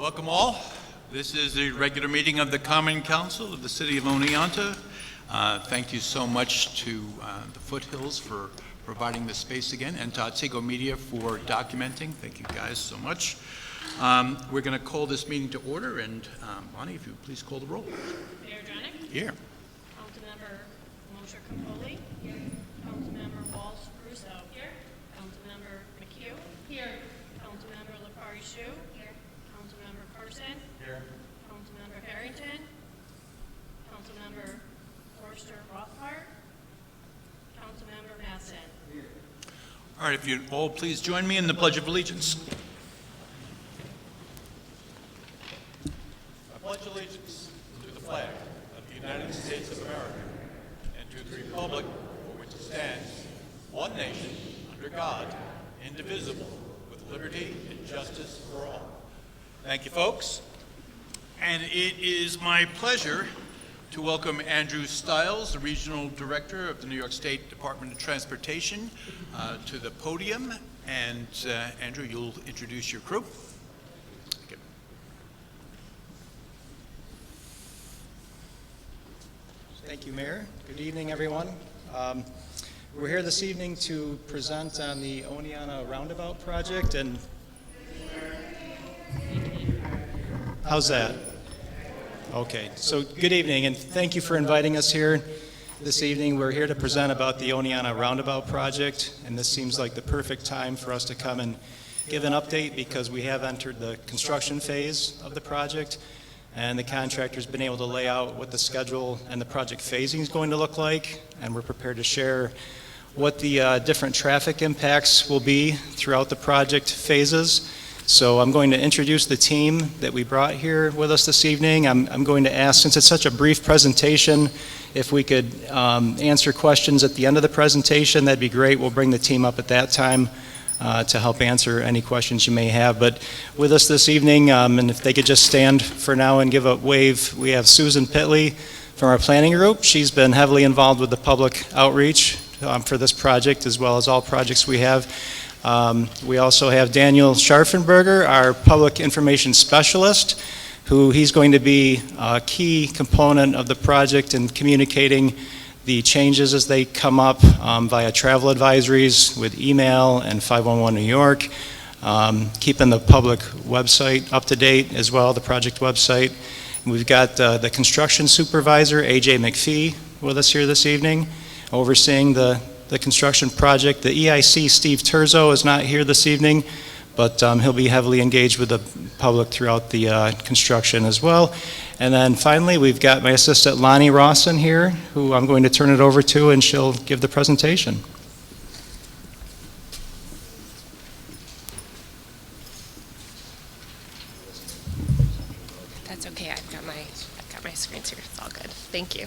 Welcome all. This is the regular meeting of the Common Council of the City of Oneonta. Thank you so much to the Foothills for providing this space again, and to Otsego Media for documenting. Thank you guys so much. We're going to call this meeting to order, and Bonnie, if you please call the roll. Mayor Janik? Here. Councilmember Mosher Capoli? Here. Councilmember Walsh-Russo? Here. Councilmember McHugh? Here. Councilmember LaFari Shu? Here. Councilmember Carson? Here. Councilmember Harrington? Councilmember Forster Rothbard? Councilmember Masson? Here. All right, if you'd all please join me in the Pledge of Allegiance. I pledge allegiance to the flag of the United States of America and to the republic for which it stands, one nation, under God, indivisible, with liberty and justice for all. Thank you, folks. And it is my pleasure to welcome Andrew Stiles, the Regional Director of the New York State Department of Transportation, to the podium. And Andrew, you'll introduce your crew. Thank you, Mayor. Good evening, everyone. We're here this evening to present on the Oneonta roundabout project, and how's that? Okay, so good evening, and thank you for inviting us here this evening. We're here to present about the Oneonta roundabout project, and this seems like the perfect time for us to come and give an update because we have entered the construction phase of the project, and the contractor's been able to lay out what the schedule and the project phasing is going to look like, and we're prepared to share what the different traffic impacts will be throughout the project phases. So I'm going to introduce the team that we brought here with us this evening. I'm going to ask, since it's such a brief presentation, if we could answer questions at the end of the presentation, that'd be great. We'll bring the team up at that time to help answer any questions you may have. But with us this evening, and if they could just stand for now and give a wave, we have Susan Pitley from our planning group. She's been heavily involved with the public outreach for this project, as well as all projects we have. We also have Daniel Scharfenberger, our public information specialist, who he's going to be a key component of the project in communicating the changes as they come up via travel advisories with email and 511 New York, keeping the public website up to date as well, the project website. We've got the construction supervisor, AJ McPhee, with us here this evening, overseeing the construction project. The EIC, Steve Terzo, is not here this evening, but he'll be heavily engaged with the public throughout the construction as well. And then finally, we've got my assistant Lonnie Rawson here, who I'm going to turn it over to, and she'll give the presentation. That's okay. I've got my screens here. It's all good. Thank you.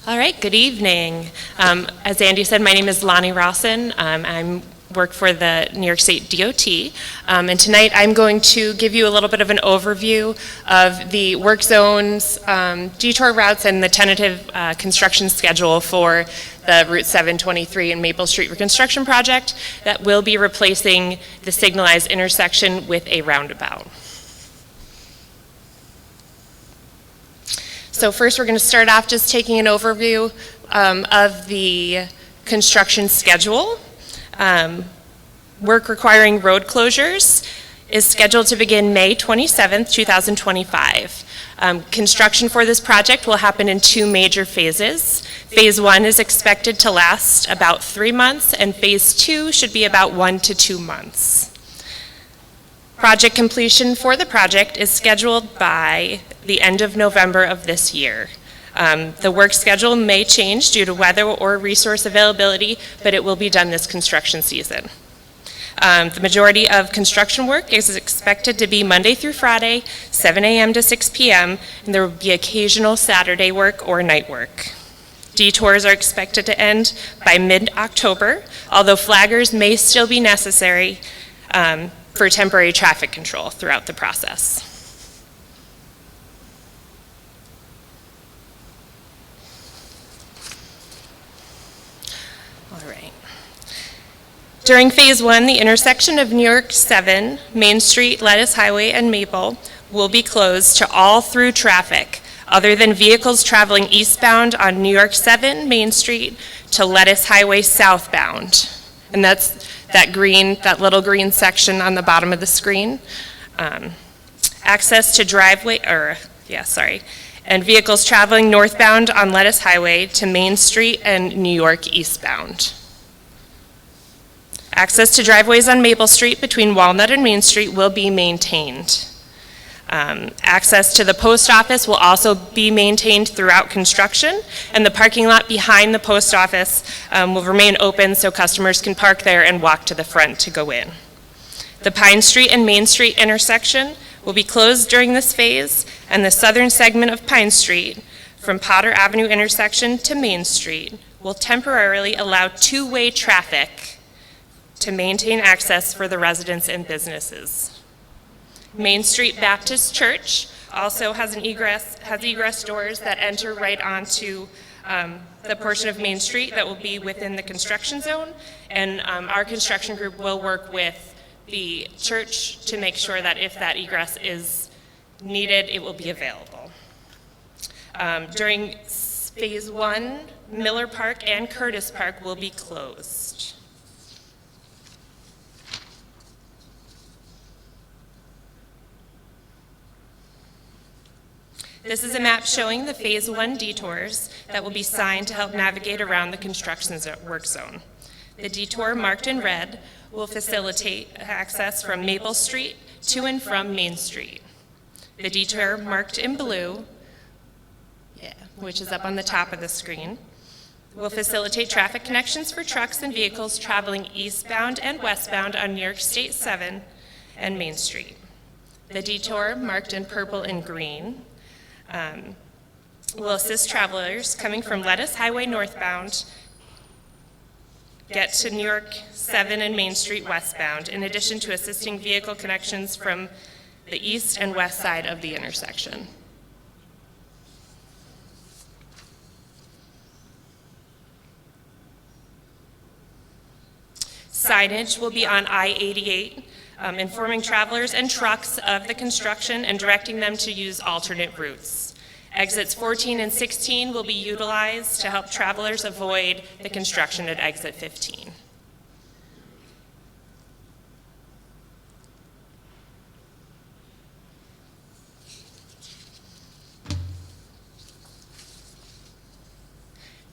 All right, good evening. As Andy said, my name is Lonnie Rawson. I work for the New York State DOT, and tonight I'm going to give you a little bit of an overview of the work zones, detour routes, and the tentative construction schedule for the Route 723 and Maple Street reconstruction project that will be replacing the signalized intersection with a roundabout. So first we're going to start off just taking an overview of the construction schedule. Work requiring road closures is scheduled to begin May 27th, 2025. Construction for this project will happen in two major phases. Phase 1 is expected to last about 3 months, and Phase 2 should be about 1 to 2 months. Project completion for the project is scheduled by the end of November of this year. The work schedule may change due to weather or resource availability, but it will be done this construction season. The majority of construction work is expected to be Monday through Friday, 7 a.m. to 6 p.m., and there will be occasional Saturday work or night work. Detours are expected to end by mid-October, although flaggers may still be necessary for temporary traffic control throughout the process. All right. During Phase 1, the intersection of New York 7, Main Street, Lettuce Highway, and Maple will be closed to all through traffic other than vehicles traveling eastbound on New York 7, Main Street, to Lettuce Highway southbound. And that's that little green section on the bottom of the screen. Access to and vehicles traveling northbound on Lettuce Highway to Main Street and New York eastbound. Access to driveways on Maple Street between Walnut and Main Street will be maintained. Access to the post office will also be maintained throughout construction, and the parking lot behind the post office will remain open so customers can park there and walk to the front to go in. The Pine Street and Main Street intersection will be closed during this phase, and the southern segment of Pine Street from Potter Avenue intersection to Main Street will temporarily allow two-way traffic to maintain access for the residents and businesses. Main Street Baptist Church also has egress doors that enter right onto the portion of Main Street that will be within the construction zone, and our construction group will work with the church to make sure that if that egress is needed, it will be available. During Phase 1, Miller Park and Curtis Park will be closed. This is a map showing the Phase 1 detours that will be signed to help navigate around the construction work zone. The detour marked in red will facilitate access from Maple Street to and from Main Street. The detour marked in blue, which is up on the top of the screen, will facilitate traffic connections for trucks and vehicles traveling eastbound and westbound on New York State 7 and Main Street. The detour marked in purple and green will assist travelers coming from Lettuce Highway northbound get to New York 7 and Main Street westbound, in addition to assisting vehicle connections from the east and west side of the intersection. Signage will be on I-88, informing travelers and trucks of the construction and directing them to use alternate routes. Exits 14 and 16 will be utilized to help travelers avoid the construction at exit 15.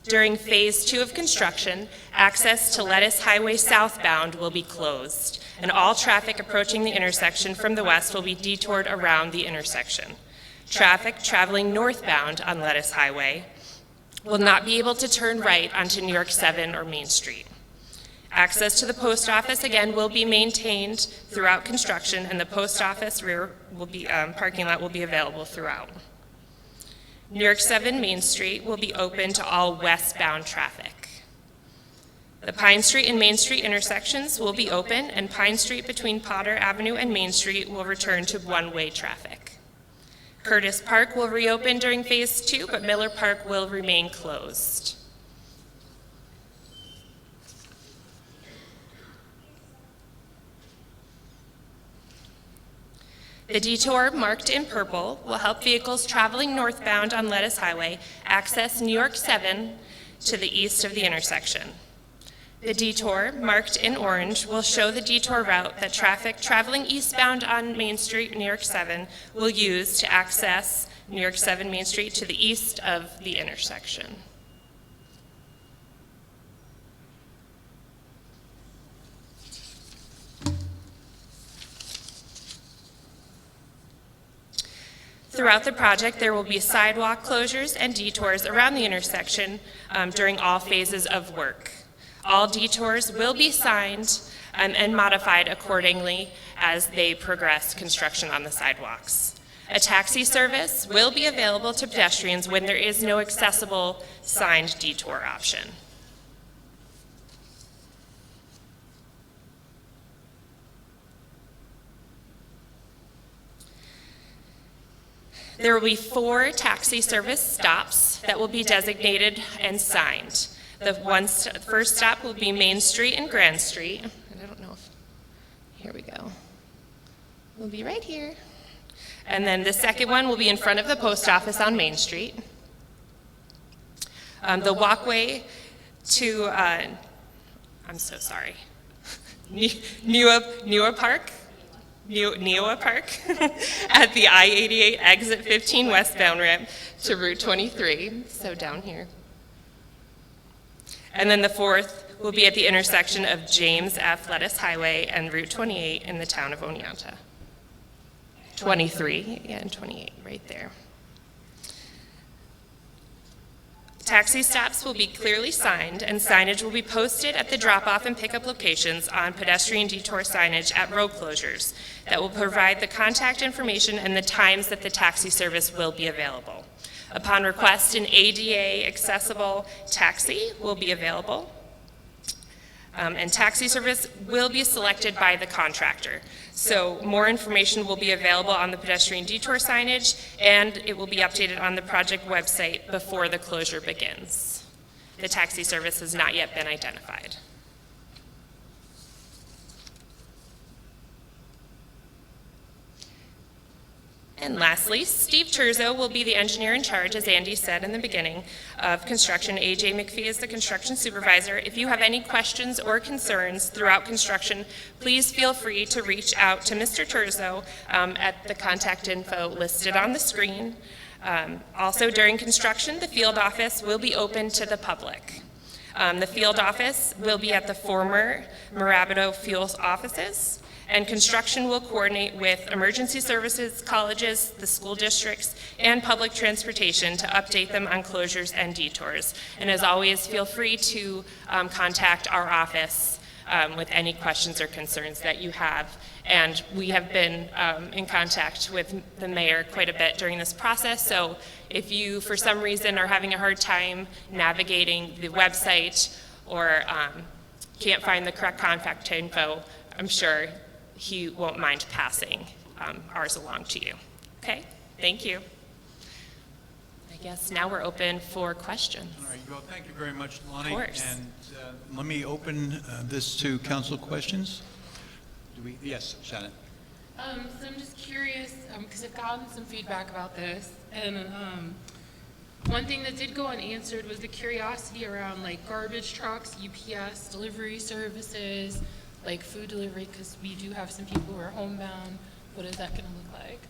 During Phase 2 of construction, access to Lettuce Highway southbound will be closed, and all traffic approaching the intersection from the west will be detoured around the intersection. Traffic traveling northbound on Lettuce Highway will not be able to turn right onto New York 7 or Main Street. Access to the post office, again, will be maintained throughout construction, and the post office rear will be, parking lot will be available throughout. New York 7 Main Street will be open to all westbound traffic. The Pine Street and Main Street intersections will be open, and Pine Street between Potter Avenue and Main Street will return to one-way traffic. Curtis Park will reopen during Phase 2, but Miller Park will remain closed. The detour marked in purple will help vehicles traveling northbound on Lettuce Highway access New York 7 to the east of the intersection. The detour marked in orange will show the detour route that traffic traveling eastbound on Main Street, New York 7 will use to access New York 7 Main Street to the east of the intersection. Throughout the project, there will be sidewalk closures and detours around the intersection during all phases of work. All detours will be signed and modified accordingly as they progress construction on the sidewalks. A taxi service will be available to pedestrians when there is no accessible signed detour option. There will be 4 taxi service stops that will be designated and signed. The first stop will be Main Street and Grand Street. here we go. We'll be right here. And then the second one will be in front of the post office on Main Street. The walkway to, I'm so sorry, Newa Park at the I-88 exit 15 westbound ramp to Route 23, so down here. And then the fourth will be at the intersection of James F. Lettuce Highway and Route 28 in the town of Oneonta. 23, yeah, and 28, right there. Taxi stops will be clearly signed, and signage will be posted at the drop-off and pickup locations on pedestrian detour signage at road closures that will provide the contact information and the times that the taxi service will be available. Upon request, an ADA accessible taxi will be available, and taxi service will be selected by the contractor. So more information will be available on the pedestrian detour signage, and it will be updated on the project website before the closure begins. The taxi service has not yet been identified. And lastly, Steve Terzo will be the engineer in charge, as Andy said in the beginning, of construction. AJ McPhee is the construction supervisor. If you have any questions or concerns throughout construction, please feel free to reach out to Mr. Terzo at the contact info listed on the screen. Also, during construction, the field office will be open to the public. The field office will be at the former Mirabito Fuels offices, and construction will coordinate with emergency services, colleges, the school districts, and public transportation to update them on closures and detours. And as always, feel free to contact our office with any questions or concerns that you have. And we have been in contact with the mayor quite a bit during this process, so if you, for some reason, are having a hard time navigating the website or can't find the correct contact info, I'm sure he won't mind passing ours along to you. Okay, thank you. I guess now we're open for questions. All right, well, thank you very much, Lonnie. Of course. And let me open this to council questions. Yes, Shannon. So I'm just curious, because I've gotten some feedback about this, and one thing that did go unanswered was the curiosity around like garbage trucks, UPS, delivery services, like food delivery, because we do have some people who are homebound. What is that going to look like?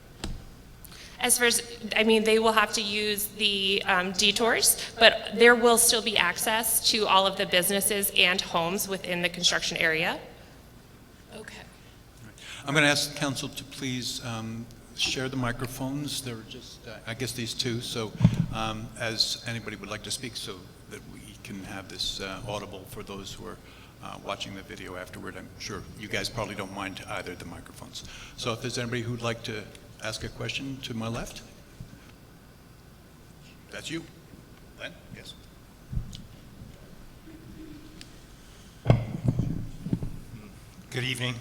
As far as, I mean, they will have to use the detours, but there will still be access to all of the businesses and homes within the construction area. Okay. I'm going to ask the council to please share the microphones. There are just, I guess, these two. So as anybody would like to speak, so that we can have this audible for those who are watching the video afterward. I'm sure you guys probably don't mind either of the microphones. So if there's anybody who'd like to ask a question to my left. That's you. Len? Yes. Good evening.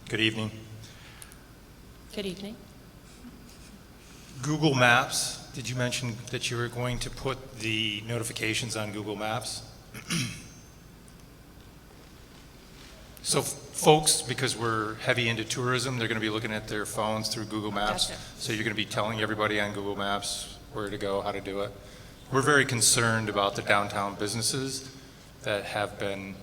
Good evening. Good evening. Google Maps, did you mention that you were going to put the notifications on Google Maps? So folks, because we're heavy into tourism, they're going to be looking at their phones through Google Maps. Gotcha. So you're going to be telling everybody on Google Maps where to go, how to do it. We're very concerned about the downtown businesses that have been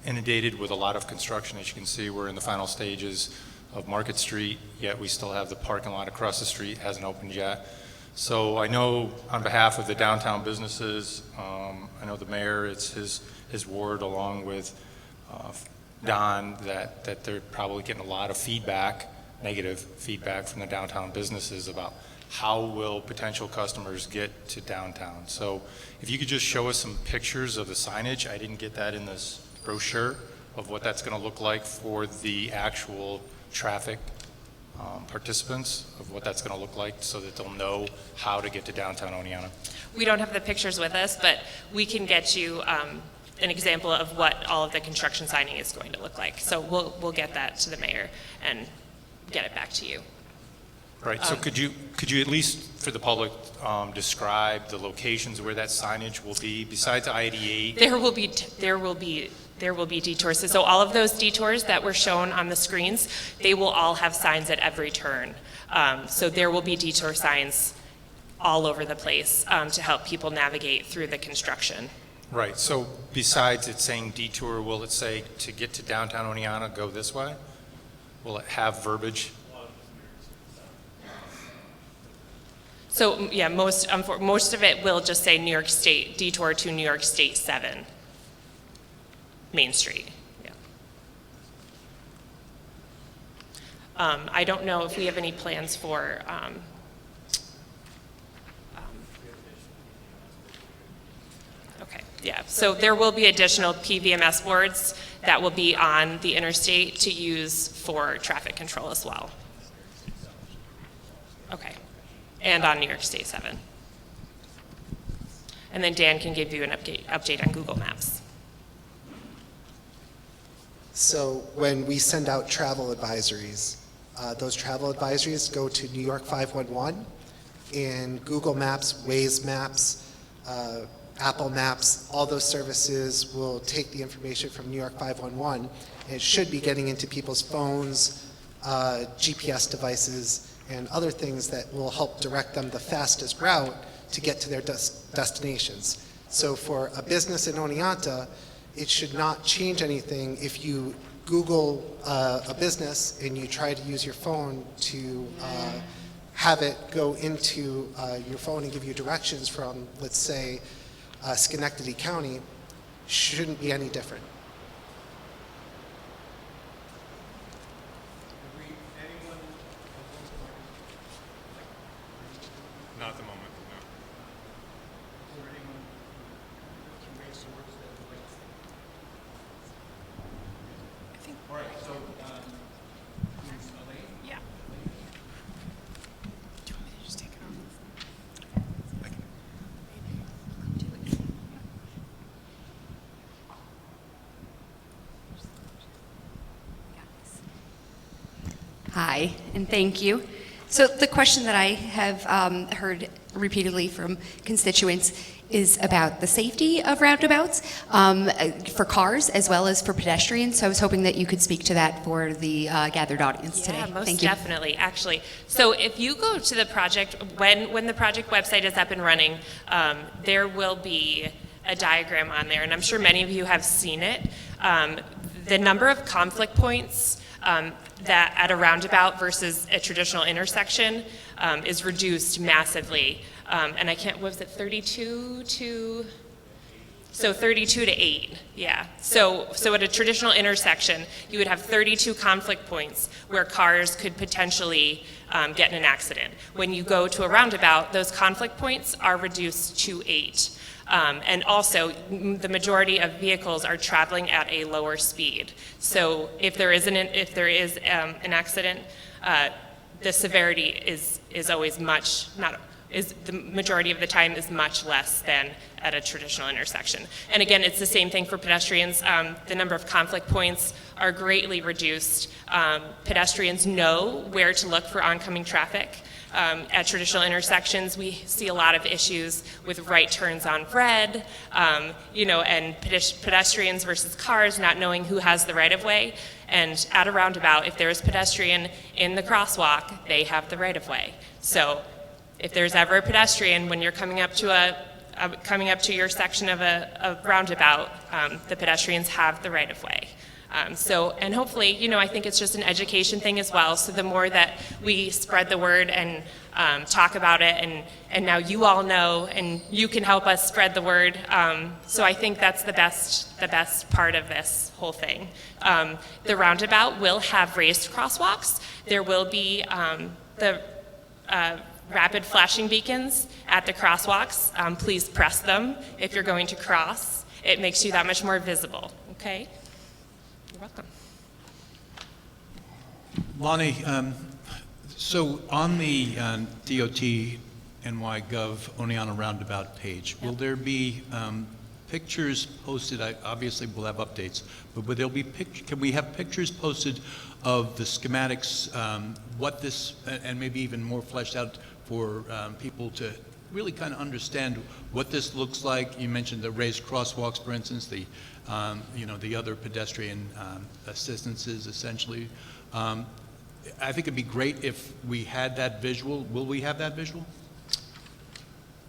inundated with a lot of construction. As you can see, we're in the final stages of Market Street, yet we still have the parking lot across the street, hasn't opened yet. So I know on behalf of the downtown businesses, I know the mayor, it's his ward along with Don, that they're probably getting a lot of feedback, negative feedback from the downtown businesses about how will potential customers get to downtown. So if you could just show us some pictures of the signage. I didn't get that in this brochure of what that's going to look like for the actual traffic participants, of what that's going to look like so that they'll know how to get to downtown Oneonta. We don't have the pictures with us, but we can get you an example of what all of the construction signing is going to look like. So we'll get that to the mayor and get it back to you. Right, so could you at least for the public describe the locations where that signage will be besides I-88? There will be There will be detours. So all of those detours that were shown on the screens, they will all have signs at every turn. So there will be detour signs all over the place to help people navigate through the construction. Right, so besides it saying detour, will it say to get to downtown Oneonta, go this way? Will it have verbiage? So yeah, most of it will just say New York State, detour to New York State 7, Main Street. Yeah. I don't know if we have any plans for okay, yeah. So there will be additional PVMS boards that will be on the interstate to use for traffic control as well. Okay. And on New York State 7. And then Dan can give you an update on Google Maps. So when we send out travel advisories, those travel advisories go to New York 511, and Google Maps, Waze Maps, Apple Maps, all those services will take the information from New York 511, and it should be getting into people's phones, GPS devices, and other things that will help direct them the fastest route to get to their destinations. So for a business in Oneonta, it should not change anything if you Google a business and you try to use your phone to have it go into your phone and give you directions from, let's say, Schenectady County. Shouldn't be any different. Not at the moment, no. All right, so, Yeah. Do you want me to just take it off? Hi, and thank you. So the question that I have heard repeatedly from constituents is about the safety of roundabouts for cars as well as for pedestrians. So I was hoping that you could speak to that for the gathered audience today. Yeah, most Thank you. definitely, actually. So if you go to the project, when the project website is up and running, there will be a diagram on there, and I'm sure many of you have seen it. The number of conflict points that at a roundabout versus a traditional intersection is reduced massively. And I can't, what was it, 32 to 8, yeah. So at a traditional intersection, you would have 32 conflict points where cars could potentially get in an accident. When you go to a roundabout, those conflict points are reduced to 8. And also, the majority of vehicles are traveling at a lower speed. So if there is an accident, the severity is always the majority of the time is much less than at a traditional intersection. And again, it's the same thing for pedestrians. The number of conflict points are greatly reduced. Pedestrians know where to look for oncoming traffic. At traditional intersections, we see a lot of issues with right turns on red, and pedestrians versus cars not knowing who has the right of way. And at a roundabout, if there is pedestrian in the crosswalk, they have the right of way. So if there's ever a pedestrian when you're coming up to your section of a roundabout, the pedestrians have the right of way. And hopefully, I think it's just an education thing as well. So the more that we spread the word and talk about it, and now you all know, and you can help us spread the word. So I think that's the best part of this whole thing. The roundabout will have raised crosswalks. There will be the rapid flashing beacons at the crosswalks. Please press them if you're going to cross. It makes you that much more visible, okay? You're welcome. Lonnie, so on the DOT NY.gov Oneonta roundabout page, will there be pictures posted? Obviously, we'll have updates, but will there be can we have pictures posted of the schematics, what this, and maybe even more fleshed out for people to really kind of understand what this looks like. You mentioned the raised crosswalks, for instance, the, the other pedestrian assistances, essentially. I think it'd be great if we had that visual. Will we have that visual?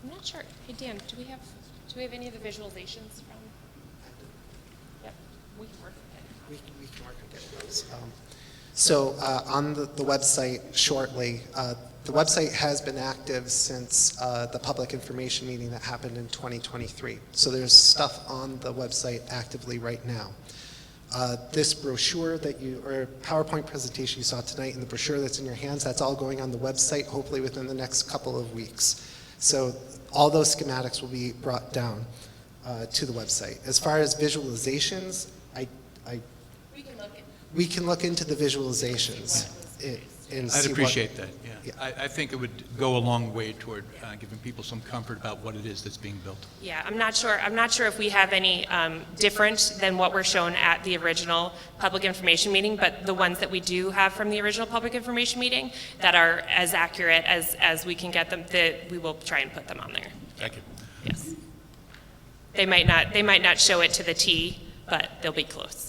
I'm not sure. Hey, Dan, do we have any of the visualizations from? Yep, we can work with it. We can work on getting those. So on the website shortly, the website has been active since the public information meeting that happened in 2023. So there's stuff on the website actively right now. This brochure or PowerPoint presentation you saw tonight and the brochure that's in your hands, that's all going on the website hopefully within the next couple of weeks. So all those schematics will be brought down to the website. As far as visualizations, we can look into the visualizations and I'd see appreciate that, yeah. Yeah. I think it would go a long way toward giving people some comfort about what it is that's being built. Yeah, I'm not sure if we have any different than what were shown at the original public information meeting, but the ones that we do have from the original public information meeting that are as accurate as we can get them, we will try and put them on there. Thank you. Yes. They might not show it to the T, but they'll be close.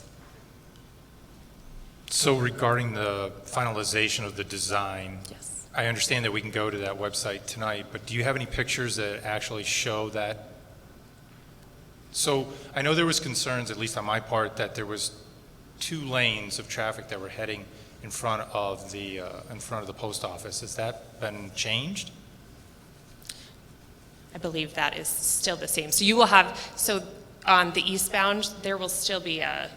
So regarding the finalization of the design, Yes. I understand that we can go to that website tonight, but do you have any pictures that actually show that? So I know there was concerns, at least on my part, that there was 2 lanes of traffic that were heading in front of the post office. Has that been changed? I believe that is still the same. So you will have, on the eastbound, there will still be a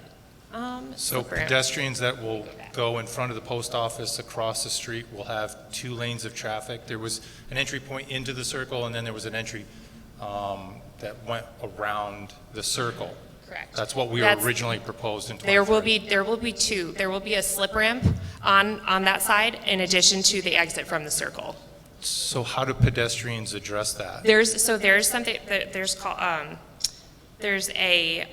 So pedestrians that will go in front of the post office across the street will have 2 lanes of traffic. There was an entry point into the circle, and then there was an entry that went around the circle. Correct. That's what we originally proposed in 23. There will be 2. There will be a slip ramp on that side in addition to the exit from the circle. So how do pedestrians address that? There's a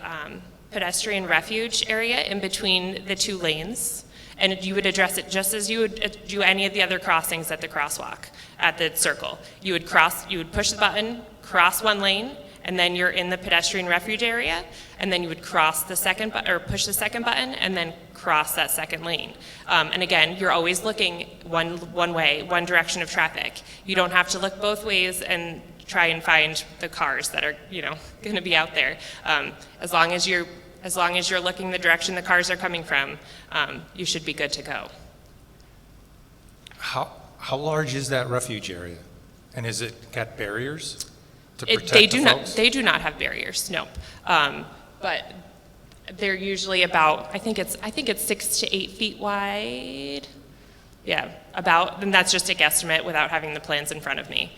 pedestrian refuge area in between the 2 lanes, and you would address it just as you would do any of the other crossings at the crosswalk at the circle. You would push the button, cross 1 lane, and then you're in the pedestrian refuge area, and then you would cross the second button, or push the second button, and then cross that second lane. And again, you're always looking one way, one direction of traffic. You don't have to look both ways and try and find the cars that are, going to be out there. As long as you're looking the direction the cars are coming from, you should be good to go. How large is that refuge area? And is it got barriers to protect folks? They do not have barriers, no. But they're usually about, I think it's 6 to 8 feet wide. Yeah, about, and that's just a guesstimate without having the plans in front of me.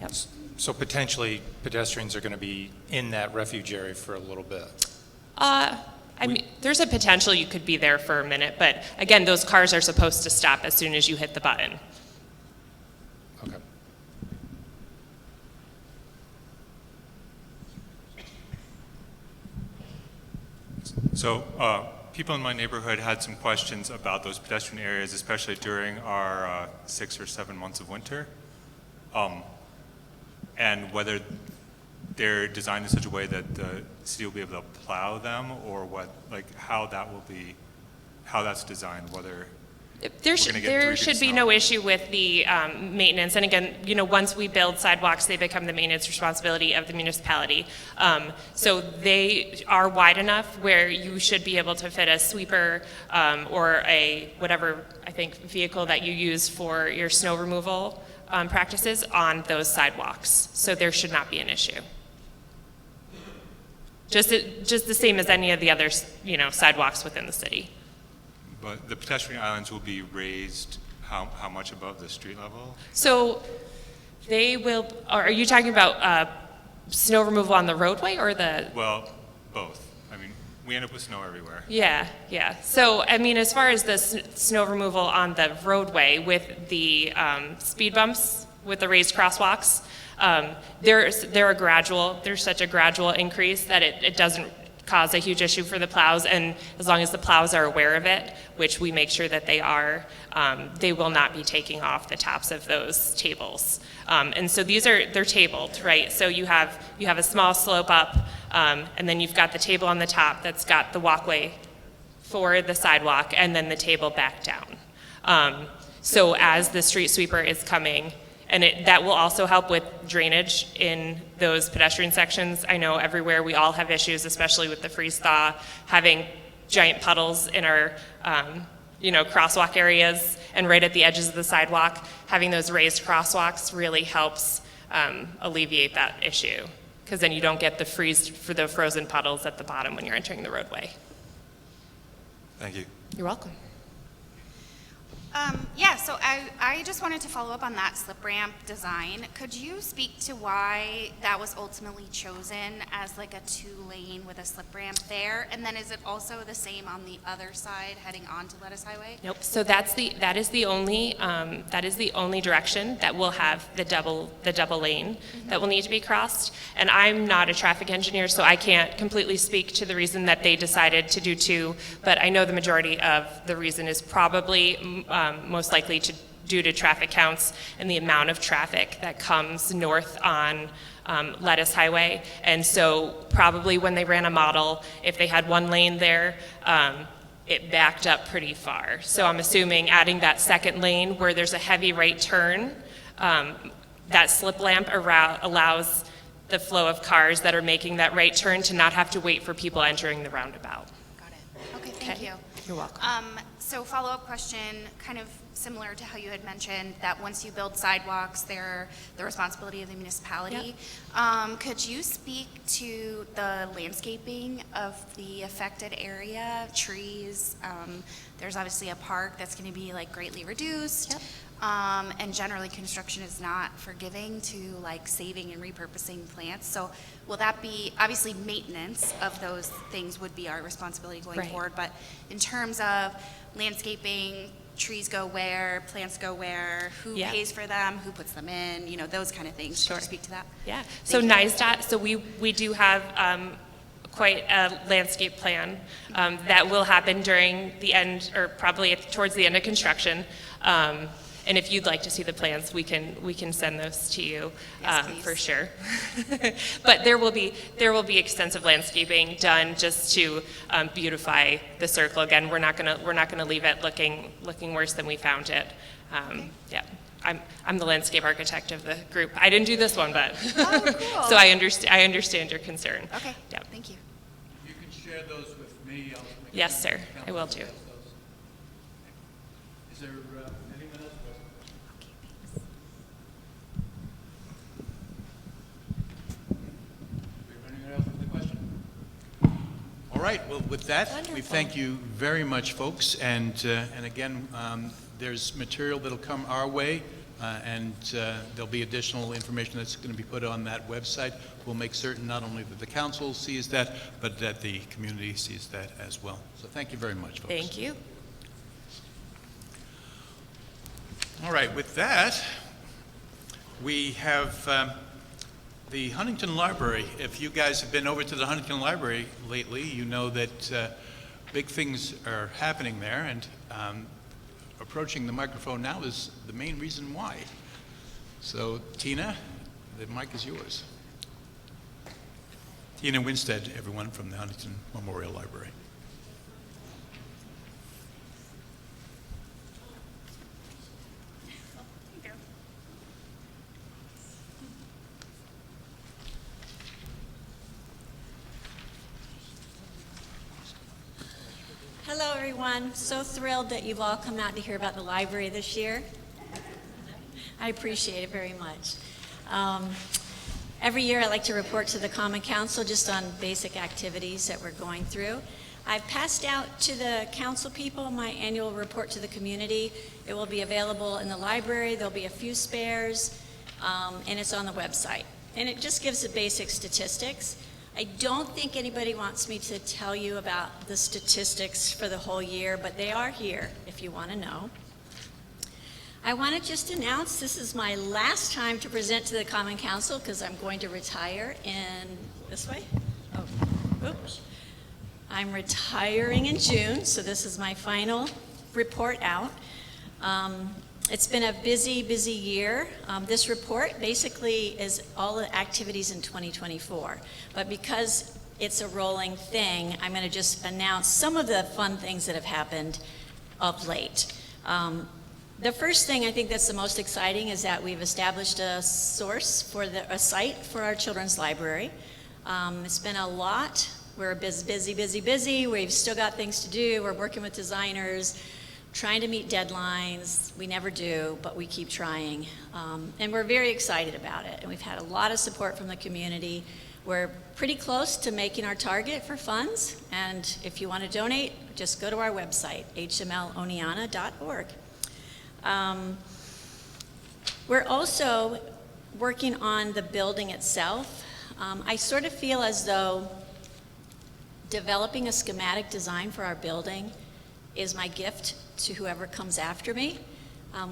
Yep. So potentially pedestrians are going to be in that refuge area for a little bit? I mean, there's a potential you could be there for a minute, but again, those cars are supposed to stop as soon as you hit the button. Okay. So people in my neighborhood had some questions about those pedestrian areas, especially during our 6 or 7 months of winter, and whether they're designed in such a way that the city will be able to plow them, or how that's designed, whether There should be no issue with the maintenance. And again, once we build sidewalks, they become the maintenance responsibility of the municipality. So they are wide enough where you should be able to fit a sweeper or whatever, I think, vehicle that you use for your snow removal practices on those sidewalks. So there should not be an issue. Just the same as any of the other, sidewalks within the city. But the pedestrian islands will be raised how much above the street level? So they will, are you talking about snow removal on the roadway or the? Well, both. I mean, we end up with snow everywhere. Yeah. So, I mean, as far as the snow removal on the roadway with the speed bumps, with the raised crosswalks, there's such a gradual increase that it doesn't cause a huge issue for the plows, and as long as the plows are aware of it, which we make sure that they are, they will not be taking off the tops of those tables. And so they're tabled, right? So you have a small slope up, and then you've got the table on the top that's got the walkway for the sidewalk, and then the table back down. So as the street sweeper is coming, and that will also help with drainage in those pedestrian sections. I know everywhere we all have issues, especially with the freeze thaw, having giant puddles in our crosswalk areas and right at the edges of the sidewalk. Having those raised crosswalks really helps alleviate that issue, because then you don't get the frozen puddles at the bottom when you're entering the roadway. Thank you. You're welcome. Yeah, so I just wanted to follow up on that slip ramp design. Could you speak to why that was ultimately chosen as like a 2-lane with a slip ramp there? And then is it also the same on the other side heading onto Lettuce Highway? Nope. So that is the only direction that will have the double lane that will need to be crossed. And I'm not a traffic engineer, so I can't completely speak to the reason that they decided to do 2. But I know the majority of the reason is probably most likely due to traffic counts and the amount of traffic that comes north on Lettuce Highway. And so probably when they ran a model, if they had 1 lane there, it backed up pretty far. So I'm assuming adding that 2nd lane where there's a heavy right turn, that slip lamp allows the flow of cars that are making that right turn to not have to wait for people entering the roundabout. Got it. Okay, thank you. You're welcome. So follow-up question, kind of similar to how you had mentioned that once you build sidewalks, they're the responsibility of the municipality. Could you speak to the landscaping of the affected area, trees? There's obviously a park that's going to be like greatly reduced. Yep. And generally construction is not forgiving to like saving and repurposing plants. So will that be, obviously maintenance of those things would be our responsibility going Right. forward, but in terms of landscaping, trees go where, plants go where, who Yeah. pays for them, who puts them in, those kind of things. Sure. Could you speak to that? Yeah, so Thank you. NISDOT, so we do have quite a landscape plan that will happen during the end, or probably towards the end of construction. And if you'd like to see the plans, we can send those to you. Yes, please. For sure. But there will be extensive landscaping done just to beautify the circle. Again, we're not gonna leave it looking worse than we found it. Yeah, I'm the landscape architect of the group. I didn't do this one, but Oh, cool. so I understand your concern. Okay, Yeah. thank you. You can share those with me. I'll make Yes, sure sir. I will do. Is there anyone else? Anyone else with a question? All right, well, with that, we thank you very much, folks. And again, there's material that'll come our way, and there'll be additional information that's going to be put on that website. We'll make certain not only that the council sees that, but that the community sees that as well. So thank you very much, folks. Thank you. All right, with that, we have the Huntington Library. If you guys have been over to the Huntington Library lately, you know that big things are happening there, and approaching the microphone now is the main reason why. So, Tina, the mic is yours. Tina Winstead, everyone from the Huntington Memorial Library. Hello, everyone. So thrilled that you've all come out to hear about the library this year. I appreciate it very much. Every year I like to report to the Common Council just on basic activities that we're going through. I've passed out to the council people my annual report to the community. It will be available in the library. There'll be a few spares, and it's on the website. And it just gives the basic statistics. I don't think anybody wants me to tell you about the statistics for the whole year, but they are here if you want to know. I want to just announce this is my last time to present to the Common Council because I'm going to retire in this way. Oh, oops. I'm retiring in June, so this is my final report out. It's been a busy, busy year. This report basically is all the activities in 2024, but because it's a rolling thing, I'm going to just announce some of the fun things that have happened of late. The first thing I think that's the most exciting is that we've established a source for a site for our children's library. It's been a lot. We're busy, busy, busy. We've still got things to do. We're working with designers, trying to meet deadlines. We never do, but we keep trying. And we're very excited about it. And we've had a lot of support from the community. We're pretty close to making our target for funds. And if you want to donate, just go to our website, hmloneonta.org. We're also working on the building itself. I sort of feel as though developing a schematic design for our building is my gift to whoever comes after me.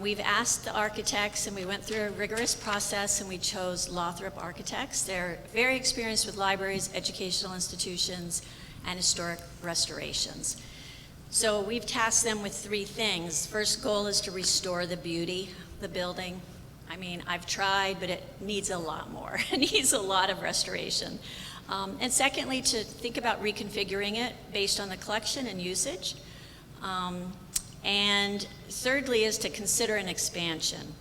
We've asked the architects, and we went through a rigorous process, and we chose Lothrop Architects. They're very experienced with libraries, educational institutions, and historic restorations. So we've tasked them with 3 things. First goal is to restore the beauty of the building. I mean, I've tried, but it needs a lot more. It needs a lot of restoration. And secondly, to think about reconfiguring it based on the collection and usage. And thirdly is to consider an expansion.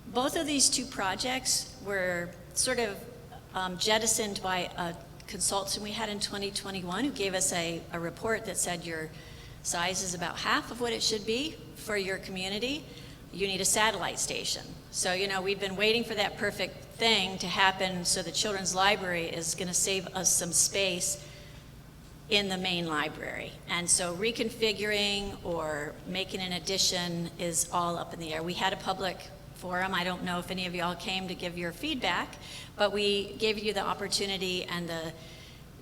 Both of these 2 projects were sort of jettisoned by a consultant we had in 2021 who gave us a report that said your size is about half of what it should be for your community. You need a satellite station. So, you know, we've been waiting for that perfect thing to happen, so the children's library is going to save us some space in the main library. And so reconfiguring or making an addition is all up in the air. We had a public forum. I don't know if any of y'all came to give your feedback, but we gave you the opportunity, and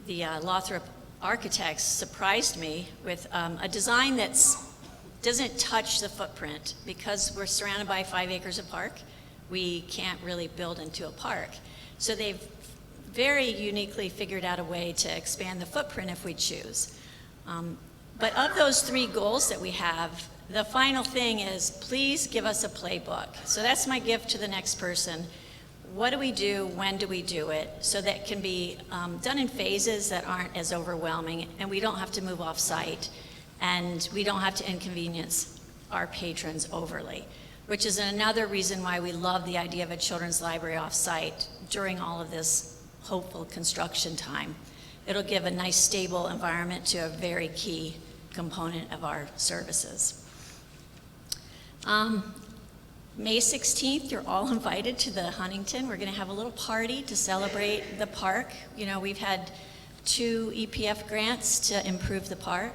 the Lothrop Architects surprised me with a design that doesn't touch the footprint. Because we're surrounded by 5 acres of park, we can't really build into a park. So they've very uniquely figured out a way to expand the footprint if we choose. But of those 3 goals that we have, the final thing is please give us a playbook. So that's my gift to the next person. What do we do? When do we do it? So that can be done in phases that aren't as overwhelming, and we don't have to move off site, and we don't have to inconvenience our patrons overly, which is another reason why we love the idea of a children's library off site during all of this hopeful construction time. It'll give a nice stable environment to a very key component of our services. May 16th, you're all invited to the Huntington. We're going to have a little party to celebrate the park. You know, we've had 2 EPF grants to improve the park.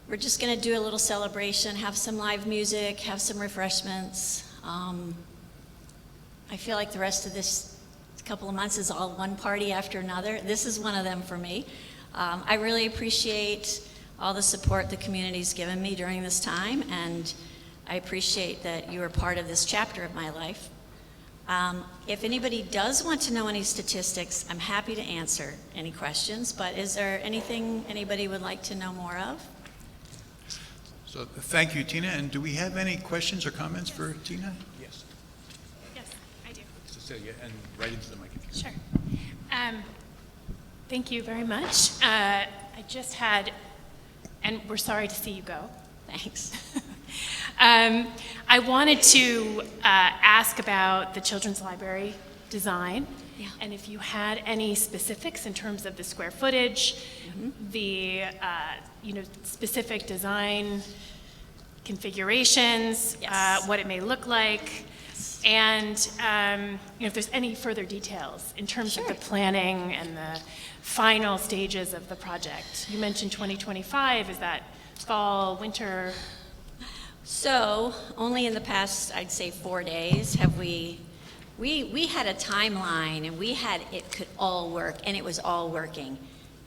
We're just going to do a little celebration, have some live music, have some refreshments. I feel like the rest of this couple of months is all one party after another. This is one of them for me. I really appreciate all the support the community's given me during this time, and I appreciate that you are part of this chapter of my life. If anybody does want to know any statistics, I'm happy to answer any questions, but is there anything anybody would like to know more of? So thank you, Tina. And do we have any questions or comments for Tina? Yes. Yes, I do. Cecilia, and right into the mic if you Sure. Thank you very much. I just had, and we're sorry to see you go. Thanks. I wanted to ask about the children's library design, and if you had any specifics in terms of the square footage, the specific design configurations, what it may look like, and if there's any further details in terms of the planning and the final stages of the project. You mentioned 2025. Is that fall, winter? So, only in the past, I'd say 4 days, have we had a timeline, and it could all work, and it was all working,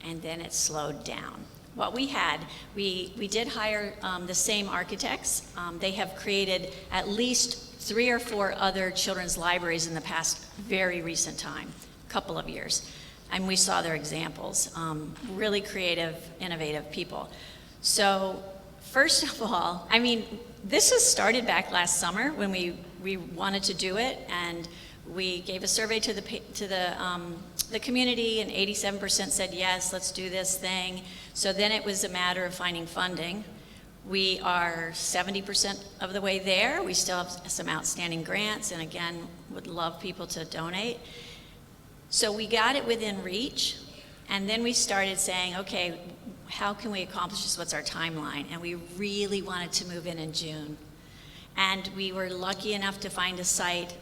and then it slowed down. What we had, we did hire the same architects. They have created at least 3 or 4 other children's libraries in the past very recent time, couple of years. and we saw their examples. Really creative, innovative people. So first of all, I mean, this has started back last summer when we wanted to do it, and we gave a survey to the community, and 87% said yes, let's do this thing. So then it was a matter of finding funding. We are 70% of the way there. We still have some outstanding grants, and again, would love people to donate. So we got it within reach, and then we started saying, okay, how can we accomplish this? What's our timeline? And we really wanted to move in June. And we were lucky enough to find a site.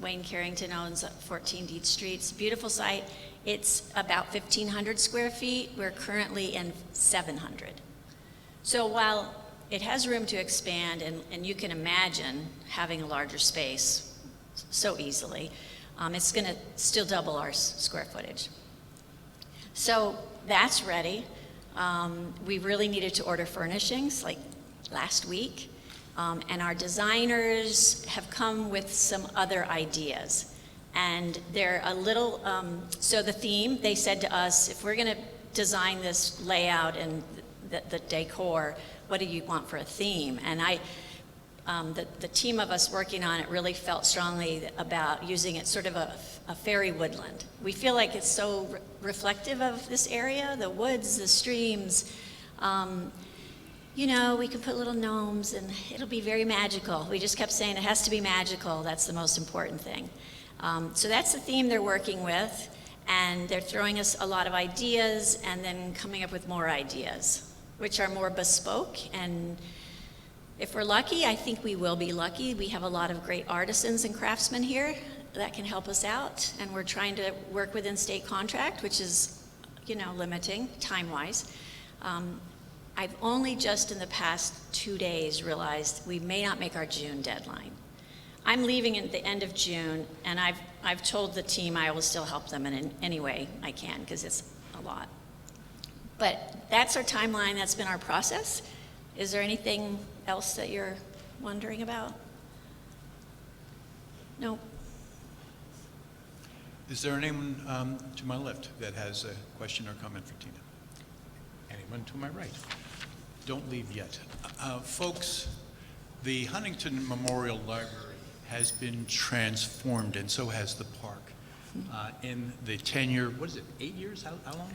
Wayne Carrington owns 14 Deed Street. It's a beautiful site. It's about 1,500 square feet. We're currently in 700. So while it has room to expand, and you can imagine having a larger space so easily, it's going to still double our square footage. So that's ready. We really needed to order furnishings like last week. And our designers have come with some other ideas. And they're a little, so the theme, they said to us, if we're going to design this layout and the decor, what do you want for a theme? And the team of us working on it really felt strongly about using it sort of a fairy woodland. We feel like it's so reflective of this area, the woods, the streams. You know, we can put little gnomes and it'll be very magical. We just kept saying it has to be magical. That's the most important thing. So that's the theme they're working with, and they're throwing us a lot of ideas and then coming up with more ideas, which are more bespoke. And if we're lucky, I think we will be lucky. We have a lot of great artisans and craftsmen here that can help us out, and we're trying to work within state contract, which is, you know, limiting time-wise. I've only just in the past 2 days realized we may not make our June deadline. I'm leaving at the end of June, and I've told the team I will still help them in any way I can, because it's a lot. But that's our timeline, that's been our process. Is there anything else that you're wondering about? No. Is there anyone to my left that has a question or comment for Tina? Anyone to my right? Don't leave yet. Folks, the Huntington Memorial Library has been transformed, and so has the park. In the tenure, what is it, 8 years? How long?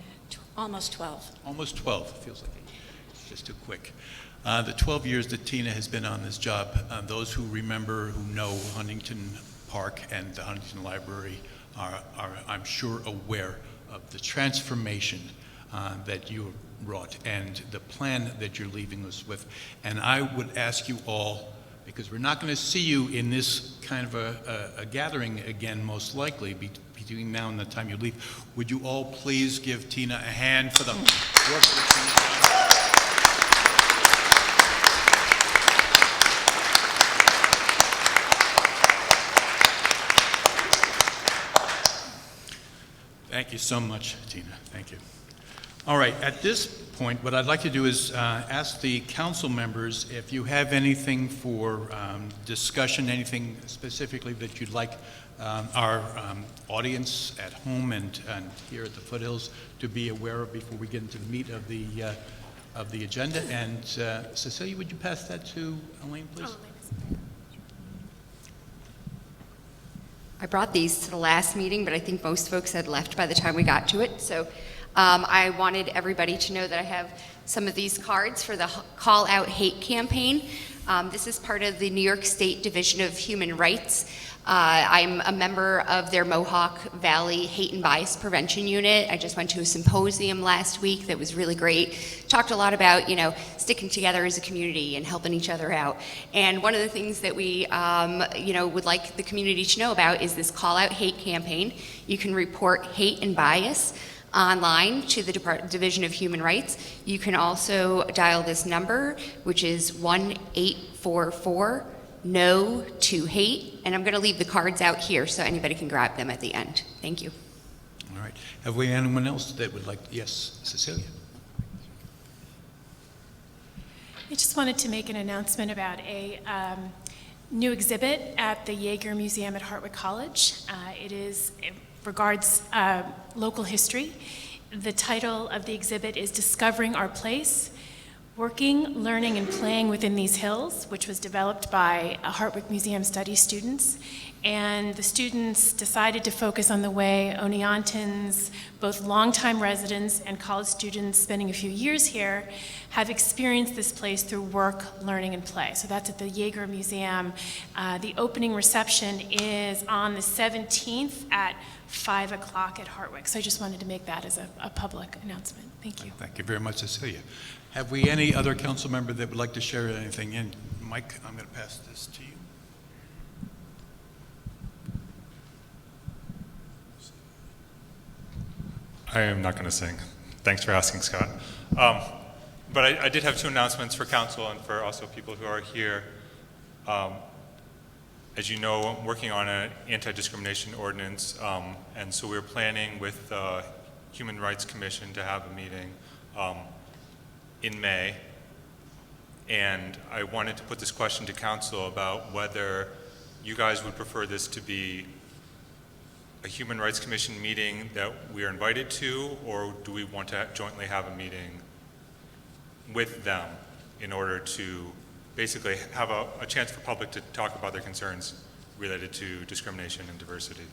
Almost 12. Almost 12. Feels like 8. It's just too quick. The 12 years that Tina has been on this job, those who remember, who know Huntington Park and the Huntington Library are I'm sure, aware of the transformation that you wrought and the plan that you're leaving us with. And I would ask you all, because we're not going to see you in this kind of a gathering again, most likely, between now and the time you leave, would you all please give Tina a hand for the work that Tina. Thank you so much, Tina. Thank you. All right, at this point, what I'd like to do is ask the council members if you have anything for discussion, anything specifically that you'd like our audience at home and here at the Foothills to be aware of before we get into the meat of the agenda. And Cecilia, would you pass that to Elaine, please? Oh, I brought these to the last meeting, but I think most folks had left by the time we got to it. So I wanted everybody to know that I have some of these cards for the Call Out Hate campaign. This is part of the New York State Division of Human Rights. I'm a member of their Mohawk Valley Hate and Bias Prevention Unit. I just went to a symposium last week that was really great. Talked a lot about, you know, sticking together as a community and helping each other out. And one of the things that we, would like the community to know about is this Call Out Hate campaign. You can report hate and bias online to the Division of Human Rights. You can also dial this number, which is 1-844 No to Hate, and I'm going to leave the cards out here so anybody can grab them at the end. Thank you. All right. Have we anyone else that would like? Yes, Cecilia. I just wanted to make an announcement about a new exhibit at the Yeager Museum at Hartwick College. It is regards local history. The title of the exhibit is Discovering Our Place, Working, Learning, and Playing Within These Hills, which was developed by Hartwick Museum Studies students. And the students decided to focus on the way Oneontans, both longtime residents and college students spending a few years here, have experienced this place through work, learning, and play. So that's at the Yeager Museum. The opening reception is on the 17th at 5 o'clock at Hartwick. So I just wanted to make that as a public announcement. Thank you. Thank you very much, Cecilia. Have we any other council member that would like to share anything? And Mike, I'm going to pass this to you. I am not going to sing. Thanks for asking, Scott. But I did have two announcements for council and for also people who are here. As you know, I'm working on an anti-discrimination ordinance, and so we're planning with the Human Rights Commission to have a meeting in May. And I wanted to put this question to council about whether you guys would prefer this to be a Human Rights Commission meeting that we are invited to, or do we want to jointly have a meeting with them in order to basically have a chance for public to talk about their concerns related to discrimination and diversity?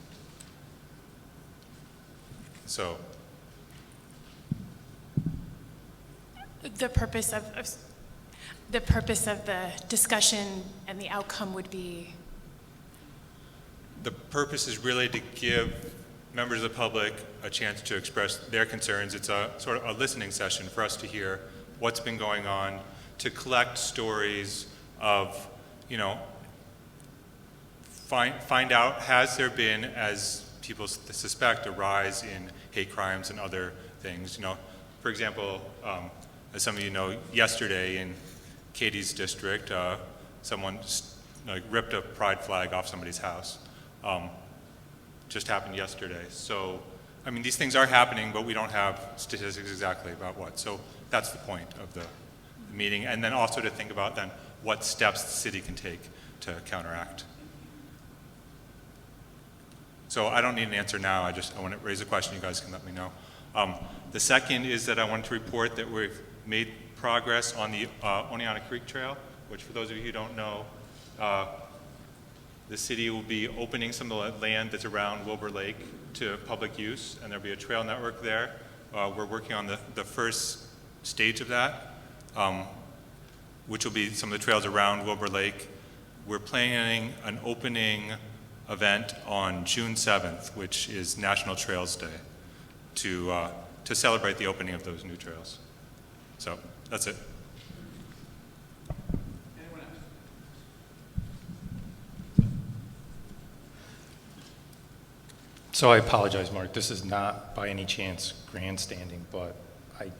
So The purpose of the discussion and the outcome would be? the purpose is really to give members of the public a chance to express their concerns. It's a sort of a listening session for us to hear what's been going on, to collect stories of, you know, find out, has there been, as people suspect, a rise in hate crimes and other things. You know, for example, as some of you know, yesterday in Katie's district, someone ripped a pride flag off somebody's house. Just happened yesterday. So, I mean, these things are happening, but we don't have statistics exactly about what. So that's the point of the meeting. And then also to think about then what steps the city can take to counteract. So I don't need an answer now. I want to raise a question. You guys can let me know. The second is that I wanted to report that we've made progress on the Oneonta Creek Trail, which for those of you who don't know, the city will be opening some of the land that's around Wilbur Lake to public use, and there'll be a trail network there. We're working on the first stage of that, which will be some of the trails around Wilbur Lake. We're planning an opening event on June 7th, which is National Trails Day, to celebrate the opening of those new trails. So that's it. So I apologize, Mark. This is not by any chance grandstanding, but I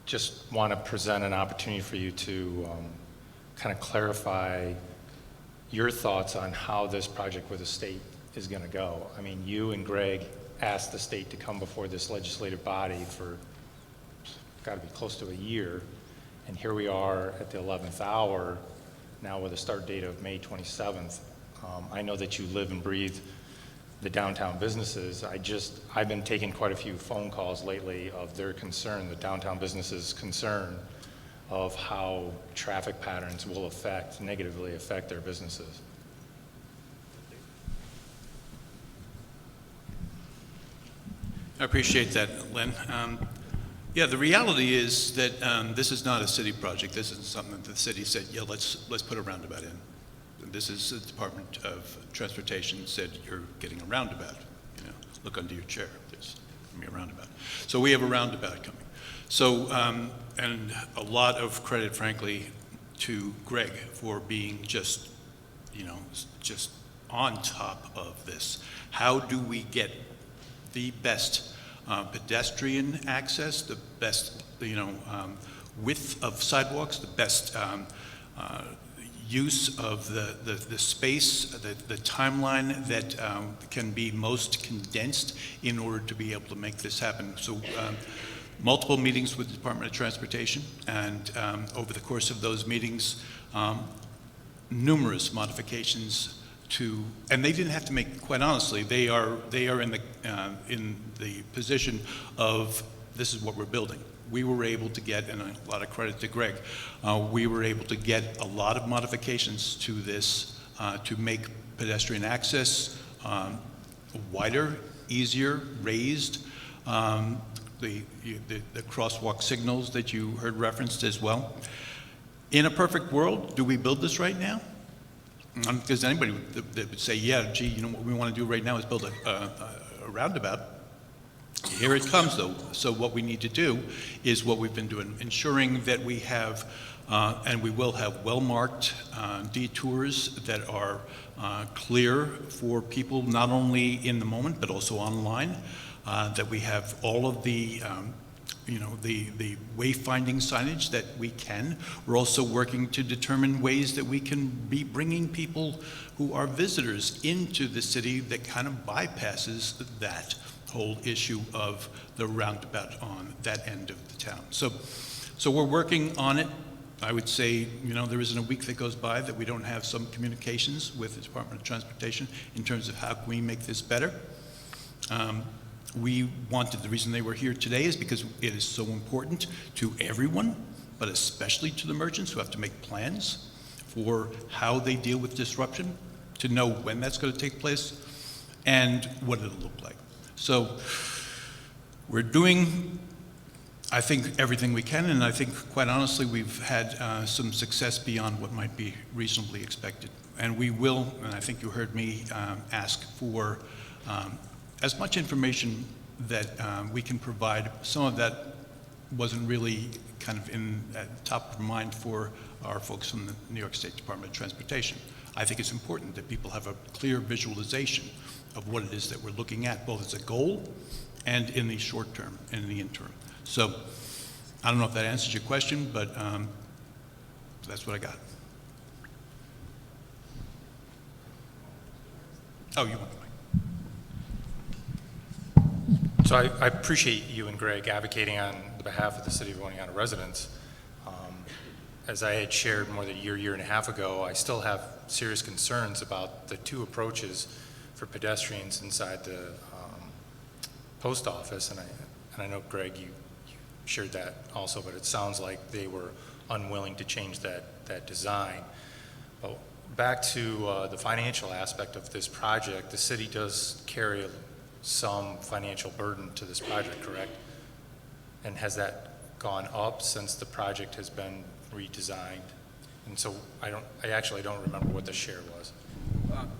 just want to present an opportunity for you to kind of clarify your thoughts on how this project with the state is going to go. I mean, you and Greg asked the state to come before this legislative body for got to be close to a year, and here we are at the 11th hour now with a start date of May 27th. I know that you live and breathe the downtown businesses. I've been taking quite a few phone calls lately of their concern, the downtown businesses' concern of how traffic patterns will negatively affect their businesses. I appreciate that, Len. Yeah, the reality is that this is not a city project. This isn't something that the city said, yeah, let's put a roundabout in. This is the Department of Transportation said, you're getting a roundabout. You know, look under your chair. There's going to be a roundabout. So we have a roundabout coming. So, and a lot of credit, frankly, to Greg for being just, you know, just on top of this. How do we get the best pedestrian access, the best, you know, width of sidewalks, the best use of the space, the timeline that can be most condensed in order to be able to make this happen. So multiple meetings with the Department of Transportation, and over the course of those meetings, numerous modifications and they didn't have to make, quite honestly, they are in the position of, this is what we're building. We were able to get, and a lot of credit to Greg, we were able to get a lot of modifications to this to make pedestrian access wider, easier, raised. The crosswalk signals that you heard referenced as well. In a perfect world, do we build this right now? Because anybody that would say, yeah, gee, you know what we want to do right now is build a roundabout. Here it comes, though. So what we need to do is what we've been doing, ensuring that we have, and we will have well-marked detours that are clear for people not only in the moment but also online, that we have all of the the wayfinding signage that we can. We're also working to determine ways that we can be bringing people who are visitors into the city that kind of bypasses that whole issue of the roundabout on that end of the town. So we're working on it. I would say, there isn't a week that goes by that we don't have some communications with the Department of Transportation in terms of how can we make this better. The reason they were here today is because it is so important to everyone, but especially to the merchants who have to make plans for how they deal with disruption, to know when that's going to take place and what it'll look like. So we're doing, I think, everything we can, and I think, quite honestly, we've had some success beyond what might be reasonably expected. And we will, and I think you heard me ask for as much information that we can provide. Some of that wasn't really kind of at top of mind for our folks from the New York State Department of Transportation. I think it's important that people have a clear visualization of what it is that we're looking at, both as a goal and in the short term and in the interim. So I don't know if that answers your question, but that's what I got. Oh, you want the mic? So I appreciate you and Greg advocating on the behalf of the city of Oneonta residents. As I had shared more than a year and a half ago, I still have serious concerns about the two approaches for pedestrians inside the post office, and I know, Greg, you shared that also, but it sounds like they were unwilling to change that design. But back to the financial aspect of this project, the city does carry some financial burden to this project, correct? And has that gone up since the project has been redesigned? And so I actually don't remember what the share was.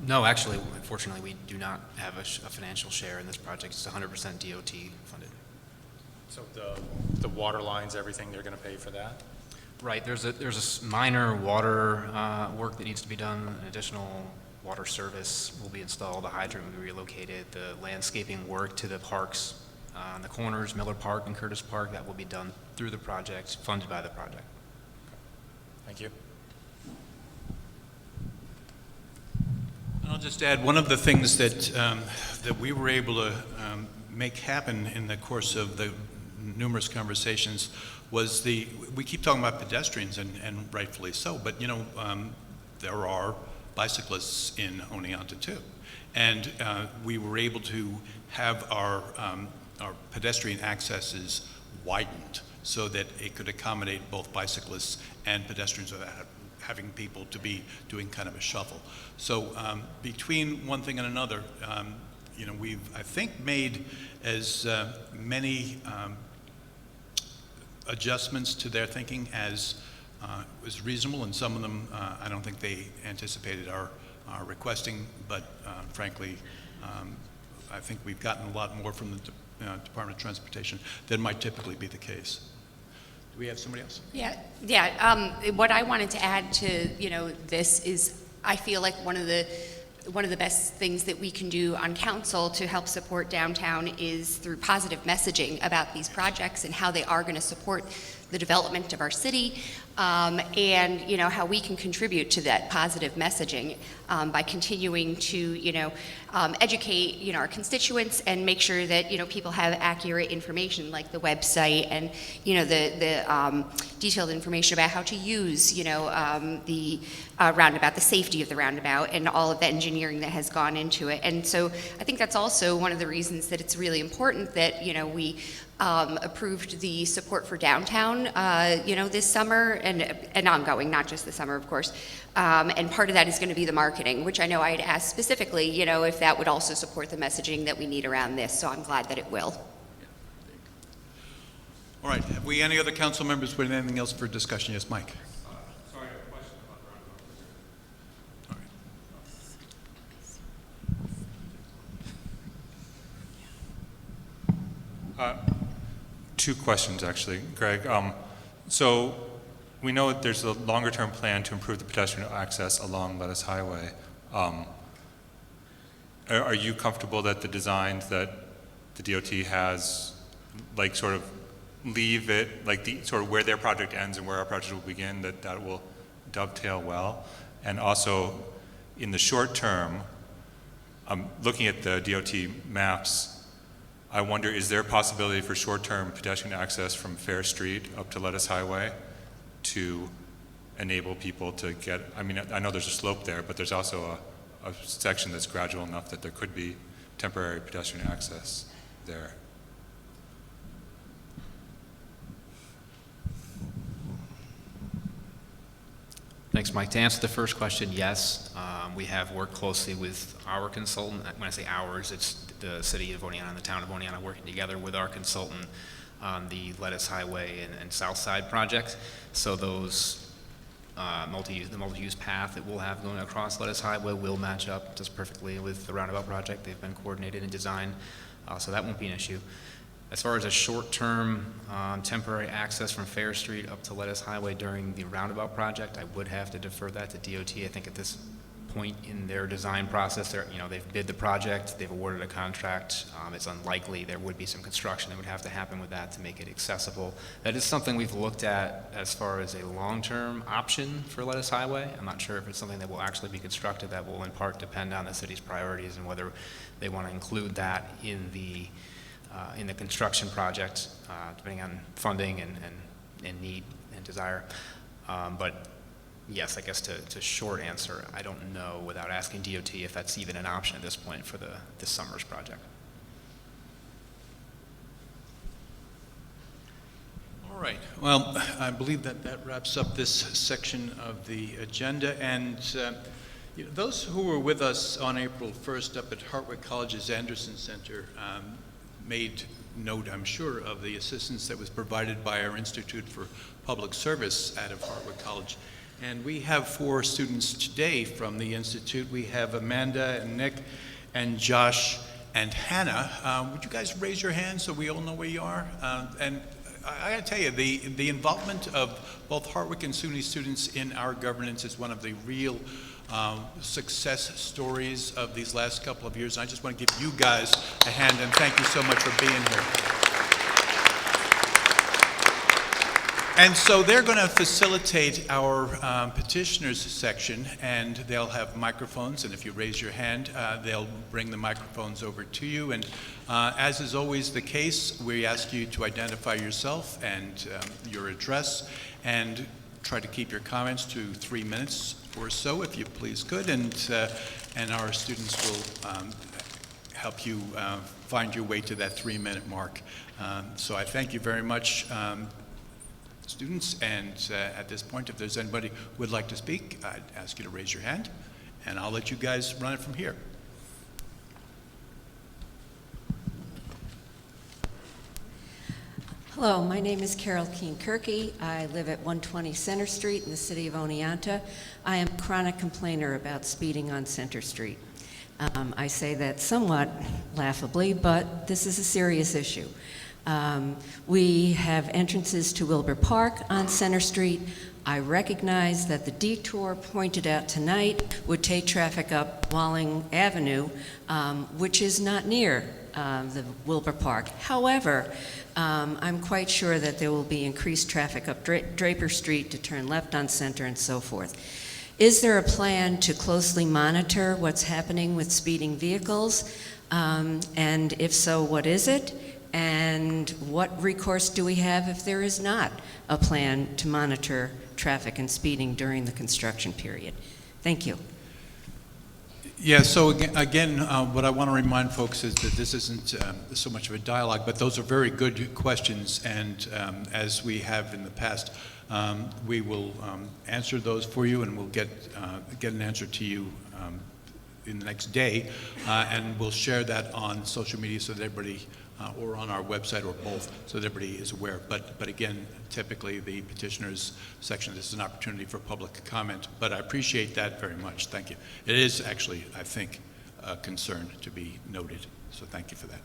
No, actually, unfortunately, we do not have a financial share in this project. It's 100% DOT funded. So the water lines, everything, they're going to pay for that? Right. There's a minor water work that needs to be done. An additional water service will be installed. The hydrant will be relocated. The landscaping work to the parks, on the corners, Miller Park and Curtis Park, that will be done through the project, funded by the project. Thank you. And I'll just add, one of the things that we were able to make happen in the course of the numerous conversations was we keep talking about pedestrians, and rightfully so, but there are bicyclists in Oneonta too. And we were able to have our pedestrian accesses widened so that it could accommodate both bicyclists and pedestrians without having people to be doing kind of a shuffle. So between one thing and another, we've, I think, made as many adjustments to their thinking as was reasonable, and some of them I don't think they anticipated our requesting, but frankly, I think we've gotten a lot more from the Department of Transportation than might typically be the case. Do we have somebody else? Yeah. What I wanted to add to this is, I feel like one of the best things that we can do on council to help support downtown is through positive messaging about these projects and how they are going to support the development of our city. and how we can contribute to that positive messaging by continuing to educate our constituents and make sure that people have accurate information like the website and the detailed information about how to use the roundabout, the safety of the roundabout, and all of the engineering that has gone into it. And so I think that's also one of the reasons that it's really important that we approved the support for downtown, this summer and ongoing, not just this summer, of course. And part of that is going to be the marketing, which I know I had asked specifically, if that would also support the messaging that we need around this. So I'm glad that it will. All right, have we any other council members with anything else for discussion? Yes, Mike. Sorry, I have a question about the roundabout. Two questions, actually, Greg. So we know that there's a longer-term plan to improve the pedestrian access along Lettuce Highway. Are you comfortable that the designs that the DOT has, sort of leave it, sort of where their project ends and where our project will begin, that will dovetail well? And also, in the short term, looking at the DOT maps, I wonder, is there a possibility for short-term pedestrian access from Fair Street up to Lettuce Highway to enable people to get, I know there's a slope there, but there's also a section that's gradual enough that there could be temporary pedestrian access there. Thanks, Mike. To answer the first question, yes. We have worked closely with our consultant. When I say ours, it's the city of Oneonta and the town of Oneonta working together with our consultant on the Lettuce Highway and South Side projects. So those the multi-use path that we'll have going across Lettuce Highway will match up just perfectly with the roundabout project. They've been coordinated and designed, so that won't be an issue. As far as a short-term temporary access from Fair Street up to Lettuce Highway during the roundabout project, I would have to defer that to DOT. I think at this point in their design process, they've bid the project, they've awarded a contract. It's unlikely there would be some construction that would have to happen with that to make it accessible. That is something we've looked at as far as a long-term option for Lettuce Highway. I'm not sure if it's something that will actually be constructed. That will in part depend on the city's priorities and whether they want to include that in the construction project, depending on funding and need and desire. But yes, I guess to short answer, I don't know without asking DOT if that's even an option at this point for this summer's project. All right. Well, I believe that wraps up this section of the agenda. And those who were with us on April 1st up at Hartwick College's Anderson Center made note, I'm sure, of the assistance that was provided by our Institute for Public Service out of Hartwick College. And we have 4 students today from the Institute. We have Amanda and Nick and Josh and Hannah. Would you guys raise your hands so we all know where you are? And I gotta tell you, the involvement of both Hartwick and SUNY students in our governance is one of the real success stories of these last couple of years. I just want to give you guys a hand and thank you so much for being here. And so they're going to facilitate our petitioners section, and they'll have microphones, and if you raise your hand, they'll bring the microphones over to you. And as is always the case, we ask you to identify yourself and your address, and try to keep your comments to 3 minutes or so, if you please could, and our students will help you find your way to that 3-minute mark. So I thank you very much, students, and at this point, if there's anybody who would like to speak, I'd ask you to raise your hand, and I'll let you guys run it from here. Hello, my name is Carol Keene-Kirky. I live at 120 Center Street in the city of Oneonta. I am a chronic complainer about speeding on Center Street. I say that somewhat laughably, but this is a serious issue. We have entrances to Wilbur Park on Center Street. I recognize that the detour pointed out tonight would take traffic up Walling Avenue, which is not near the Wilbur Park. However, I'm quite sure that there will be increased traffic up Draper Street to turn left on Center and so forth. Is there a plan to closely monitor what's happening with speeding vehicles? And if so, what is it? And what recourse do we have if there is not a plan to monitor traffic and speeding during the construction period? Thank you. Yeah, so again, what I want to remind folks is that this isn't so much of a dialogue, but those are very good questions, and as we have in the past, we will answer those for you, and we'll get an answer to you in the next day, and we'll share that on social media so that everybody, or on our website, or both, so that everybody is aware. But again, typically the petitioners section, this is an opportunity for public comment, but I appreciate that very much. Thank you. It is actually, I think, a concern to be noted, so thank you for that.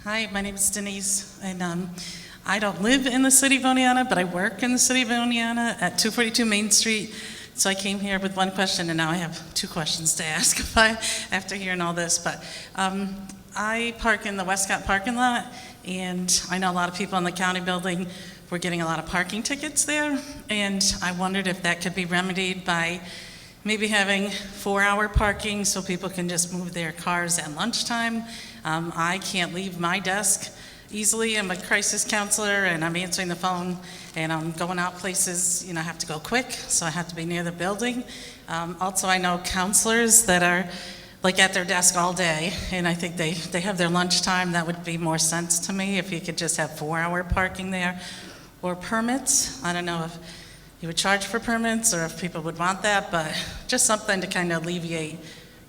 Hi, my name is Denise, and I don't live in the city of Oneonta, but I work in the city of Oneonta at 242 Main Street. So I came here with one question, and now I have two questions to ask after hearing all this. But I park in the Westcott parking lot, and I know a lot of people in the county building were getting a lot of parking tickets there, and I wondered if that could be remedied by maybe having 4-hour parking so people can just move their cars at lunchtime. I can't leave my desk easily. I'm a crisis counselor, and I'm answering the phone, and I'm going out places, I have to go quick, so I have to be near the building. Also, I know counselors that are like at their desk all day, and I think they have their lunchtime. That would be more sense to me if you could just have 4-hour parking there. Or permits. I don't know if you would charge for permits or if people would want that, but just something to kind of alleviate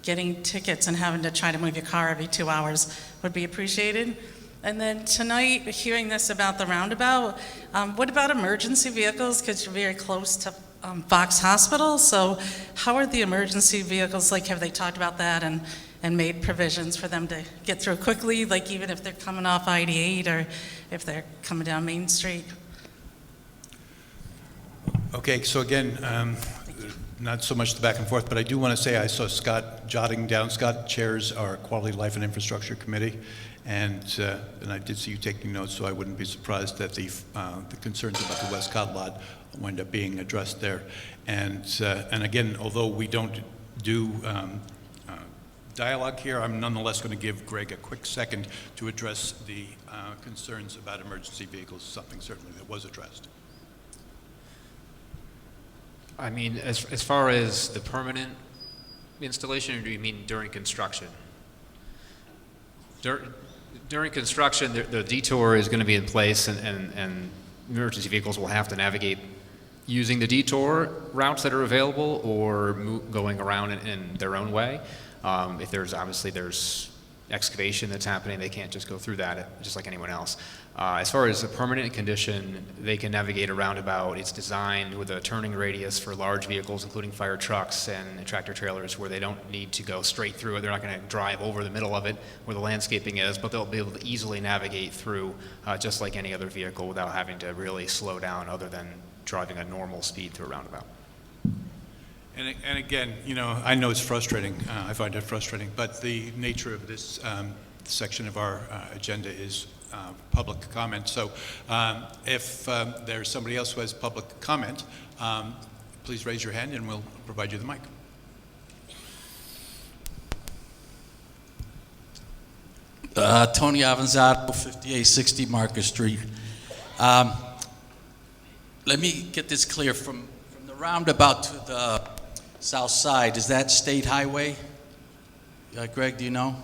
getting tickets and having to try to move your car every 2 hours would be appreciated. And then tonight, hearing this about the roundabout, what about emergency vehicles? Because you're very close to Fox Hospital, so how are the emergency vehicles, like have they talked about that and made provisions for them to get through quickly, like even if they're coming off I-88 or if they're coming down Main Street? Okay, so again, not so much the back and forth, but I do want to say I saw Scott jotting down. Scott chairs our Quality Life and Infrastructure Committee, and I did see you taking notes, so I wouldn't be surprised that the concerns about the Westcott lot wind up being addressed there. And again, although we don't do dialogue here, I'm nonetheless going to give Greg a quick second to address the concerns about emergency vehicles, something certainly that was addressed. I mean, as far as the permanent installation, or do you mean during construction? During construction, the detour is going to be in place, and emergency vehicles will have to navigate using the detour routes that are available or going around in their own way. If there's excavation that's happening, they can't just go through that just like anyone else. As far as a permanent condition, they can navigate a roundabout. It's designed with a turning radius for large vehicles, including fire trucks and tractor trailers, where they don't need to go straight through it. They're not going to drive over the middle of it where the landscaping is, but they'll be able to easily navigate through just like any other vehicle without having to really slow down other than driving a normal speed through a roundabout. And again, I know it's frustrating. I find it frustrating, but the nature of this section of our agenda is public comment. So if there's somebody else who has public comment, please raise your hand and we'll provide you the mic. Tony Avanzato, 5860 Market Street. Let me get this clear. From the roundabout to the south side, is that state highway? Greg, do you know?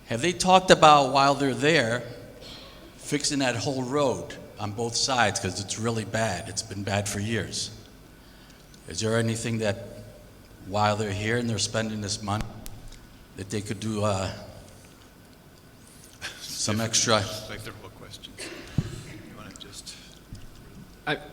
Have they talked about, while they're there, fixing that whole road on both sides, because it's really bad? It's been bad for years. Is there anything that, while they're here and they're spending this money, that they could do some extra?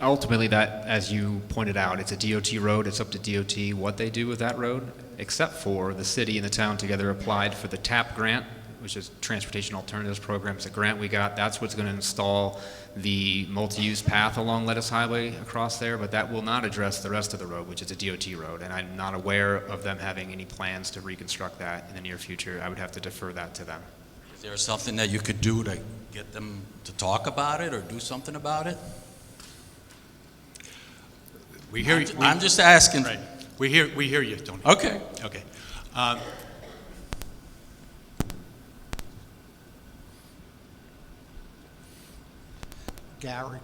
Ultimately, that, as you pointed out, it's a DOT road. It's up to DOT what they do with that road, except for the city and the town together applied for the TAP grant, which is Transportation Alternatives Program. It's a grant we got. That's what's going to install the multi-use path along Lettuce Highway across there, but that will not address the rest of the road, which is a DOT road, and I'm not aware of them having any plans to reconstruct that in the near future. I would have to defer that to them. Is there something that you could do to get them to talk about it or do something about it? We hear you. I'm just asking. Right. We hear you, Tony. Okay. Okay.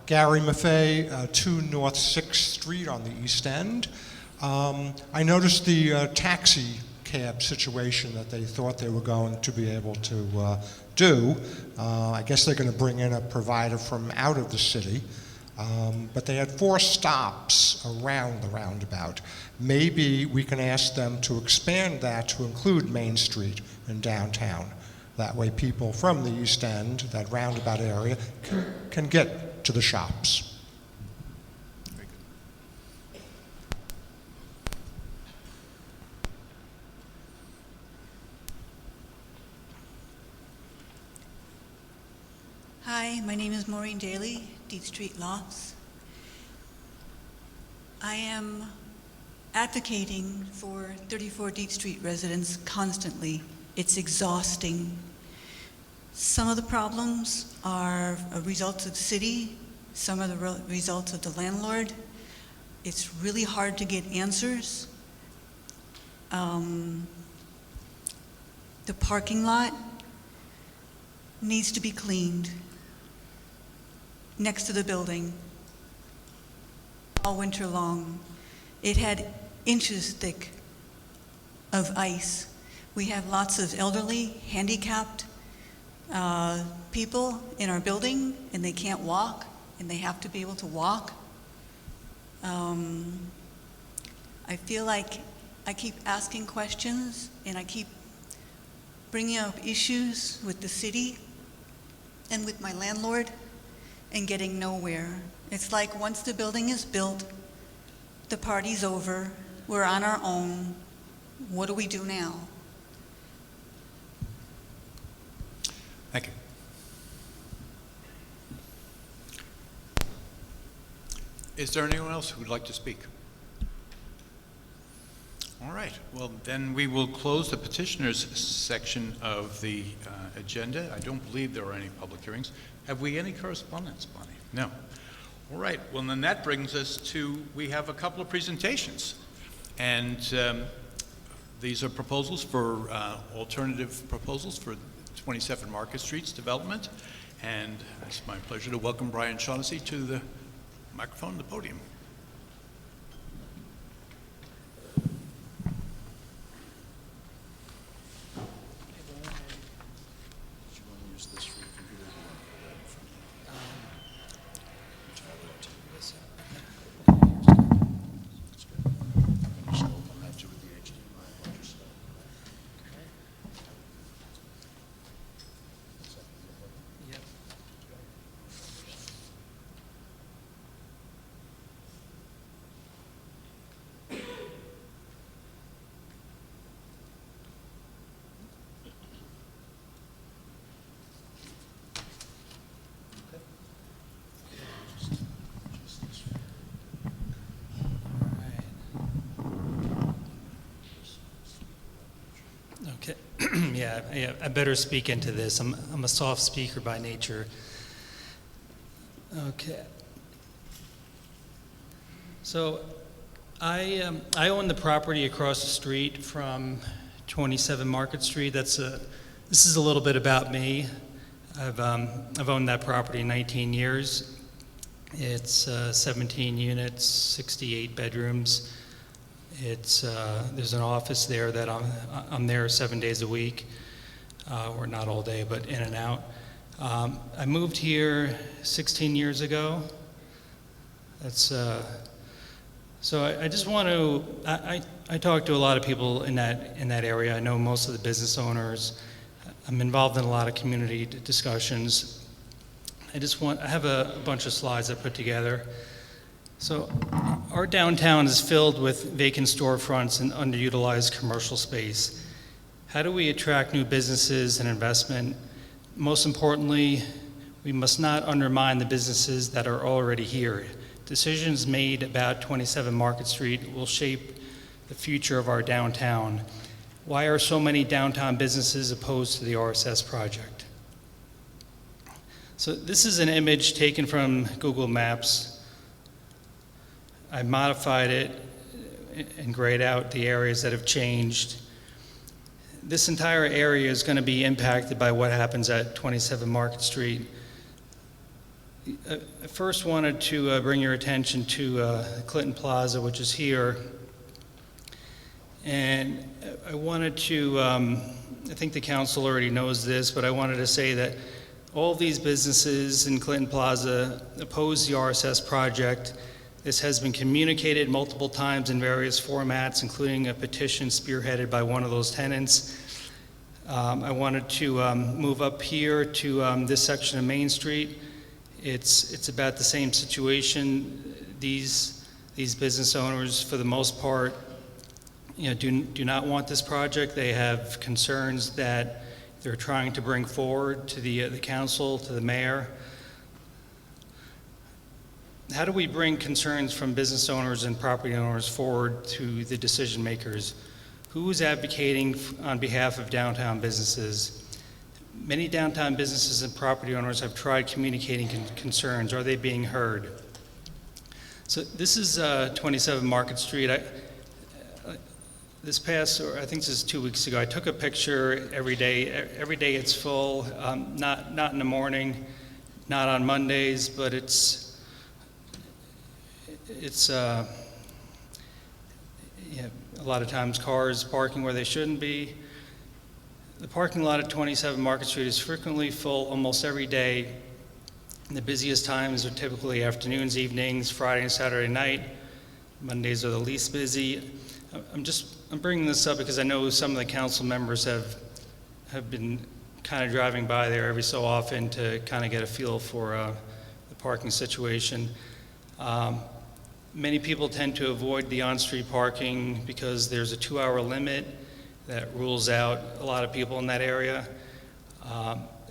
Gary Maffei, 2 North 6th Street on the East End. I noticed the taxi cab situation that they thought they were going to be able to do. I guess they're going to bring in a provider from out of the city. But they had 4 stops around the roundabout. Maybe we can ask them to expand that to include Main Street and downtown. That way people from the East End, that roundabout area, can get to the shops. Very good. Hi, my name is Maureen Daly, Deep Street Lofts. I am advocating for 34 Deep Street residents constantly. It's exhausting. Some of the problems are a result of the city, some of the results of the landlord. It's really hard to get answers. The parking lot needs to be cleaned next to the building all winter long. It had inches thick of ice. We have lots of elderly, handicapped people in our building, and they can't walk, and they have to be able to walk. I feel like I keep asking questions, and I keep bringing up issues with the city and with my landlord, and getting nowhere. It's like once the building is built, the party's over, we're on our own. What do we do now? Thank you. Is there anyone else who would like to speak? All right. Well, then we will close the petitioners section of the agenda. I don't believe there are any public hearings. Have we any correspondence, Bonnie? No. All right. Well, then that brings us to, we have a couple of presentations. And these are proposals for, alternative proposals for 27 Market Street's development. And it's my pleasure to welcome Brian Shaughnessy to the microphone, the podium. Okay. Yeah, I better speak into this. I'm a soft speaker by nature. Okay. So I own the property across the street from 27 Market Street. This is a little bit about me. I've owned that property 19 years. It's 17 units, 68 bedrooms. There's an office there that I'm there 7 days a week, or not all day, but in and out. I moved here 16 years ago. So I just want to. I talk to a lot of people in that area. I know most of the business owners. I'm involved in a lot of community discussions. I have a bunch of slides I put together. So our downtown is filled with vacant storefronts and underutilized commercial space. How do we attract new businesses and investment? Most importantly, we must not undermine the businesses that are already here. Decisions made about 27 Market Street will shape the future of our downtown. Why are so many downtown businesses opposed to the RSS project? So this is an image taken from Google Maps. I modified it and grayed out the areas that have changed. This entire area is going to be impacted by what happens at 27 Market Street. I first wanted to bring your attention to Clinton Plaza, which is here. And I wanted to, I think the council already knows this, but I wanted to say that all of these businesses in Clinton Plaza oppose the RSS project. This has been communicated multiple times in various formats, including a petition spearheaded by one of those tenants. I wanted to move up here to this section of Main Street. It's about the same situation. These business owners, for the most part, do not want this project. They have concerns that they're trying to bring forward to the council, to the mayor. How do we bring concerns from business owners and property owners forward to the decision makers? Who is advocating on behalf of downtown businesses? Many downtown businesses and property owners have tried communicating concerns. Are they being heard? So this is 27 Market Street. This past, or I think this is 2 weeks ago, I took a picture every day. Every day it's full, not in the morning, not on Mondays, but it's a lot of times cars parking where they shouldn't be. The parking lot at 27 Market Street is frequently full almost every day. The busiest times are typically afternoons, evenings, Friday and Saturday night. Mondays are the least busy. I'm bringing this up because I know some of the council members have been kind of driving by there every so often to kind of get a feel for the parking situation. Many people tend to avoid the on-street parking because there's a 2-hour limit that rules out a lot of people in that area.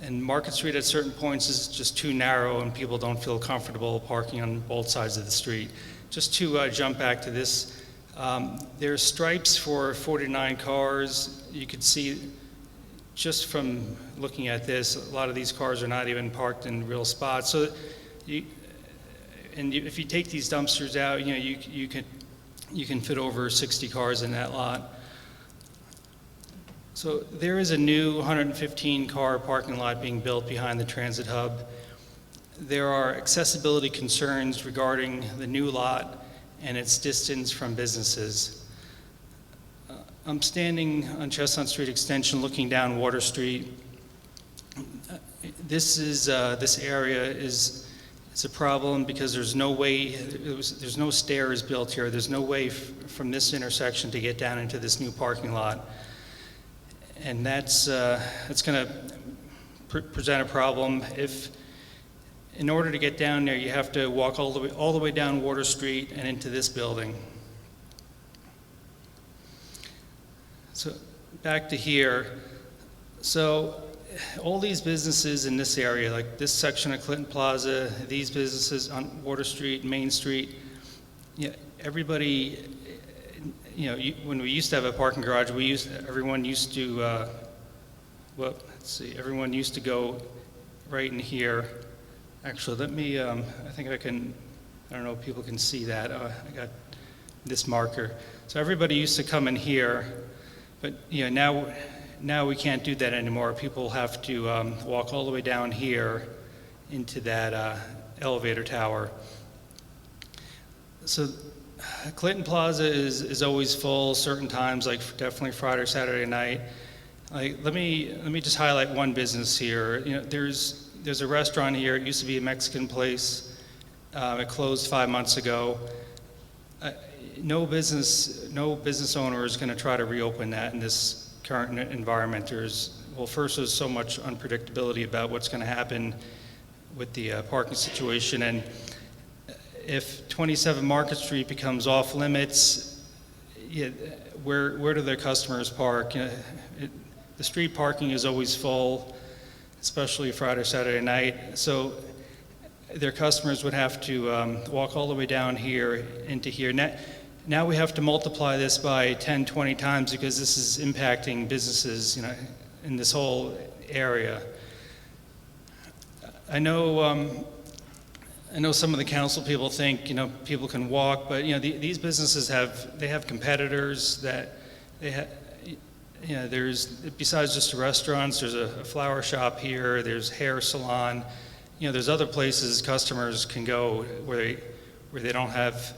And Market Street at certain points is just too narrow and people don't feel comfortable parking on both sides of the street. Just to jump back to this, there's stripes for 49 cars. You could see just from looking at this, a lot of these cars are not even parked in real spots. So if you take these dumpsters out, you can fit over 60 cars in that lot. So there is a new 115-car parking lot being built behind the transit hub. There are accessibility concerns regarding the new lot and its distance from businesses. I'm standing on Chestnut Street Extension looking down Water Street. This area is a problem because there's no way, there's no stairs built here. There's no way from this intersection to get down into this new parking lot. And that's going to present a problem. If, in order to get down there, you have to walk all the way down Water Street and into this building. So back to here. So all these businesses in this area, like this section of Clinton Plaza, these businesses on Water Street, Main Street, everybody, when we used to have a parking garage, everyone used to, everyone used to go right in here. Actually, let me, I think I don't know if people can see that. I got this marker. So everybody used to come in here, but now we can't do that anymore. People have to walk all the way down here into that elevator tower. So Clinton Plaza is always full certain times, like definitely Friday or Saturday night. Let me just highlight one business here. There's a restaurant here. It used to be a Mexican place. It closed 5 months ago. No business owner is going to try to reopen that in this current environment. First, there's so much unpredictability about what's going to happen with the parking situation, and if 27 Market Street becomes off limits, where do their customers park? the street parking is always full, especially Friday, Saturday night. So their customers would have to walk all the way down here into here. Now we have to multiply this by 10, 20 times because this is impacting businesses, in this whole area. I know some of the council people think, people can walk, but, these businesses have competitors that there's, besides just the restaurants, there's a flower shop here, there's hair salon, there's other places customers can go where they don't have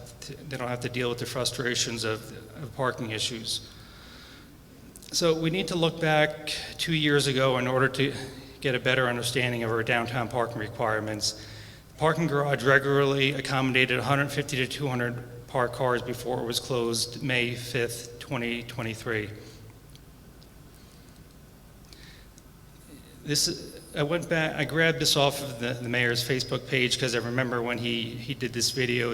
to deal with the frustrations of parking issues. So we need to look back 2 years ago in order to get a better understanding of our downtown parking requirements. The parking garage regularly accommodated 150 to 200 parked cars before it was closed May 5th, 2023. I grabbed this off of the mayor's Facebook page because I remember when he did this video.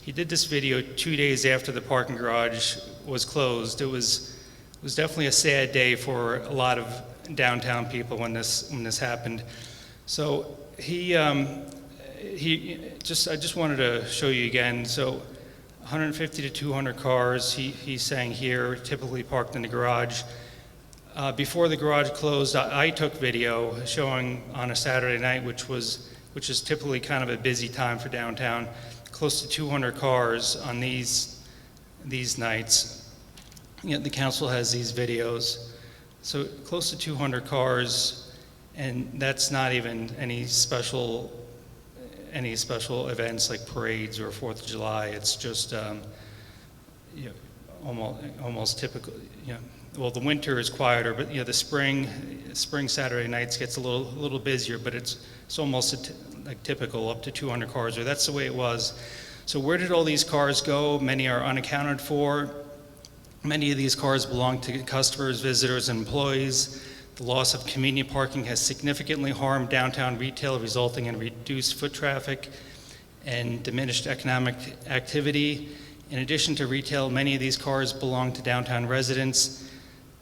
He did this video 2 days after the parking garage was closed. It was definitely a sad day for a lot of downtown people when this happened. So I just wanted to show you again. So 150 to 200 cars, he's saying here, typically parked in the garage. Before the garage closed, I took video showing on a Saturday night, which is typically kind of a busy time for downtown, close to 200 cars on these nights. The council has these videos. So close to 200 cars, and that's not even any special events like parades or 4th of July. It's just almost typical. Well, the winter is quieter, but the spring Saturday nights gets a little busier, but it's almost like typical, up to 200 cars, or that's the way it was. So where did all these cars go? Many are unaccounted for. Many of these cars belong to customers, visitors, and employees. The loss of convenient parking has significantly harmed downtown retail, resulting in reduced foot traffic and diminished economic activity. In addition to retail, many of these cars belong to downtown residents.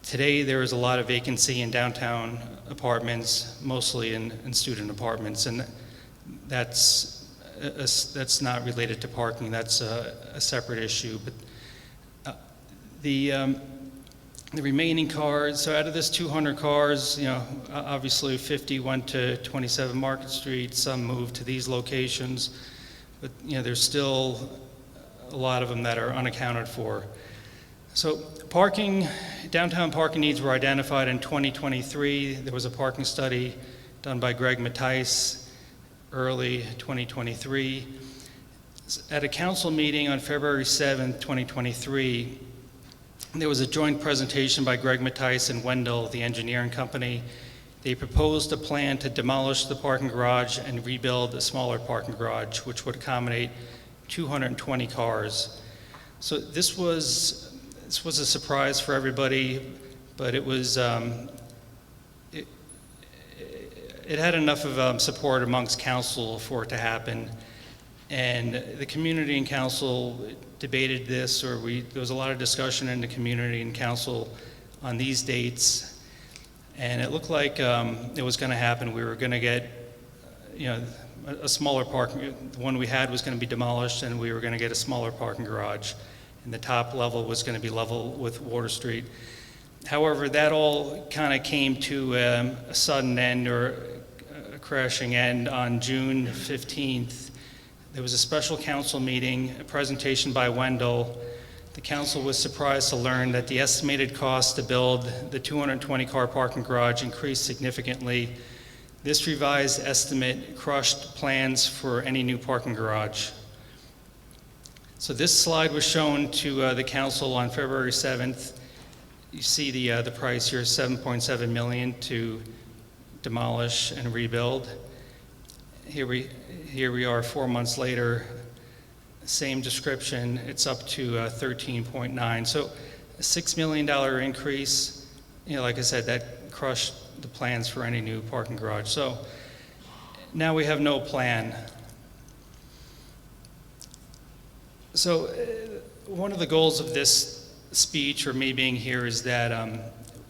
Today, there is a lot of vacancy in downtown apartments, mostly in student apartments, and that's not related to parking. That's a separate issue. But the remaining cars, so out of this 200 cars, obviously 50 went to 27 Market Street, some moved to these locations, but there's still a lot of them that are unaccounted for. So downtown parking needs were identified in 2023. There was a parking study done by Greg Mattice early 2023. At a council meeting on February 7th, 2023, there was a joint presentation by Greg Mattice and Wendell, the engineering company. They proposed a plan to demolish the parking garage and rebuild a smaller parking garage, which would accommodate 220 cars. So this was a surprise for everybody, but it was it had enough of support amongst council for it to happen, and the community and council debated this, there was a lot of discussion in the community and council on these dates, and it looked like it was going to happen. We were going to get a smaller parking. The one we had was going to be demolished, and we were going to get a smaller parking garage. And the top level was going to be level with Water Street. However, that all kind of came to a sudden end, or a crashing end, on June 15th. There was a special council meeting, a presentation by Wendell. The council was surprised to learn that the estimated cost to build the 220-car parking garage increased significantly. This revised estimate crushed plans for any new parking garage. So this slide was shown to the council on February 7th. You see the price here, $7.7 million to demolish and rebuild. Here we are 4 months later, same description, it's up to 13.9. So a $6 million increase, like I said, that crushed the plans for any new parking garage. So now we have no plan. So one of the goals of this speech, or me being here, is that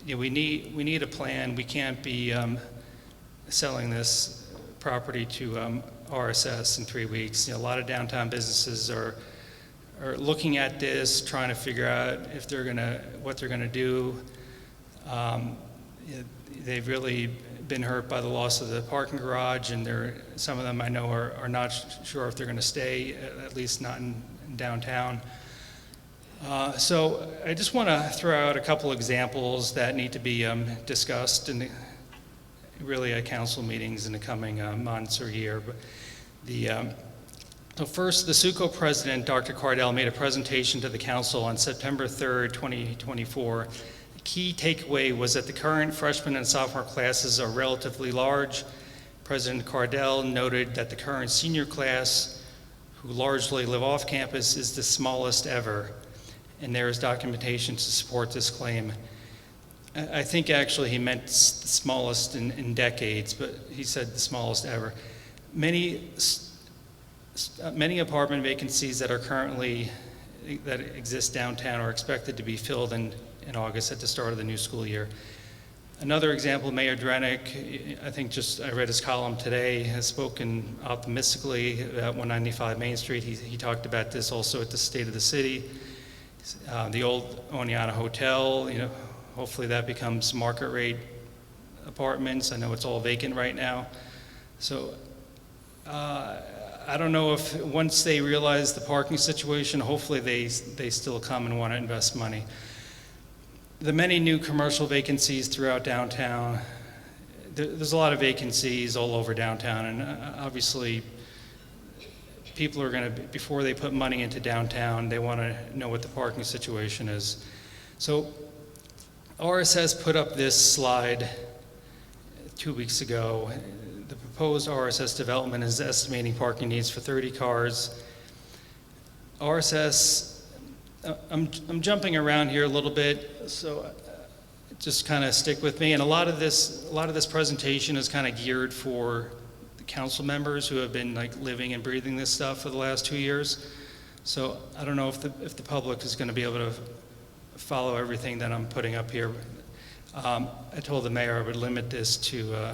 we need a plan. We can't be selling this property to RSS in 3 weeks. A lot of downtown businesses are looking at this, trying to figure out if what they're gonna do. They've really been hurt by the loss of the parking garage, and some of them I know are not sure if they're going to stay, at least not in downtown. So I just want to throw out a couple examples that need to be discussed in really at council meetings in the coming months or year. But so first, the SUCO president, Dr. Cardell, made a presentation to the council on September 3rd, 2024. The key takeaway was that the current freshman and sophomore classes are relatively large. President Cardell noted that the current senior class, who largely live off campus, is the smallest ever, and there is documentation to support this claim. I think actually he meant the smallest in decades, but he said the smallest ever. Many apartment vacancies that exist downtown are expected to be filled in August at the start of the new school year. Another example, Mayor Drenick, I read his column today, has spoken optimistically about 195 Main Street. He talked about this also at the State of the City. The old Oneonta Hotel, hopefully that becomes market rate apartments. I know it's all vacant right now. So I don't know if once they realize the parking situation, hopefully they still come and want to invest money. The many new commercial vacancies throughout downtown, there's a lot of vacancies all over downtown, and obviously people are going to, before they put money into downtown, they want to know what the parking situation is. So RSS put up this slide 2 weeks ago. The proposed RSS development is estimating parking needs for 30 cars. RSS, I'm jumping around here a little bit, so just kind of stick with me. And a lot of this presentation is kind of geared for the council members who have been living and breathing this stuff for the last 2 years. So I don't know if the public is going to be able to follow everything that I'm putting up here. I told the mayor I would limit this to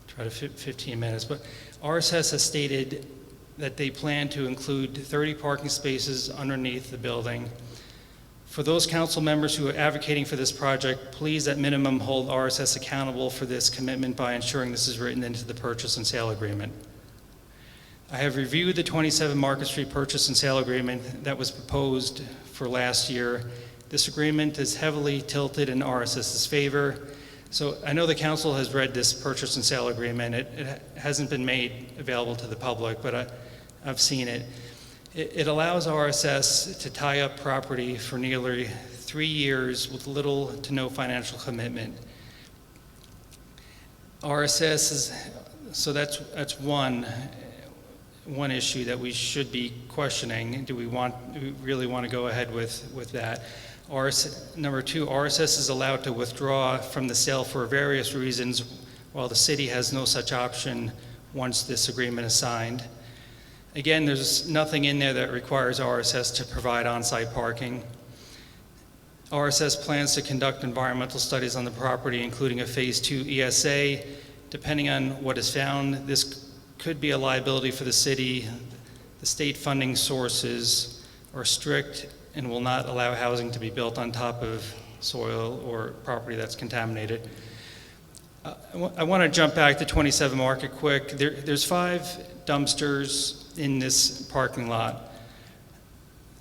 try to 15 minutes, but RSS has stated that they plan to include 30 parking spaces underneath the building. For those council members who are advocating for this project, please at minimum hold RSS accountable for this commitment by ensuring this is written into the purchase and sale agreement. I have reviewed the 27 Market Street purchase and sale agreement that was proposed for last year. This agreement is heavily tilted in RSS's favor. So I know the council has read this purchase and sale agreement. It hasn't been made available to the public, but I've seen it. It allows RSS to tie up property for nearly 3 years with little to no financial commitment. RSS is, so that's one issue that we should be questioning. Do we really want to go ahead with that? Number two, RSS is allowed to withdraw from the sale for various reasons, while the city has no such option once this agreement is signed. Again, there's nothing in there that requires RSS to provide on-site parking. RSS plans to conduct environmental studies on the property, including a Phase 2 ESA. Depending on what is found, this could be a liability for the city. The state funding sources are strict and will not allow housing to be built on top of soil or property that's contaminated. I want to jump back to 27 Market quick. There's 5 dumpsters in this parking lot.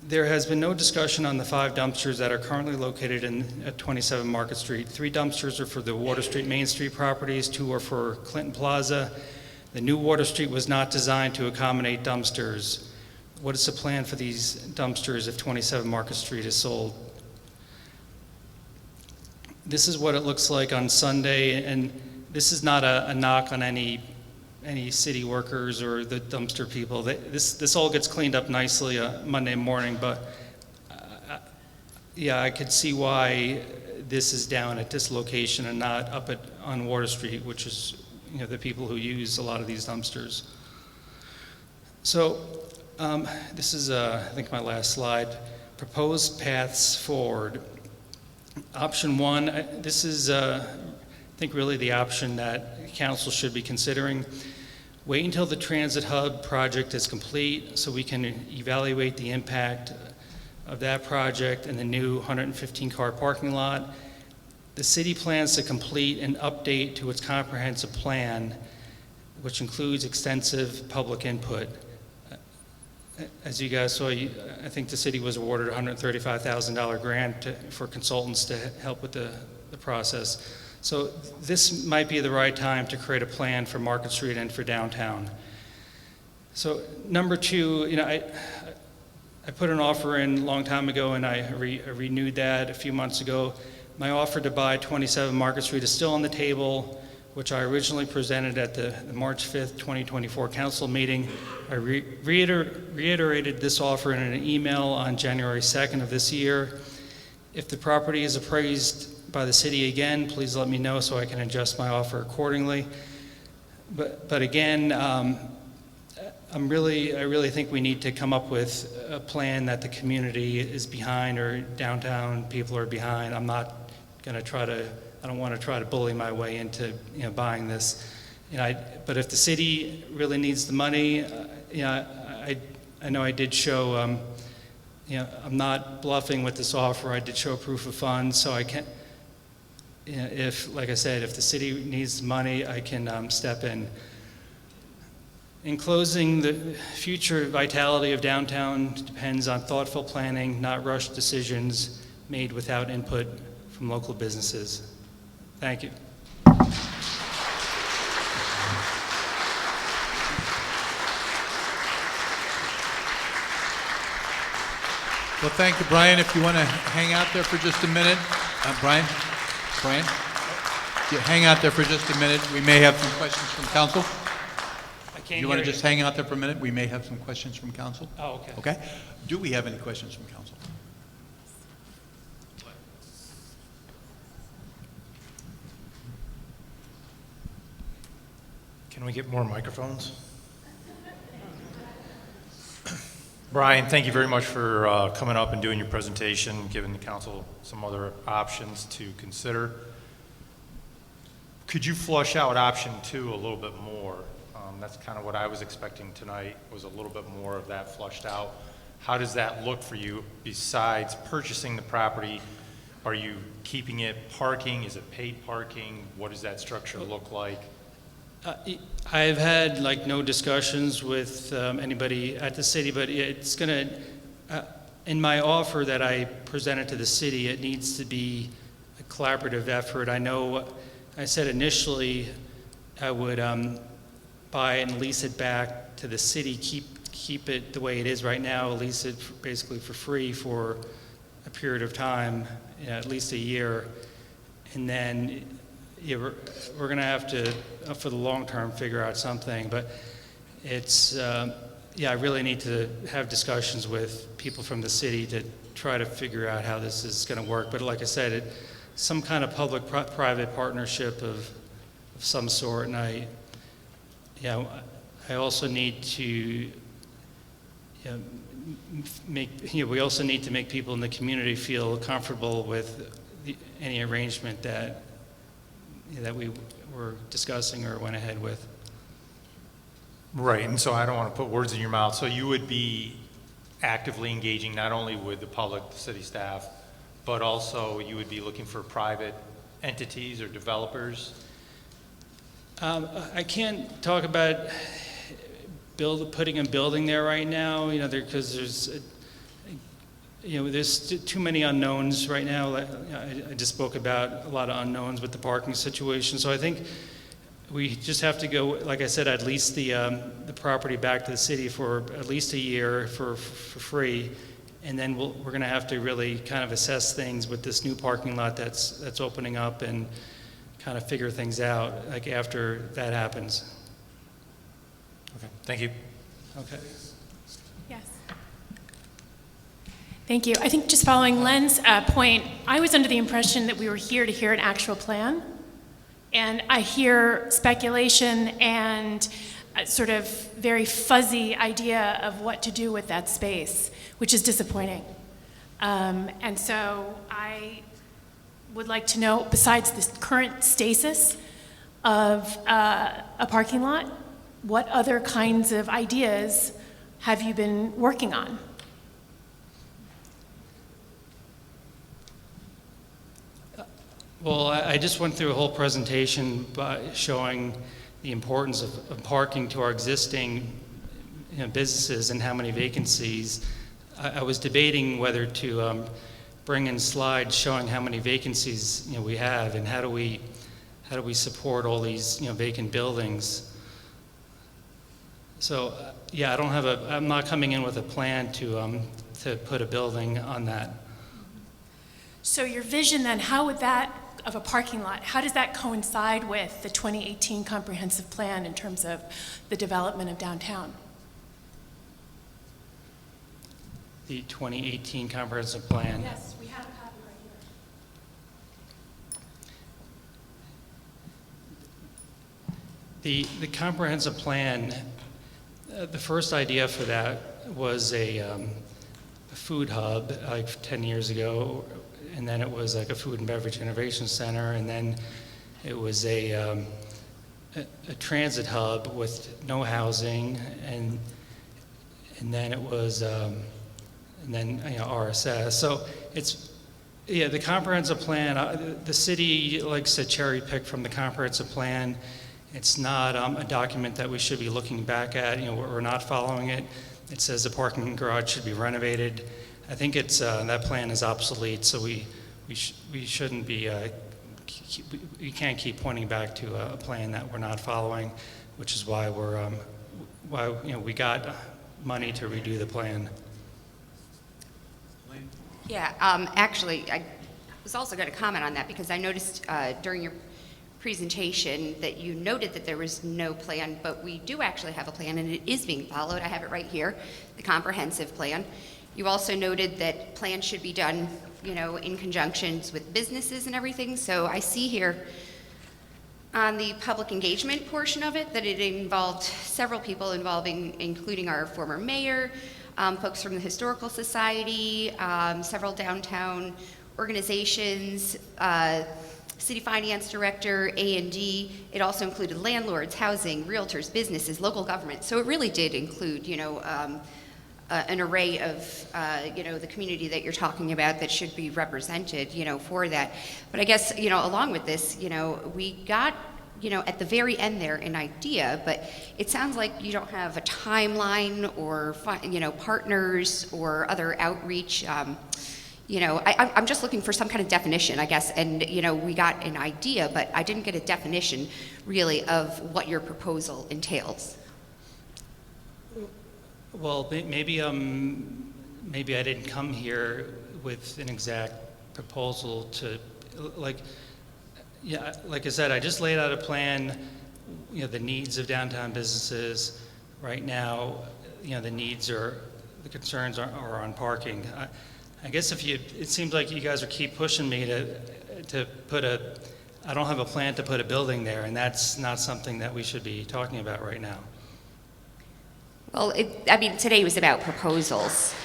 There has been no discussion on the 5 dumpsters that are currently located at 27 Market Street. 3 dumpsters are for the Water Street, Main Street properties, 2 are for Clinton Plaza. The new Water Street was not designed to accommodate dumpsters. What is the plan for these dumpsters if 27 Market Street is sold? This is what it looks like on Sunday, and this is not a knock on any city workers or the dumpster people. This all gets cleaned up nicely Monday morning, but yeah, I could see why this is down at this location and not up on Water Street, which is the people who use a lot of these dumpsters. So this is I think my last slide. Proposed paths forward. Option one, this is, I think, really the option that council should be considering. Wait until the transit hub project is complete so we can evaluate the impact of that project and the new 115-car parking lot. The city plans to complete an update to its comprehensive plan, which includes extensive public input. As you guys saw, I think the city was awarded a $135,000 grant for consultants to help with the process. So this might be the right time to create a plan for Market Street and for downtown. So number two, I put an offer in a long time ago, and I renewed that a few months ago. My offer to buy 27 Market Street is still on the table, which I originally presented at the March 5th, 2024 council meeting. I reiterated this offer in an email on January 2nd of this year. If the property is appraised by the city again, please let me know so I can adjust my offer accordingly. But again, I really think we need to come up with a plan that the community is behind or downtown people are behind. I'm not going to I don't want to try to bully my way into buying this. But if the city really needs the money, I know I did show, I'm not bluffing with this offer. I did show proof of funds, so I can, like I said, if the city needs money, I can step in. In closing, the future vitality of downtown depends on thoughtful planning, not rushed decisions made without input from local businesses. Thank you. Well, thank you, Brian. If you want to hang out there for just a minute. Brian? Yeah, hang out there for just a minute. We may have some questions from council. You want to just hang out there for a minute? We may have some questions from council. Oh, okay. Okay. Do we have any questions from council? Can we get more microphones? Brian, thank you very much for coming up and doing your presentation, giving the council some other options to consider. Could you flush out option 2 a little bit more? That's kind of what I was expecting tonight, was a little bit more of that flushed out. How does that look for you besides purchasing the property? Are you keeping it parking? Is it paid parking? What does that structure look like? I've had no discussions with anybody at the city, but it's going to, in my offer that I presented to the city, it needs to be a collaborative effort. I know I said initially I would buy and lease it back to the city, keep it the way it is right now, lease it basically for free for a period of time, at least a year, and then we're going to have to, for the long term, figure out something. But it's, I really need to have discussions with people from the city to try to figure out how this is going to work. But like I said, some kind of public-private partnership of some sort, and I also need to we also need to make people in the community feel comfortable with any arrangement that we were discussing or went ahead with. Right, and so I don't want to put words in your mouth. So you would be actively engaging not only with the public, the city staff, but also you would be looking for private entities or developers? I can't talk about putting a building there right now, because there's too many unknowns right now. I just spoke about a lot of unknowns with the parking situation. So I think we just have to go, like I said, I'd lease the property back to the city for at least a year for free. And then we're going to have to really kind of assess things with this new parking lot that's opening up and kind of figure things out after that happens. Okay, thank you. Okay. Yes. Thank you. I think just following Len's point, I was under the impression that we were here to hear an actual plan. And I hear speculation and a sort of very fuzzy idea of what to do with that space, which is disappointing. And so would like to know, besides this current stasis of a parking lot, what other kinds of ideas have you been working on? Well, I just went through a whole presentation by showing the importance of parking to our existing businesses and how many vacancies. I was debating whether to bring in slides showing how many vacancies we have and how do we support all these vacant buildings. So yeah, I'm not coming in with a plan to put a building on that. So your vision then, how would that, of a parking lot, how does that coincide with the 2018 comprehensive plan in terms of the development of downtown? The 2018 comprehensive plan. Yes, we have a copy right here. The comprehensive plan, the first idea for that was a food hub like 10 years ago, and then it was like a food and beverage innovation center, and then it was a transit hub with no housing, and then it was RSS. So it's the comprehensive plan. The city likes to cherry pick from the comprehensive plan. It's not a document that we should be looking back at. We're not following it. It says the parking garage should be renovated. I think it's that plan is obsolete, so we shouldn't be. We can't keep pointing back to a plan that we're not following, which is why we got money to redo the plan. Yeah, actually, I was also going to comment on that because I noticed during your presentation that you noted that there was no plan, but we do actually have a plan and it is being followed. I have it right here, the comprehensive plan. You also noted that plans should be done, in conjunctions with businesses and everything. So I see here on the public engagement portion of it that it involved several people including our former mayor, folks from the Historical Society, several downtown organizations, City Finance Director, A&D. It also included landlords, housing, realtors, businesses, local government. So it really did include, an array of, the community that you're talking about that should be represented, for that. But I guess, along with this, we got, at the very end there, an idea, but it sounds like you don't have a timeline or, partners or other outreach. I'm just looking for some kind of definition, I guess, and, we got an idea, but I didn't get a definition, really, of what your proposal entails. Well, maybe I didn't come here with an exact proposal to, like I said, I just laid out a plan, the needs of downtown businesses. Right now, the concerns are on parking. I guess it seems like you guys keep pushing me to put I don't have a plan to put a building there, and that's not something that we should be talking about right now. Well, today was about proposals.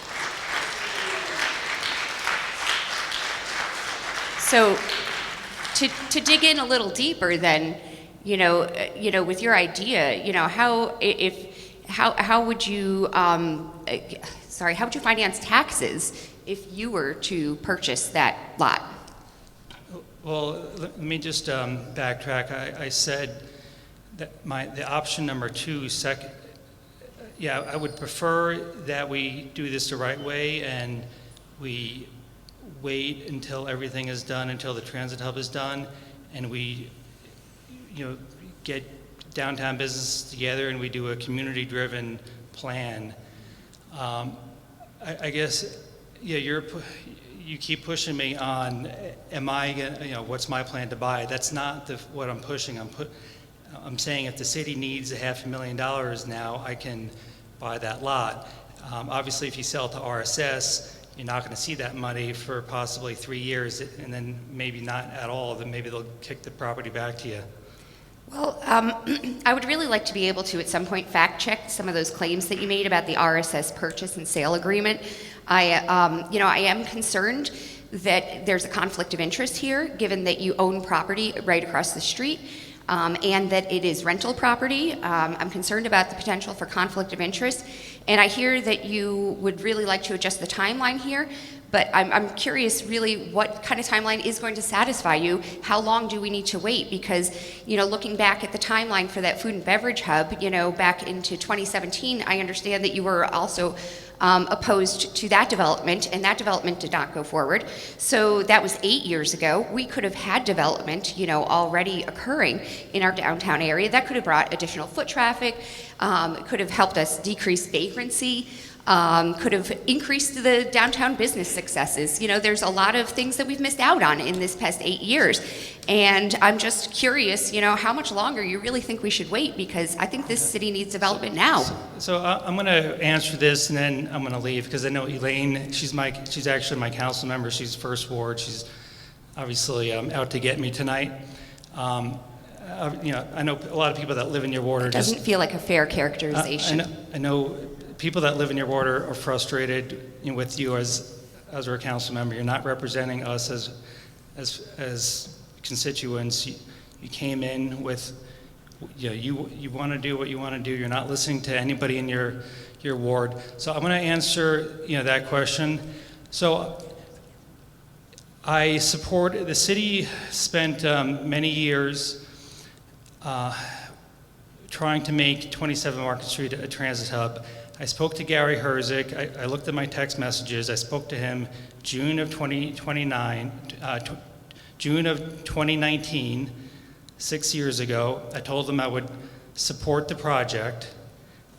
So to dig in a little deeper then, with your idea, how would you finance taxes if you were to purchase that lot? Well, let me just backtrack. I said that the option number 2, I would prefer that we do this the right way and we wait until everything is done, until the transit hub is done, and we, get downtown business together and we do a community-driven plan. I guess, you keep pushing me on, what's my plan to buy? That's not what I'm pushing. I'm saying if the city needs $500,000 now, I can buy that lot. Obviously, if you sell it to RSS, you're not going to see that money for possibly 3 years, and then maybe not at all. Then maybe they'll kick the property back to you. Well, I would really like to be able to, at some point, fact-check some of those claims that you made about the RSS purchase and sale agreement. I am concerned that there's a conflict of interest here, given that you own property right across the street, and that it is rental property. I'm concerned about the potential for conflict of interest, and I hear that you would really like to adjust the timeline here, but I'm curious really what kind of timeline is going to satisfy you. How long do we need to wait? Because, looking back at the timeline for that food and beverage hub, back into 2017, I understand that you were also opposed to that development, and that development did not go forward. So that was 8 years ago. We could have had development, already occurring in our downtown area. That could have brought additional foot traffic, could have helped us decrease vagrancy, could have increased the downtown business successes. There's a lot of things that we've missed out on in this past 8 years. And I'm just curious, how much longer you really think we should wait, because I think this city needs development now. So I'm going to answer this, and then I'm going to leave, because I know Elaine, she's actually my council member. She's First Ward. She's obviously out to get me tonight. I know a lot of people that live in your ward are It doesn't feel like a fair characterization. I know people that live in your ward are frustrated with you as our council member. You're not representing us as constituents. You came in with, you want to do what you want to do. You're not listening to anybody in your ward. So I'm going to answer that question. So I support, the city spent many years trying to make 27 Market Street a transit hub. I spoke to Gary Herzik. I looked at my text messages. I spoke to him June of 2019, 6 years ago. I told him I would support the project,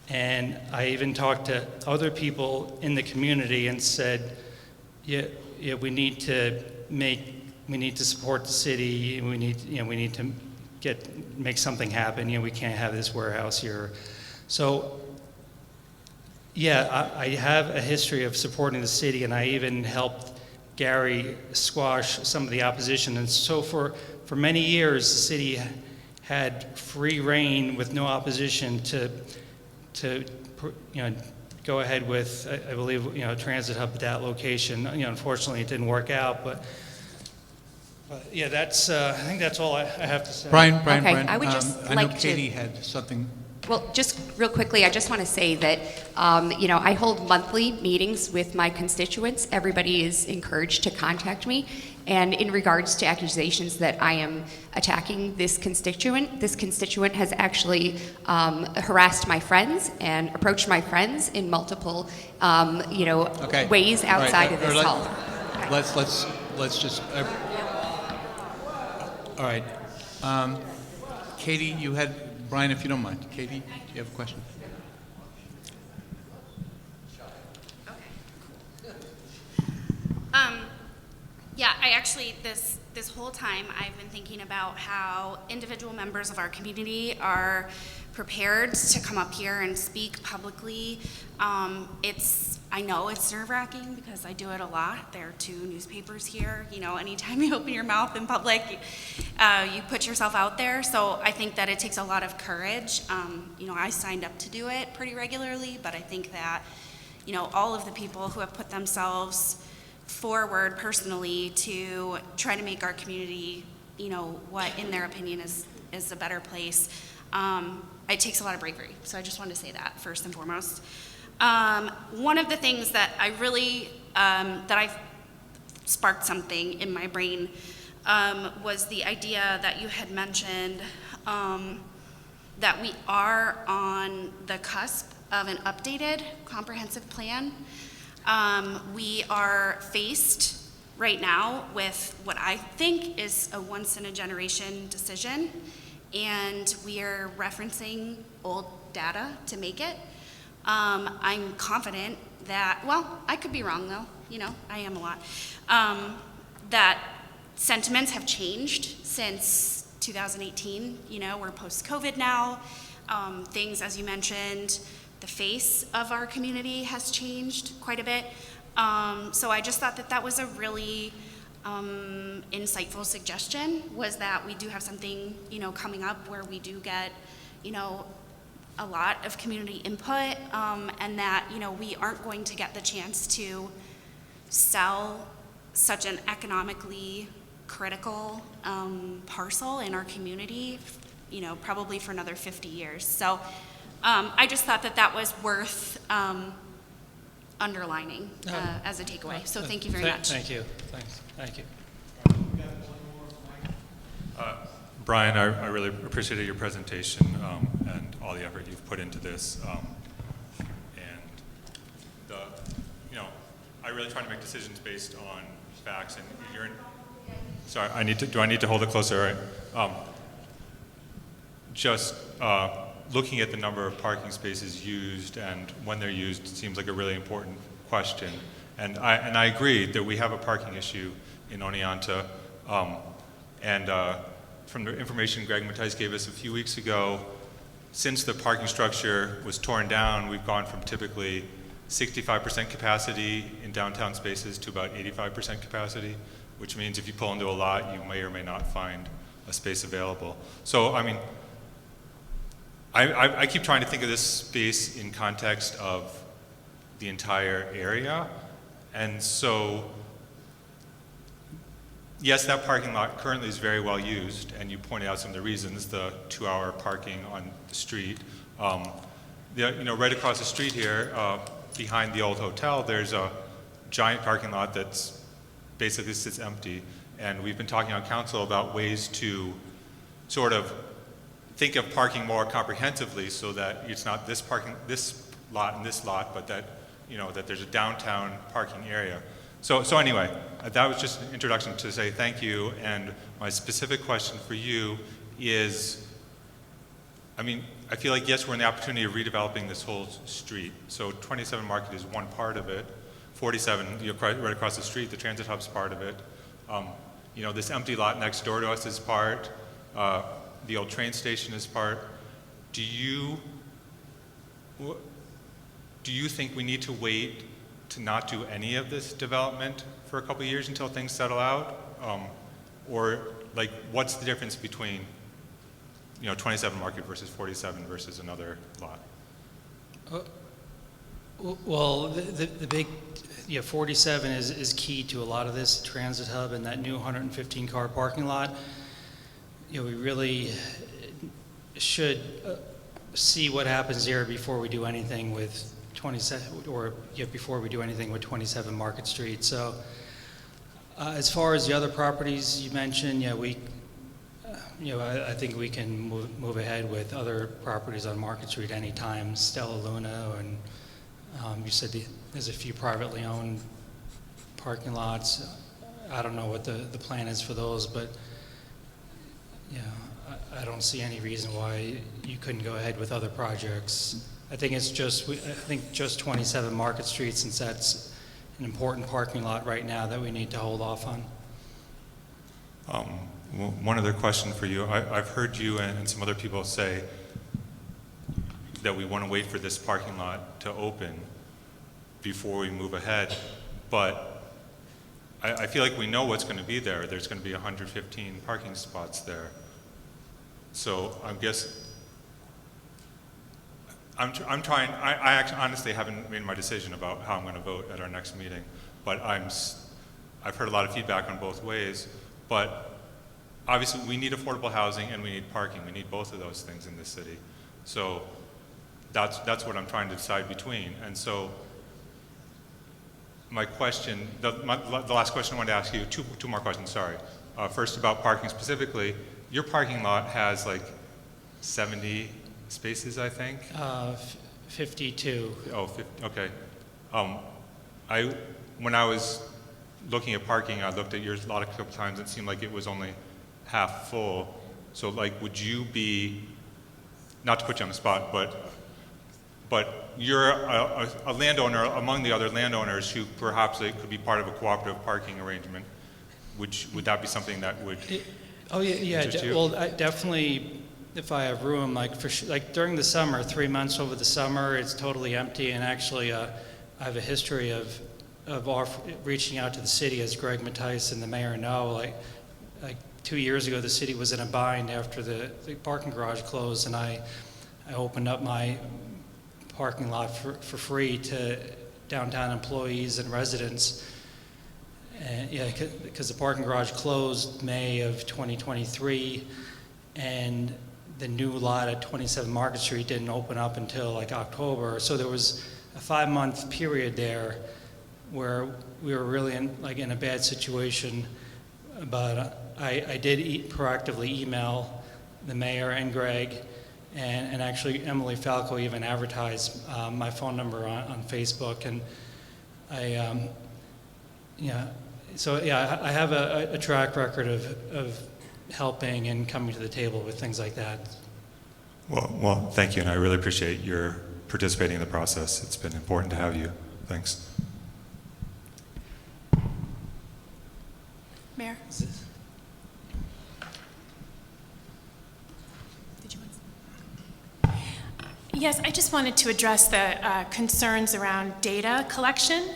and I even talked to other people in the community and said, yeah, we need to support the city. We need to make something happen. We can't have this warehouse here. So, yeah, I have a history of supporting the city, and I even helped Gary squash some of the opposition. And so for many years, the city had free reign with no opposition to go ahead with, I believe, transit hub at that location. Unfortunately, it didn't work out, but yeah, that's I think that's all I have to say. Brian, I would just I like know Katie had something. Well, just real quickly, I just want to say that, I hold monthly meetings with my constituents. Everybody is encouraged to contact me. And in regards to accusations that I am attacking this constituent has actually harassed my friends and approached my friends in multiple, ways outside of this hall. Let's just. All right. Katie, you had. Brian, if you don't mind. Katie, do you have a question? Yeah, I actually, this whole time, I've been thinking about how individual members of our community are prepared to come up here and speak publicly. I know it's nerve-wracking because I do it a lot. There are 2 newspapers here. Anytime you open your mouth in public, you put yourself out there. So I think that it takes a lot of courage. I signed up to do it pretty regularly, but I think that, all of the people who have put themselves forward personally to try to make our community, what in their opinion is a better place, it takes a lot of bravery. So I just wanted to say that first and foremost. One of the things that I really, that I've sparked something in my brain was the idea that you had mentioned that we are on the cusp of an updated comprehensive plan. We are faced right now with what I think is a once-in-a-generation decision, and we are referencing old data to make it. I'm confident that, well, I could be wrong though, I am a lot, that sentiments have changed since 2018. We're post-COVID now. Things, as you mentioned, the face of our community has changed quite a bit. So I just thought that was a really insightful suggestion, was that we do have something, coming up where we do get, a lot of community input, and that, we aren't going to get the chance to sell such an economically critical parcel in our community, you know, probably for another 50 years. So I just thought that that was worth underlining as a takeaway. So thank you very much. Thank you. Thanks. Thank you. Brian, I really appreciated your presentation and all the effort you've put into this. I really try to make decisions based on facts. And you're sorry, do I need to hold it closer? All right. Just looking at the number of parking spaces used and when they're used seems like a really important question. And I agree that we have a parking issue in Oneonta. From the information Greg Mattice gave us a few weeks ago, since the parking structure was torn down, we've gone from typically 65% capacity in downtown spaces to about 85% capacity, which means if you pull into a lot, you may or may not find a space available. So, I mean, I keep trying to think of this space in context of the entire area. And so, yes, that parking lot currently is very well used, and you pointed out some of the reasons, the 2-hour parking on the street. Right across the street here, behind the old hotel, there's a giant parking lot that's basically sits empty. And we've been talking on council about ways to sort of think of parking more comprehensively so that it's not this lot and this lot, but that, that there's a downtown parking area. So anyway, that was just an introduction to say thank you. And my specific question for you is, I feel like, yes, we're in the opportunity of redeveloping this whole street. So 27 Market is one part of it. 47, right across the street, the transit hub's part of it. This empty lot next door to us is part. The old train station is part. Do you think we need to wait to not do any of this development for a couple of years until things settle out? Or what's the difference between 27 Market versus 47 versus another lot? Well, the big, 47 is key to a lot of this transit hub and that new 115 car parking lot. We really should see what happens there before we do anything with 27, or before we do anything with 27 Market Street. So as far as the other properties you mentioned, I think we can move ahead with other properties on Market Street anytime. Stella Luna, and you said there's a few privately owned parking lots. I don't know what the plan is for those, but I don't see any reason why you couldn't go ahead with other projects. I think it's just 27 Market Street, since that's an important parking lot right now that we need to hold off on. One other question for you. I've heard you and some other people say that we want to wait for this parking lot to open before we move ahead, but I feel like we know what's going to be there. There's going to be 115 parking spots there. So I guess I'm trying. I actually honestly haven't made my decision about how I'm going to vote at our next meeting, but I've heard a lot of feedback on both ways. But obviously, we need affordable housing and we need parking. We need both of those things in this city. So that's what I'm trying to decide between. And so my question, the last question I wanted to ask you, two more questions, sorry. First, about parking specifically. Your parking lot has 70 spaces, I think? 52. Oh, 50, okay. When I was looking at parking, I looked at your lot a couple times and it seemed like it was only half full. So would you be, not to put you on the spot, but you're a landowner among the other landowners who perhaps could be part of a cooperative parking arrangement. Would that be something that would interest you? Well, definitely, if I have room, during the summer, 3 months over the summer, it's totally empty. And actually, I have a history of reaching out to the city, as Greg Mattice and the mayor know. Like 2 years ago, the city was in a bind after the parking garage closed, and I opened up my parking lot for free to downtown employees and residents. And, yeah, because the parking garage closed May of 2023, and the new lot at 27 Market Street didn't open up until like October. So there was a 5-month period there where we were really in a bad situation. But I did proactively email the mayor and Greg, and actually Emily Falco even advertised my phone number on Facebook. And I, so yeah, I have a track record of helping and coming to the table with things like that. Well, thank you, and I really appreciate your participating in the process. It's been important to have you. Thanks. Mayor? Yes, I just wanted to address the concerns around data collection.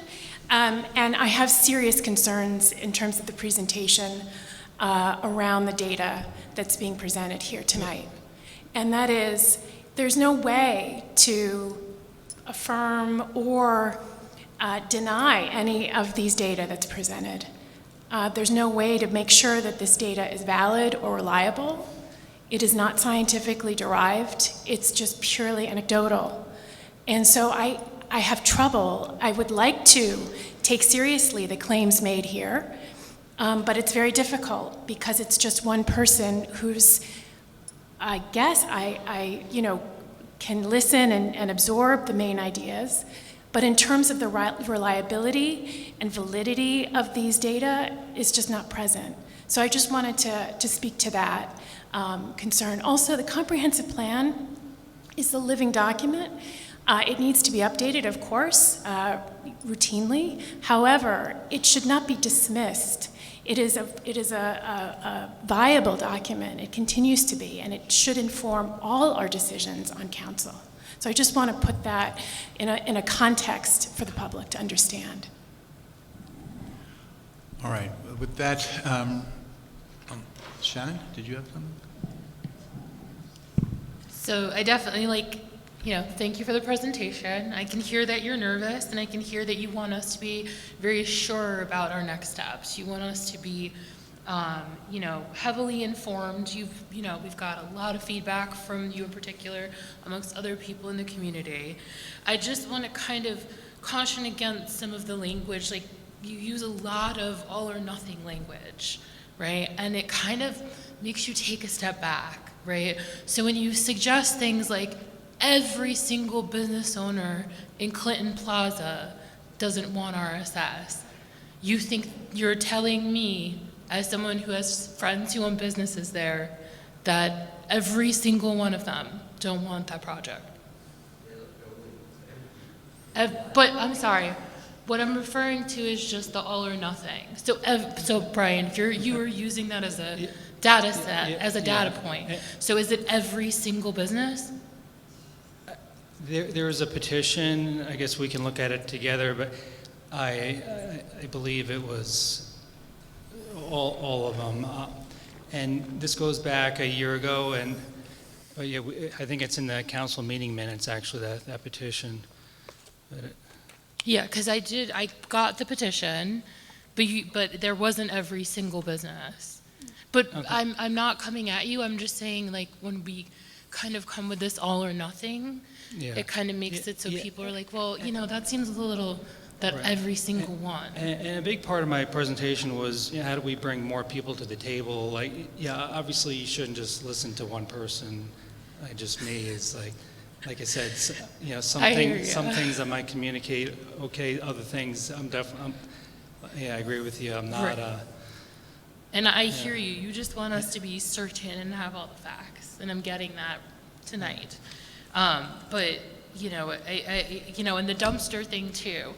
And I have serious concerns in terms of the presentation around the data that's being presented here tonight. And that is, there's no way to affirm or deny any of these data that's presented. There's no way to make sure that this data is valid or reliable. It is not scientifically derived. It's just purely anecdotal. And so I have trouble. I would like to take seriously the claims made here, but it's very difficult because it's just one person who's, I guess, I can listen and absorb the main ideas, but in terms of the reliability and validity of these data is just not present. So I just wanted to speak to that concern. Also, the comprehensive plan is a living document. It needs to be updated, of course, routinely. However, it should not be dismissed. It is a viable document. It continues to be, and it should inform all our decisions on council. So I just want to put that in a context for the public to understand. All right. With that, Shannon, did you have something? So I definitely thank you for the presentation. I can hear that you're nervous, and I can hear that you want us to be very sure about our next steps. You want us to be, heavily informed. We've got a lot of feedback from you in particular, amongst other people in the community. I just want to kind of caution against some of the language. Like, you use a lot of all or nothing language, right? And it kind of makes you take a step back, right? So when you suggest things like, every single business owner in Clinton Plaza doesn't want RSS. You think you're telling me, as someone who has friends who own businesses there, that every single one of them don't want that project. But I'm sorry, what I'm referring to is just the all or nothing. So Brian, if you are using that as a data set, as a data point, so is it every single business? There is a petition. I guess we can look at it together, but I believe it was all of them. And this goes back a year ago, but yeah, I think it's in the council meeting minutes, actually, that petition. Yeah, because I got the petition, but there wasn't every single business. But okay. I'm not coming at you. I'm just saying, like, when we kind of come with this all or nothing, it kind of makes it so people are like, well, that seems a little, that right. Every single one. And a big part of my presentation was, how do we bring more people to the table? Like, obviously you shouldn't just listen to one person, like just me. It's like I said, some things I might communicate okay, other things I'm definitely, I agree with you. I'm not. Right. And I hear you. You just want us to be certain and have all the facts, and I'm getting that tonight. But and the dumpster thing too.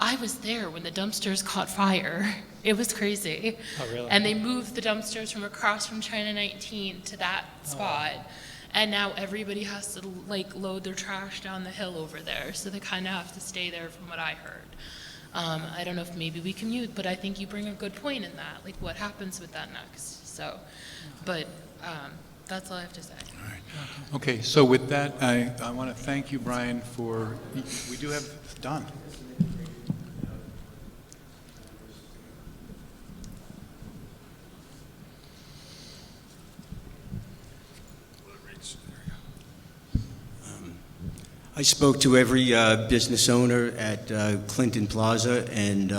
I was there when the dumpsters caught fire. It was crazy. Oh, really? And they moved the dumpsters from across from China 19 to that spot. Wow. And now everybody has to load their trash down the hill over there. So they kind of have to stay there from what I heard. I don't know if maybe we commute, but I think you bring a good point in that. Like, what happens with that next? So, but that's all I have to say. All right. Okay, so with that, I want to thank you, Brian, we do have Don. I spoke to every business owner at Clinton Plaza, and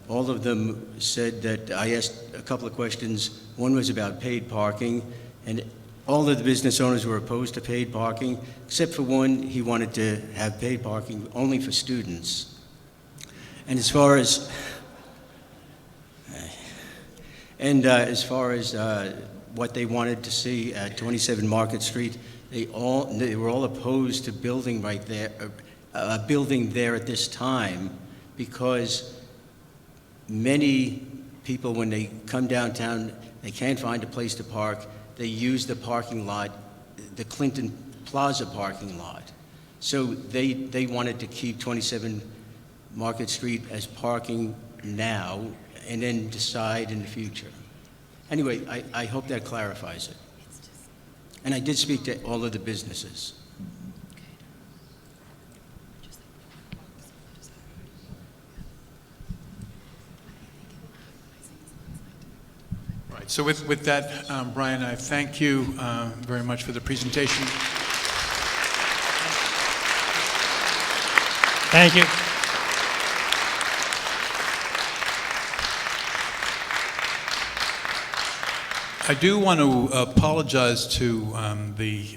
all of them said that I asked a couple of questions. One was about paid parking, and all of the business owners were opposed to paid parking, except for one. He wanted to have paid parking only for students. And as far as what they wanted to see at 27 Market Street, they were all opposed to building right there, building there at this time, because many people, when they come downtown, they can't find a place to park. They use the parking lot, the Clinton Plaza parking lot. So they wanted to keep 27 Market Street as parking now, and then decide in the future. Anyway, I hope that clarifies it. And I did speak to all of the businesses. Right, so with that, Brian, I thank you very much for the presentation. Thank you. I do want to apologize to the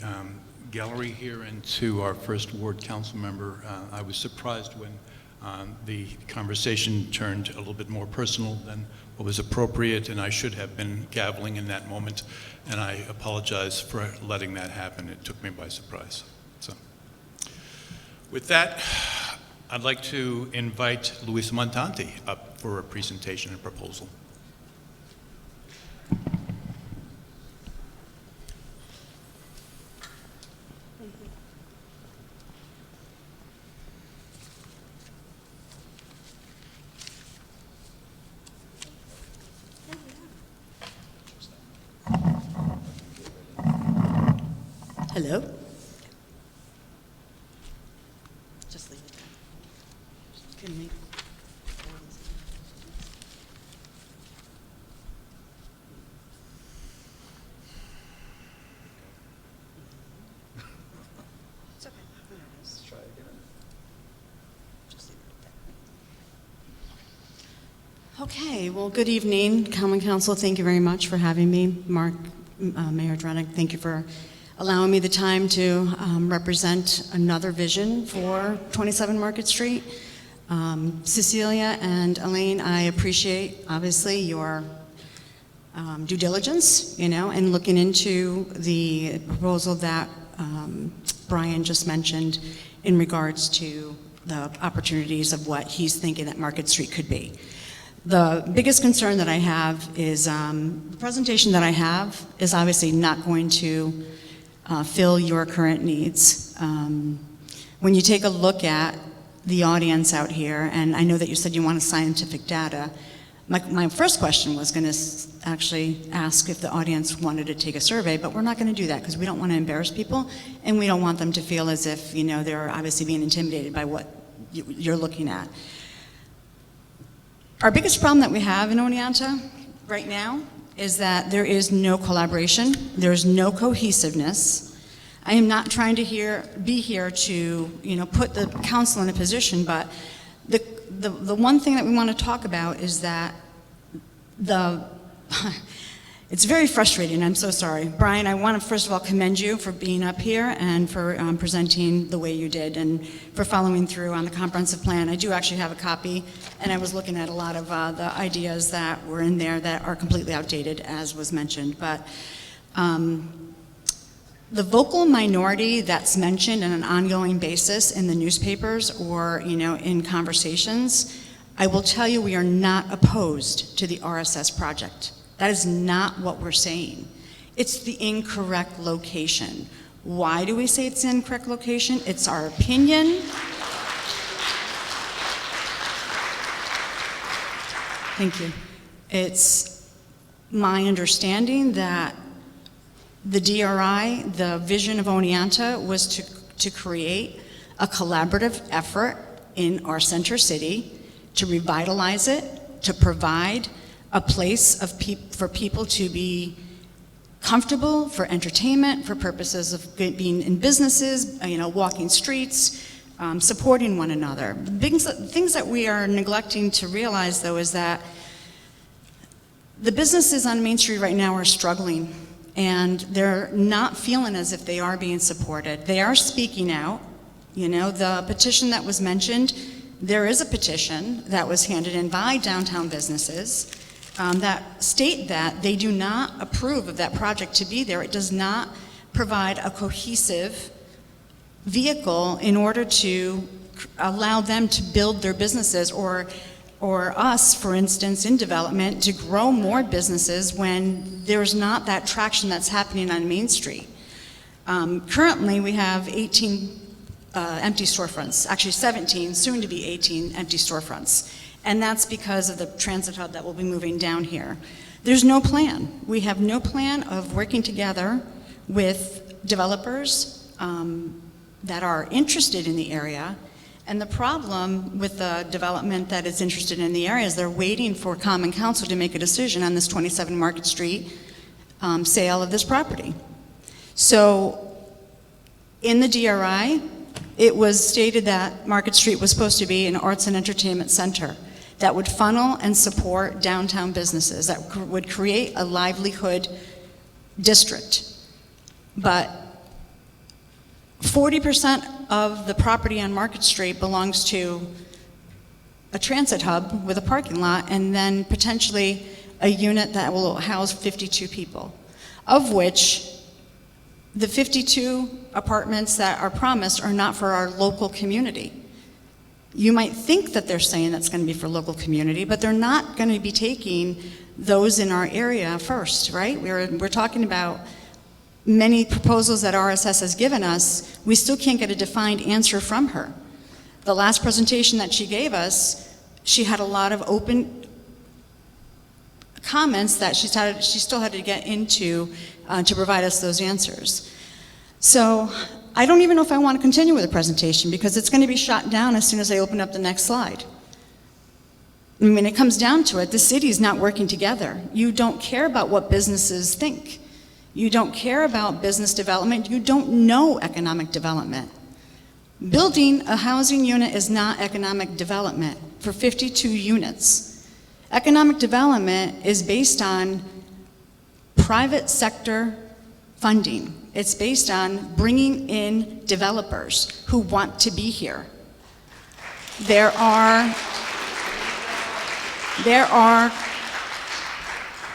gallery here and to our first ward council member. I was surprised when the conversation turned a little bit more personal than what was appropriate, and I should have been gaveling in that moment, and I apologize for letting that happen. It took me by surprise. So, with that, I'd like to invite Luis Montanti up for a presentation and proposal. Hello? Just leave it there. Can we? It's okay. Let's try again. Just leave it there. Okay, well, good evening, Common Council. Thank you very much for having me. Mark, Mayor Drennick, thank you for allowing me the time to represent another vision for 27 Market Street. Cecilia and Elaine, I appreciate, obviously, your due diligence, and looking into the proposal that Brian just mentioned in regards to the opportunities of what he's thinking that Market Street could be. The biggest concern that I have is the presentation that I have is obviously not going to fill your current needs. When you take a look at the audience out here, and I know that you said you wanted scientific data, my first question was going to actually ask if the audience wanted to take a survey, but we're not going to do that because we don't want to embarrass people, and we don't want them to feel as if, they're obviously being intimidated by what you're looking at. Our biggest problem that we have in Oneonta right now is that there is no collaboration, there is no cohesiveness. I am not trying to be here to put the council in a position, but the one thing that we want to talk about is that it's very frustrating. I'm so sorry. Brian, I want to first of all commend you for being up here and for presenting the way you did and for following through on the comprehensive plan. I do actually have a copy, and I was looking at a lot of the ideas that were in there that are completely outdated, as was mentioned. But the vocal minority that's mentioned on an ongoing basis in the newspapers or in conversations, I will tell you we are not opposed to the RSS project. That is not what we're saying. It's the incorrect location. Why do we say it's the incorrect location? It's our opinion. Thank you. It's my understanding that the DRI, the vision of Oneonta, was to create a collaborative effort in our center city to revitalize it, to provide a place for people to be comfortable for entertainment, for purposes of being in businesses, walking streets, supporting one another. Things that we are neglecting to realize, though, is that the businesses on Main Street right now are struggling, and they're not feeling as if they are being supported. They are speaking out. The petition that was mentioned, there is a petition that was handed in by downtown businesses that state that they do not approve of that project to be there. It does not provide a cohesive vehicle in order to allow them to build their businesses, or us, for instance, in development, to grow more businesses when there's not that traction that's happening on Main Street. Currently, we have 18 empty storefronts, actually 17, soon to be 18 empty storefronts. And that's because of the transit hub that will be moving down here. There's no plan. We have no plan of working together with developers that are interested in the area. And the problem with the development that is interested in the area is they're waiting for Common Council to make a decision on this 27 Market Street sale of this property. So in the DRI, it was stated that Market Street was supposed to be an arts and entertainment center that would funnel and support downtown businesses, that would create a livelihood district. But 40% of the property on Market Street belongs to a transit hub with a parking lot, and then potentially a unit that will house 52 people, of which the 52 apartments that are promised are not for our local community. You might think that they're saying that's going to be for local community, but they're not going to be taking those in our area first, right? We're talking about many proposals that RSS has given us. We still can't get a defined answer from her. The last presentation that she gave us, she had a lot of open comments that she still had to get into to provide us those answers. So I don't even know if I want to continue with the presentation, because it's going to be shot down as soon as I open up the next slide. I mean, it comes down to it, the city is not working together. You don't care about what businesses think. You don't care about business development. You don't know economic development. Building a housing unit is not economic development for 52 units. Economic development is based on private sector funding. It's based on bringing in developers who want to be here. There are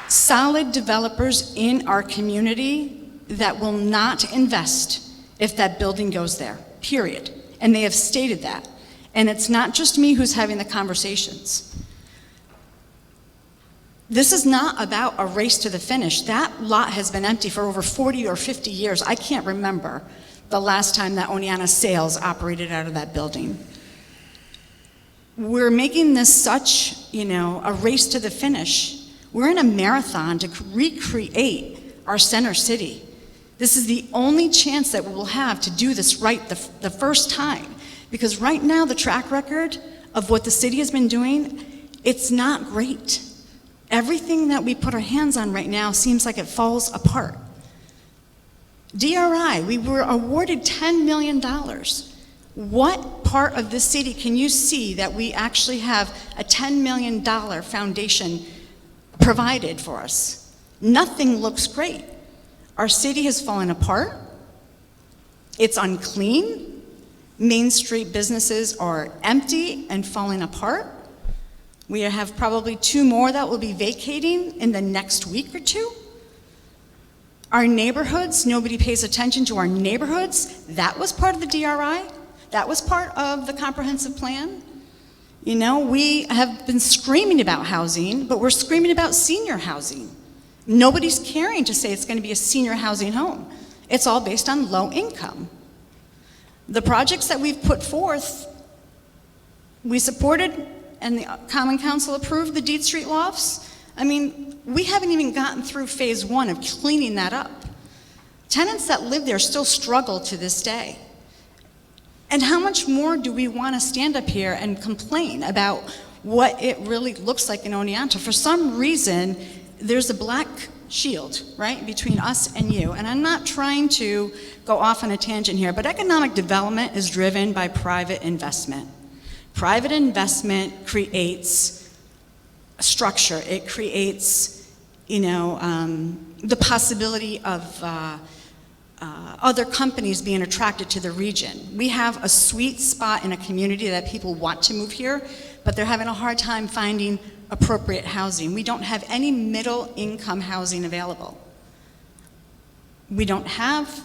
solid developers in our community that will not invest if that building goes there, period. And they have stated that. And it's not just me who's having the conversations. This is not about a race to the finish. That lot has been empty for over 40 or 50 years. I can't remember the last time that Oneonta Sales operated out of that building. We're making this such, a race to the finish. We're in a marathon to recreate our center city. This is the only chance that we will have to do this right the first time. Because right now, the track record of what the city has been doing, it's not great. Everything that we put our hands on right now seems like it falls apart. DRI, we were awarded $10 million. What part of this city can you see that we actually have a $10 million foundation provided for us? Nothing looks great. Our city has fallen apart. It's unclean. Main Street businesses are empty and falling apart. We have probably 2 more that will be vacating in the next week or 2. Our neighborhoods, nobody pays attention to our neighborhoods. That was part of the DRI. That was part of the comprehensive plan. We have been screaming about housing, but we're screaming about senior housing. Nobody's caring to say it's going to be a senior housing home. It's all based on low income. The projects that we've put forth, we supported, and the Common Council approved the Deed Street lofts. I mean, we haven't even gotten through phase 1 of cleaning that up. Tenants that live there still struggle to this day. And how much more do we want to stand up here and complain about what it really looks like in Oneonta? For some reason, there's a black shield, right, between us and you. And I'm not trying to go off on a tangent here, but economic development is driven by private investment. Private investment creates a structure. It creates, the possibility of other companies being attracted to the region. We have a sweet spot in a community that people want to move here, but they're having a hard time finding appropriate housing. We don't have any middle income housing available. We don't have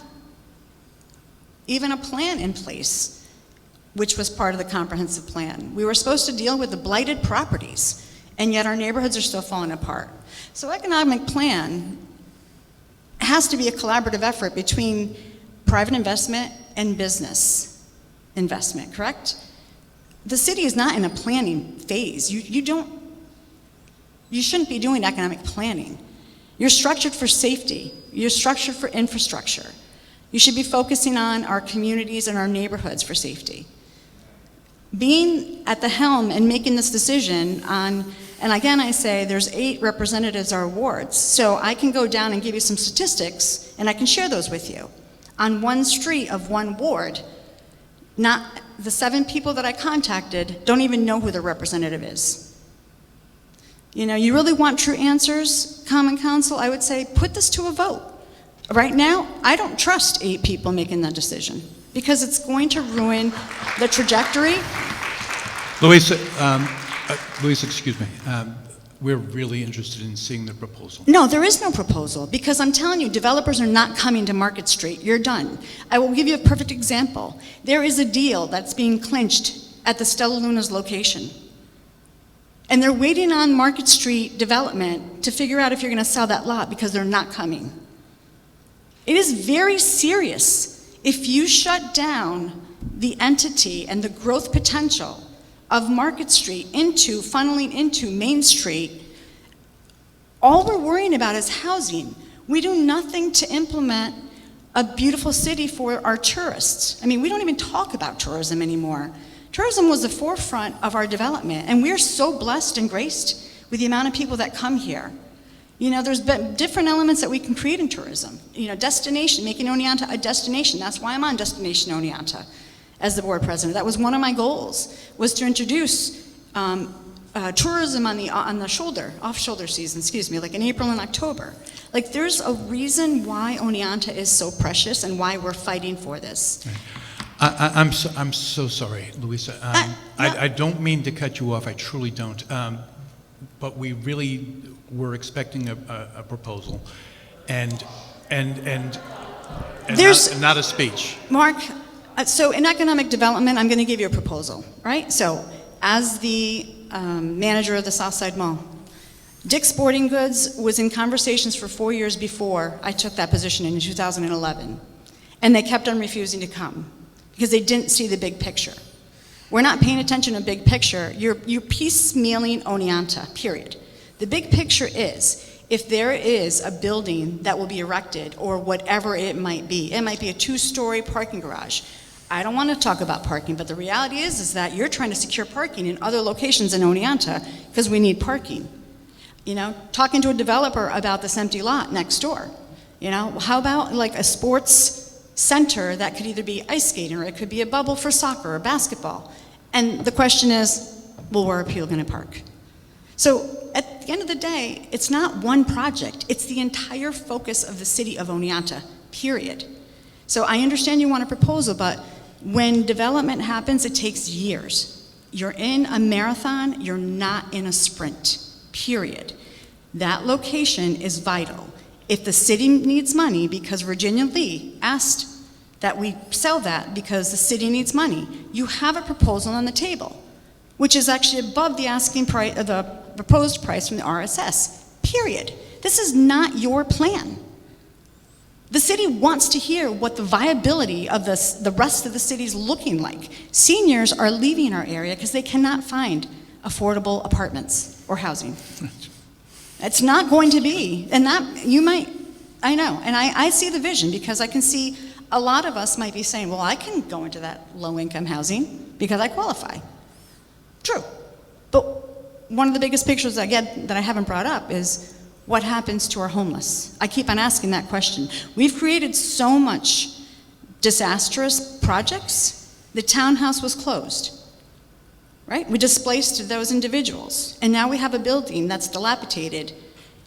even a plan in place, which was part of the comprehensive plan. We were supposed to deal with the blighted properties, and yet our neighborhoods are still falling apart. So economic plan has to be a collaborative effort between private investment and business investment, correct? The city is not in a planning phase. You shouldn't be doing economic planning. You're structured for safety. You're structured for infrastructure. You should be focusing on our communities and our neighborhoods for safety. Being at the helm and making this decision on, and again I say there's 8 representatives or wards, so I can go down and give you some statistics and I can share those with you. On one street of one ward, not the 7 people that I contacted don't even know who the representative is. You really want true answers, Common Council? I would say put this to a vote. Right now, I don't trust 8 people making that decision because it's going to ruin the trajectory. Louisa, excuse me. We're really interested in seeing the proposal. No, there is no proposal because I'm telling you, developers are not coming to Market Street. You're done. I will give you a perfect example. There is a deal that's being clinched at the Stella Luna's location. And they're waiting on Market Street development to figure out if you're going to sell that lot because they're not coming. It is very serious if you shut down the entity and the growth potential of Market Street funneling into Main Street. All we're worrying about is housing. We do nothing to implement a beautiful city for our tourists. I mean, we don't even talk about tourism anymore. Tourism was the forefront of our development, and we're so blessed and graced with the amount of people that come here. There's different elements that we can create in tourism. Destination, making Oneonta a destination. That's why I'm on Destination Oneonta as the board president. That was one of my goals, was to introduce tourism on the off-shoulder season, like in April and October. Like, there's a reason why Oneonta is so precious and why we're fighting for this. Right. I'm so sorry, Louisa. I don't mean to cut you off. I truly don't. But we really were expecting a proposal, and not a speech. Mark, so in economic development, I'm going to give you a proposal, right? So as the manager of the Southside Mall, Dick's Sporting Goods was in conversations for 4 years before I took that position in 2011, and they kept on refusing to come because they didn't see the big picture. We're not paying attention to the big picture. You're piecemealing Oneonta, period. The big picture is, if there is a building that will be erected, or whatever it might be a 2-story parking garage. I don't want to talk about parking, but the reality is that you're trying to secure parking in other locations in Oneonta because we need parking. Talking to a developer about this empty lot next door. How about like a sports center that could either be ice skating or it could be a bubble for soccer or basketball. And the question is, well, where are people going to park? So at the end of the day, it's not one project. It's the entire focus of the city of Oneonta, period. So I understand you want a proposal, but when development happens, it takes years. You're in a marathon, you're not in a sprint, period. That location is vital. If the city needs money, because Virginia Lee asked that we sell that because the city needs money, you have a proposal on the table, which is actually above the asking price, the proposed price from the RSS, period. This is not your plan. The city wants to hear what the viability of the rest of the city is looking like. Seniors are leaving our area because they cannot find affordable apartments or housing. It's not going to be, and that you might, I know, and I see the vision because I can see a lot of us might be saying, well, I can go into that low-income housing because I qualify. True, but one of the biggest pictures I get that I haven't brought up is what happens to our homeless? I keep on asking that question. We've created so much disastrous projects. The townhouse was closed, right? We displaced those individuals. And now we have a building that's dilapidated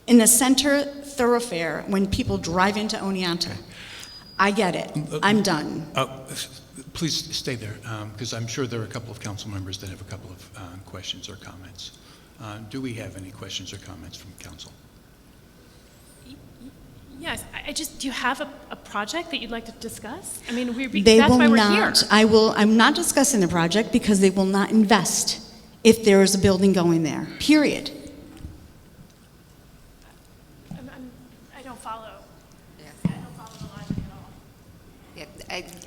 in the center thoroughfare when people drive into Oneonta. I get it. I'm done. Please stay there, because I'm sure there are a couple of council members that have a couple of questions or comments. Do we have any questions or comments from council? Yes, do you have a project that you'd like to discuss? I mean, That's why we're here. I'm not discussing the project because they will not invest if there is a building going there, period. I don't follow.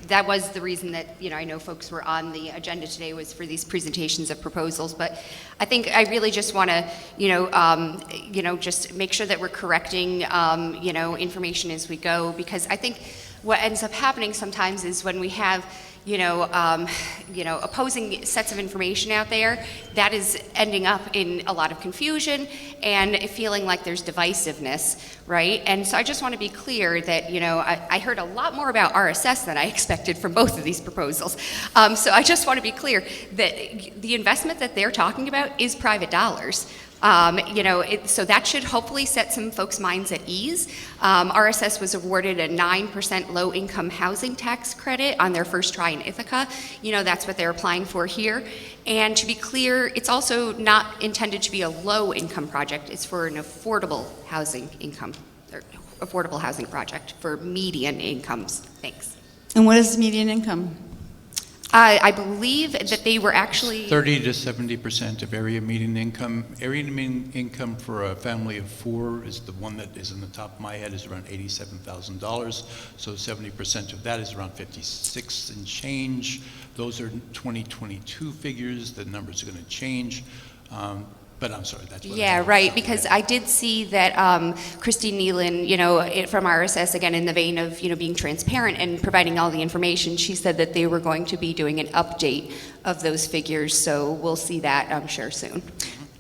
That was the reason that, I know folks were on the agenda today was for these presentations of proposals, but I think I really just want to, just make sure that we're correcting, information as we go, because I think what ends up happening sometimes is when we have, opposing sets of information out there, that is ending up in a lot of confusion and feeling like there's divisiveness, right? And so I just want to be clear that, I heard a lot more about RSS than I expected from both of these proposals. So I just want to be clear that the investment that they're talking about is private dollars. So that should hopefully set some folks' minds at ease. RSS was awarded a 9% low-income housing tax credit on their first try in Ithaca. That's what they're applying for here. And to be clear, it's also not intended to be a low-income project. It's for an affordable housing project for median incomes. Thanks. And what is the median income? I believe that they were actually 30 to 70% of area median income. Area median income for a family of 4 is the one that is in the top of my head is around $87,000. So 70% of that is around 56 and change. Those are 2022 figures. The numbers are going to change. But I'm sorry, that's what right, because I did see that Christine Nealon, from RSS, again, in the vein of, being transparent and providing all the information, she said that they were going to be doing an update of those figures, so we'll see that, I'm sure, soon.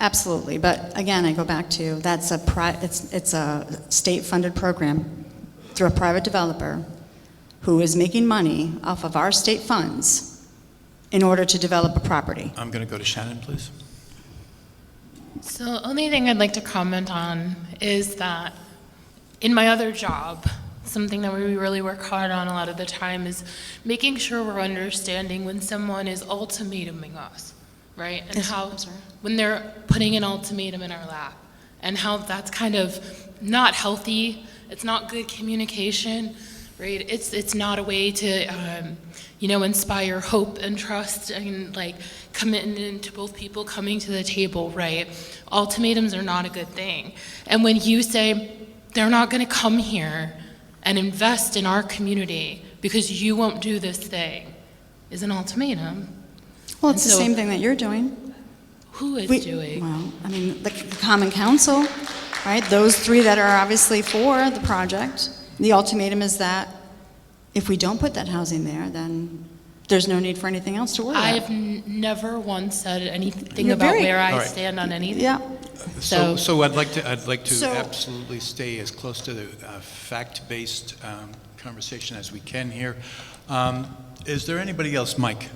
Absolutely, but again, I go back to, it's a state-funded program through a private developer who is making money off of our state funds in order to develop a property. I'm going to go to Shannon, please. So the only thing I'd like to comment on is that in my other job, something that we really work hard on a lot of the time is making sure we're understanding when someone is ultimatuming us, right? And when they're putting an ultimatum in our lap, and how that's kind of not healthy, it's not good communication, right? It's not a way to, inspire hope and trust and commitment to both people coming to the table, right? Ultimatums are not a good thing. And when you say they're not going to come here and invest in our community because you won't do this thing, is an ultimatum. Well, it's the same thing that you're doing. Who is doing? Well, I mean, the Common Council, right? Those 3 that are obviously for the project. The ultimatum is that if we don't put that housing there, then there's no need for anything else to worry about. I've never once said anything about where I stand on anything. Yeah. So I'd like to absolutely stay as close to the fact-based conversation as we can here. Is there anybody else, Mike?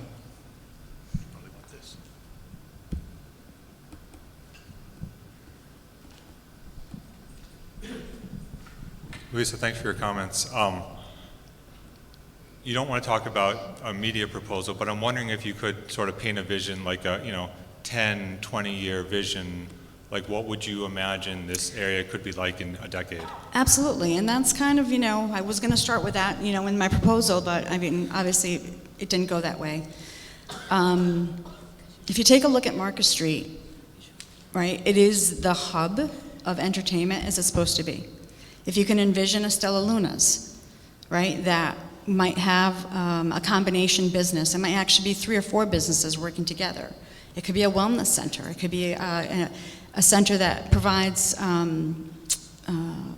Louisa, thanks for your comments. You don't want to talk about a media proposal, but I'm wondering if you could sort of paint a vision, like a 10, 20-year vision, like what would you imagine this area could be like in a decade? Absolutely, and that's kind of, I was going to start with that, in my proposal, but I mean, obviously it didn't go that way. If you take a look at Market Street, right, it is the hub of entertainment as it's supposed to be. If you can envision a Stella Luna's, right, that might have a combination business. It might actually be 3 or 4 businesses working together. It could be a wellness center. It could be a center that provides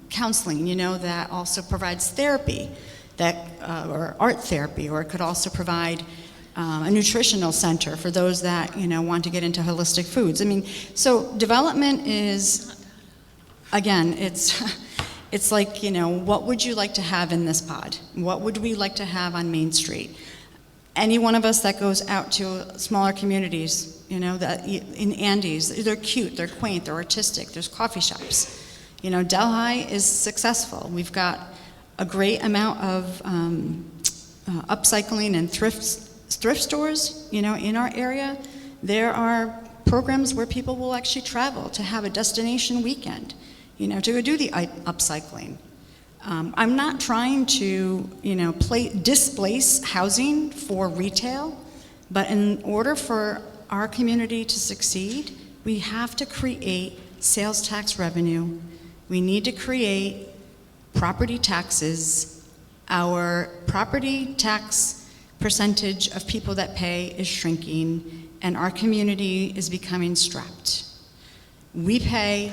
counseling, that also provides therapy, or art therapy, or it could also provide a nutritional center for those that want to get into holistic foods. I mean, so development is again, it's like, what would you like to have in this pod? What would we like to have on Main Street? Any one of us that goes out to smaller communities, that in Andes, they're cute, they're quaint, they're artistic, there's coffee shops. Delhi is successful. We've got a great amount of upcycling and thrift stores, in our area. There are programs where people will actually travel to have a destination weekend, to go do the upcycling. I'm not trying to, displace housing for retail, but in order for our community to succeed, we have to create sales tax revenue. We need to create property taxes. Our property tax percentage of people that pay is shrinking, and our community is becoming strapped. We pay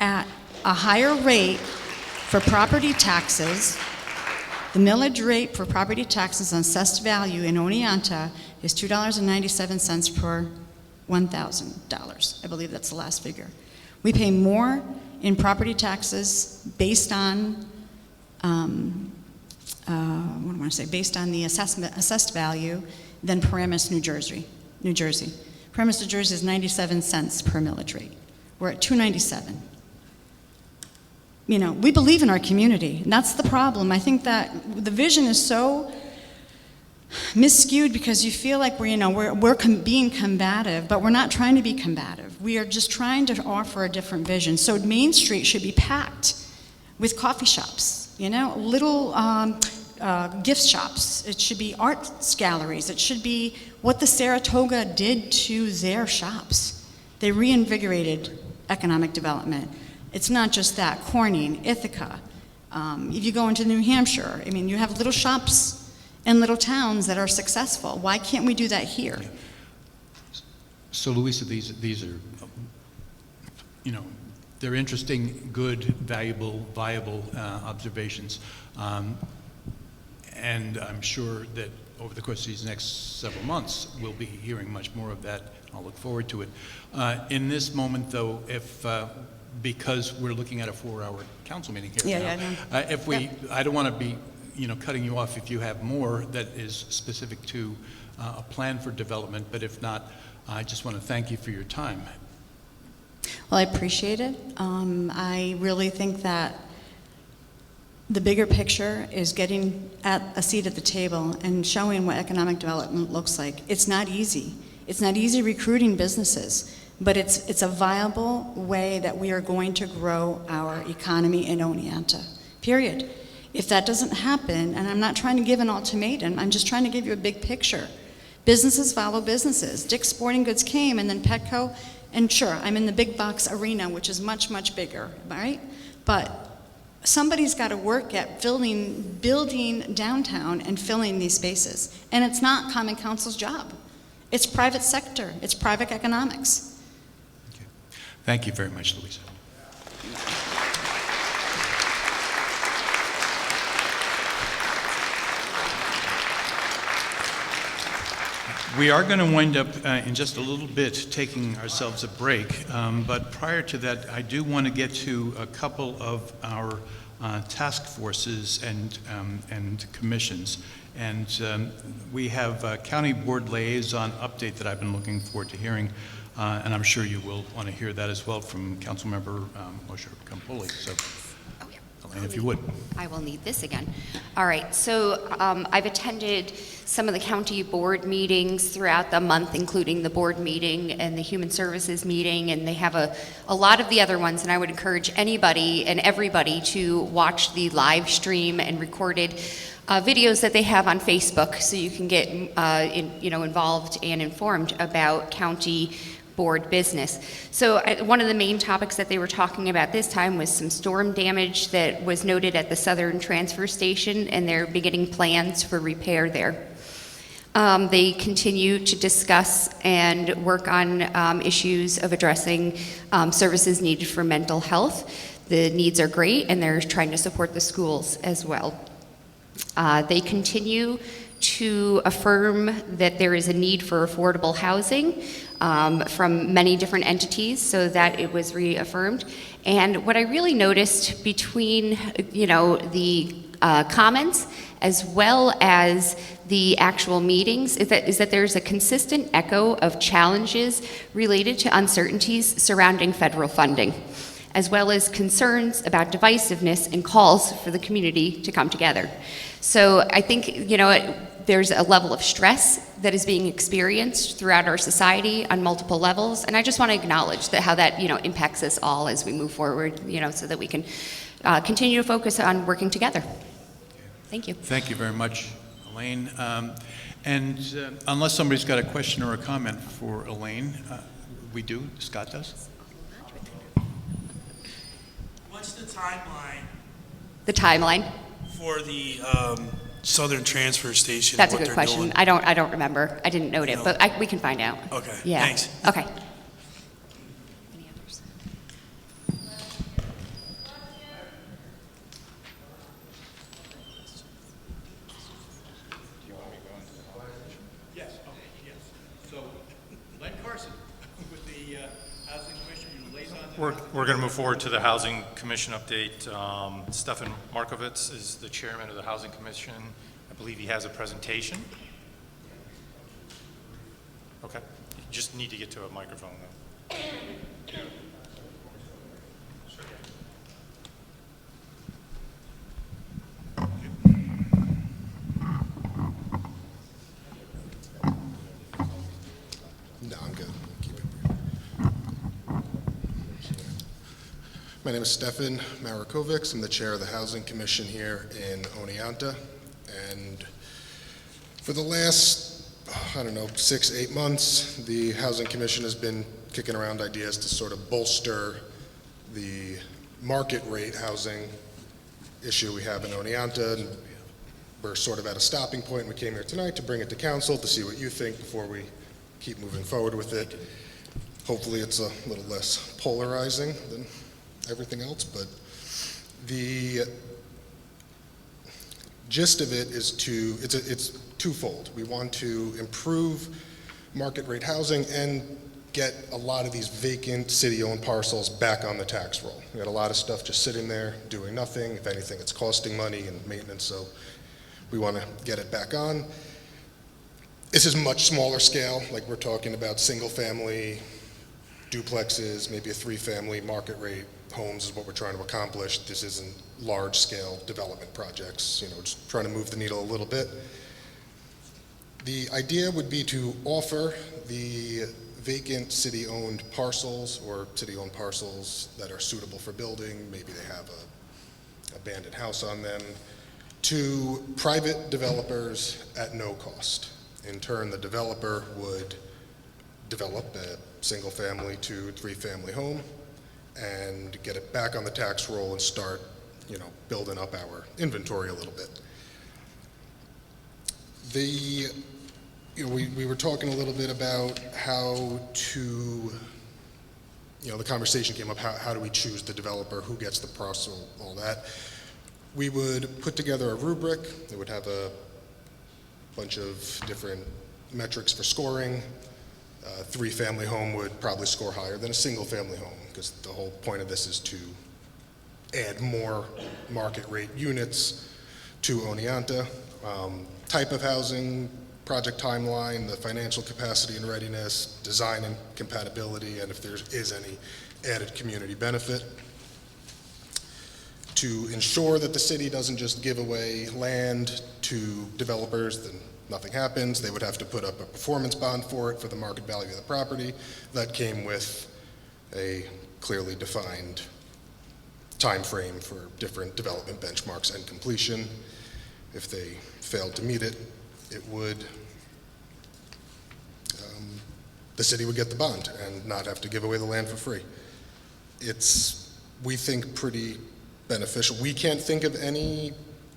at a higher rate for property taxes. The millage rate for property taxes on assessed value in Oneonta is $2.97 per $1,000. I believe that's the last figure. We pay more in property taxes based on, based on the assessed value than Paramus, New Jersey. Paramus, New Jersey is 97 cents per millage rate. We're at $2.97. We believe in our community, and that's the problem. I think that the vision is so misskewed because you feel like we're being combative, but we're not trying to be combative. We are just trying to offer a different vision. So Main Street should be packed with coffee shops, little gift shops. It should be arts galleries. It should be what the Saratoga did to their shops. They reinvigorated economic development. It's not just that. Corning, Ithaca. If you go into New Hampshire, you have little shops in little towns that are successful. Why can't we do that here? So, Louisa, these are, they're interesting, good, valuable, viable observations. And I'm sure that over the course of these next several months, we'll be hearing much more of that. I'll look forward to it. In this moment, though, because we're looking at a 4-hour council meeting here now, I don't want to be cutting you off if you have more that is specific to a plan for development, but if not, I just want to thank you for your time. Well, I appreciate it. I really think that the bigger picture is getting at a seat at the table and showing what economic development looks like. It's not easy. It's not easy recruiting businesses, but it's a viable way that we are going to grow our economy in Oneonta, period. If that doesn't happen, and I'm not trying to give an ultimatum, I'm just trying to give you a big picture. Businesses follow businesses. Dick's Sporting Goods came, and then Petco, and sure, I'm in the big box arena, which is much, much bigger, right? But somebody's got to work at building downtown and filling these spaces. And it's not Common Council's job. It's private sector. It's private economics. Okay. Thank you very much, Louisa. We are going to wind up in just a little bit taking ourselves a break, but prior to that, I do want to get to a couple of our task forces and commissions. And we have a county board liaison update that I've been looking forward to hearing, and I'm sure you will want to hear that as well from Councilmember Moshe Campoli. So, Elaine, if you would. I will need this again. All right, so I've attended some of the county board meetings throughout the month, including the board meeting and the human services meeting, and they have a lot of the other ones, and I would encourage anybody and everybody to watch the live stream and recorded videos that they have on Facebook, so you can get involved and informed about county board business. So one of the main topics that they were talking about this time was some storm damage that was noted at the Southern Transfer Station, and they're beginning plans for repair there. They continue to discuss and work on issues of addressing services needed for mental health. The needs are great, and they're trying to support the schools as well. They continue to affirm that there is a need for affordable housing from many different entities, so that it was reaffirmed. And what I really noticed between, the comments as well as the actual meetings is that there's a consistent echo of challenges related to uncertainties surrounding federal funding, as well as concerns about divisiveness and calls for the community to come together. So I think, there's a level of stress that is being experienced throughout our society on multiple levels, and I just want to acknowledge how that, impacts us all as we move forward, so that we can continue to focus on working together. Thank you. Thank you very much, Elaine. Unless somebody's got a question or a comment for Elaine, we do. Scott does. What's the timeline? The timeline? For the Southern Transfer Station? That's a what good they're question. doing? I don't remember. I didn't note it, but we can find out. Okay, Yeah. thanks. Okay. Yes. Okay. Yes. So, Len Carson, with the Housing Commission, you liaison. We're going to move forward to the Housing Commission update. Stefan Markovitz is the chairman of the Housing Commission. I believe he has a presentation. Okay. You just need to get to a microphone, though. No, I'm good. Keep it brief. My name is Stefan Markovitz. I'm the chair of the Housing Commission here in Oneonta. And for the last, 6-8 months, the Housing Commission has been kicking around ideas to sort of bolster the market rate housing issue we have in Oneonta. And we're sort of at a stopping point. We came here tonight to bring it to council to see what you think before we keep moving forward with it. Hopefully it's a little less polarizing than everything else, but the gist of it is it's twofold. We want to improve market rate housing and get a lot of these vacant city-owned parcels back on the tax roll. We got a lot of stuff just sitting there doing nothing. If anything, it's costing money and maintenance, so we want to get it back on. This is much smaller scale, like we're talking about single-family duplexes, maybe a 3-family market rate homes is what we're trying to accomplish. This isn't large-scale development projects, just trying to move the needle a little bit. The idea would be to offer the vacant city-owned parcels or city-owned parcels that are suitable for building, maybe they have an abandoned house on them, to private developers at no cost. In turn, the developer would develop a single-family, 2-, 3-family home and get it back on the tax roll and start, building up our inventory a little bit. We were talking a little bit about how to, the conversation came up, how do we choose the developer, who gets the parcel, all that. We would put together a rubric. It would have a bunch of different metrics for scoring. A 3-family home would probably score higher than a single-family home because the whole point of this is to add more market rate units to Oneonta. Type of housing, project timeline, the financial capacity and readiness, design and compatibility, and if there is any added community benefit. To ensure that the city doesn't just give away land to developers, then nothing happens. They would have to put up a performance bond for it for the market value of the property. That came with a clearly defined time frame for different development benchmarks and completion. If they failed to meet it, it would, the city would get the bond and not have to give away the land for free. It's, we think, pretty beneficial. We can't think of any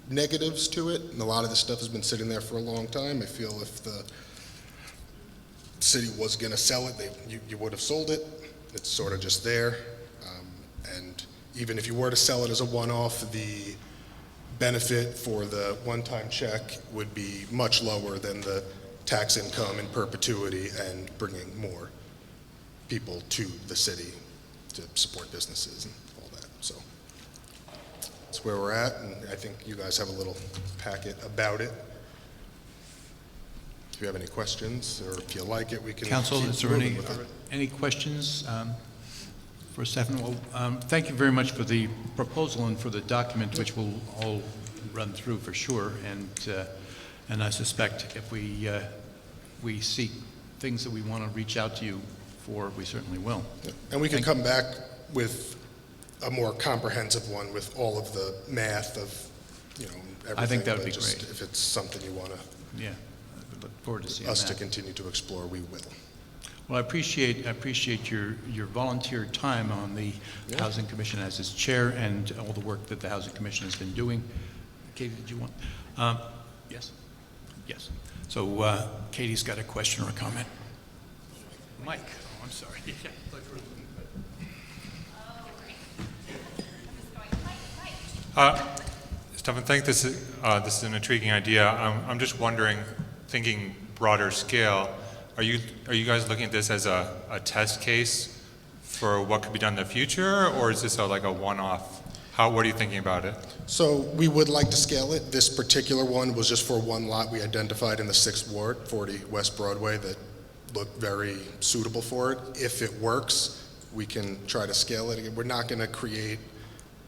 negatives to it, and a lot of this stuff has been sitting there for a long time. I feel if the city was going to sell it, you would have sold it. It's sort of just there. And even if you were to sell it as a one-off, the benefit for the one-time check would be much lower than the tax income in perpetuity and bringing more people to the city to support businesses and all that. So that's where we're at, and I think you guys have a little packet about it. If you have any questions, or if you like it, we can Council, keep is there moving with it. any questions for Stefan? Well, thank you very much for the proposal and for the document, which we'll all run through for sure. And I suspect if we see things that we want to reach out to you for, we certainly will. And we can come back with a more comprehensive one with all of the math of, everything. I think that would but be just great. If it's something you want to. Yeah, I look forward to seeing us that. to continue to explore, we will. Well, I appreciate your volunteer time on the Housing Commission as its chair and all the work that the Housing Commission has been doing. Katie, did you want? Yes? Yes. So Katie's got a question or a comment. Mike, oh, I'm sorry. Stefan, I think this is an intriguing idea. I'm just wondering, thinking broader scale, are you guys looking at this as a test case for what could be done in the future, or is this like a one-off? What are you thinking about it? So we would like to scale it. This particular one was just for one lot we identified in the 6th Ward, 40 West Broadway, that looked very suitable for it. If it works, we can try to scale it. We're not going to create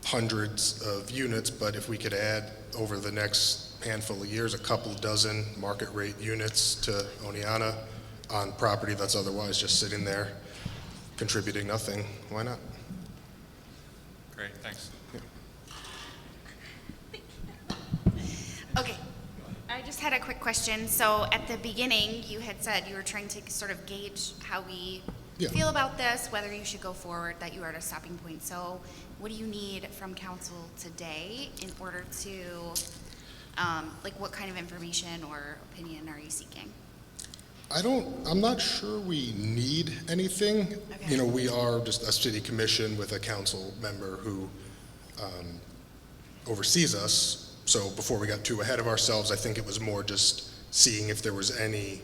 hundreds of units, but if we could add over the next handful of years a couple dozen market rate units to Oneonta on property that's otherwise just sitting there contributing nothing, why not? Great, thanks. Okay, I just had a quick question. So at the beginning, you had said you were trying to sort of gauge how we feel about this, whether you should go forward, that you are at a stopping point. So what do you need from council today in order to, what kind of information or opinion are you seeking? I'm not sure we need anything. Okay. We are just a city commission with a council member who oversees us. So before we got too ahead of ourselves, I think it was more just seeing if there was any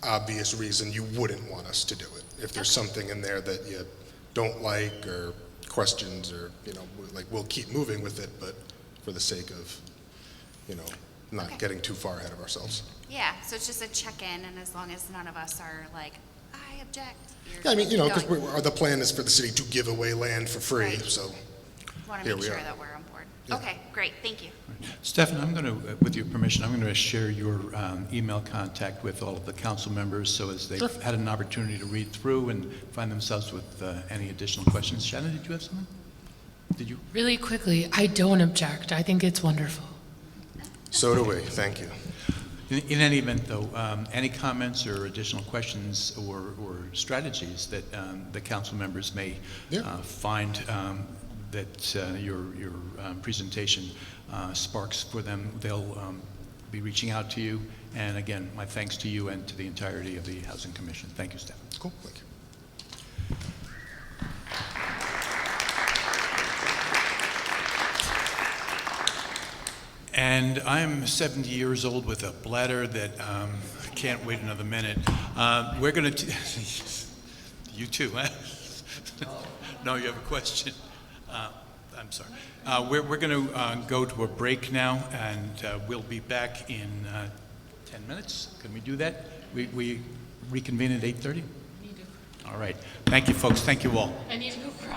obvious reason you wouldn't want us to do it. If there's something in there that you don't like or questions or, we'll keep moving with it, but for the sake of, not getting too far ahead of ourselves. Yeah, so it's just a check-in, and as long as none of us are like, I object. Yeah, I mean, going. because the plan is for the city to give away land for free, Right. so Want to here make we sure are. that we're on board. Yeah. Okay, great, thank you. Stefan, I'm going to, with your permission, I'm going to share your email contact with all of the council members so as they've had an opportunity to read through and find themselves with any additional questions. Shannon, did you have something? Did you? Really quickly, I don't object. I think it's wonderful. So do we, thank you. In any event, though, any comments or additional questions or strategies that the council members may find that your presentation sparks for them, they'll be reaching out to you. And again, my thanks to you and to the entirety of the Housing Commission. Thank you, Stefan. Cool, thank you. And I'm 70 years old with a bladder that can't wait another minute. We're going to, you too, huh? No, you have a question. I'm sorry. We're going to go to a break now, and we'll be back in 10 minutes. Can we do that? We reconvene at 8:30? All right. Thank you, folks. Thank you all. I need to go cry.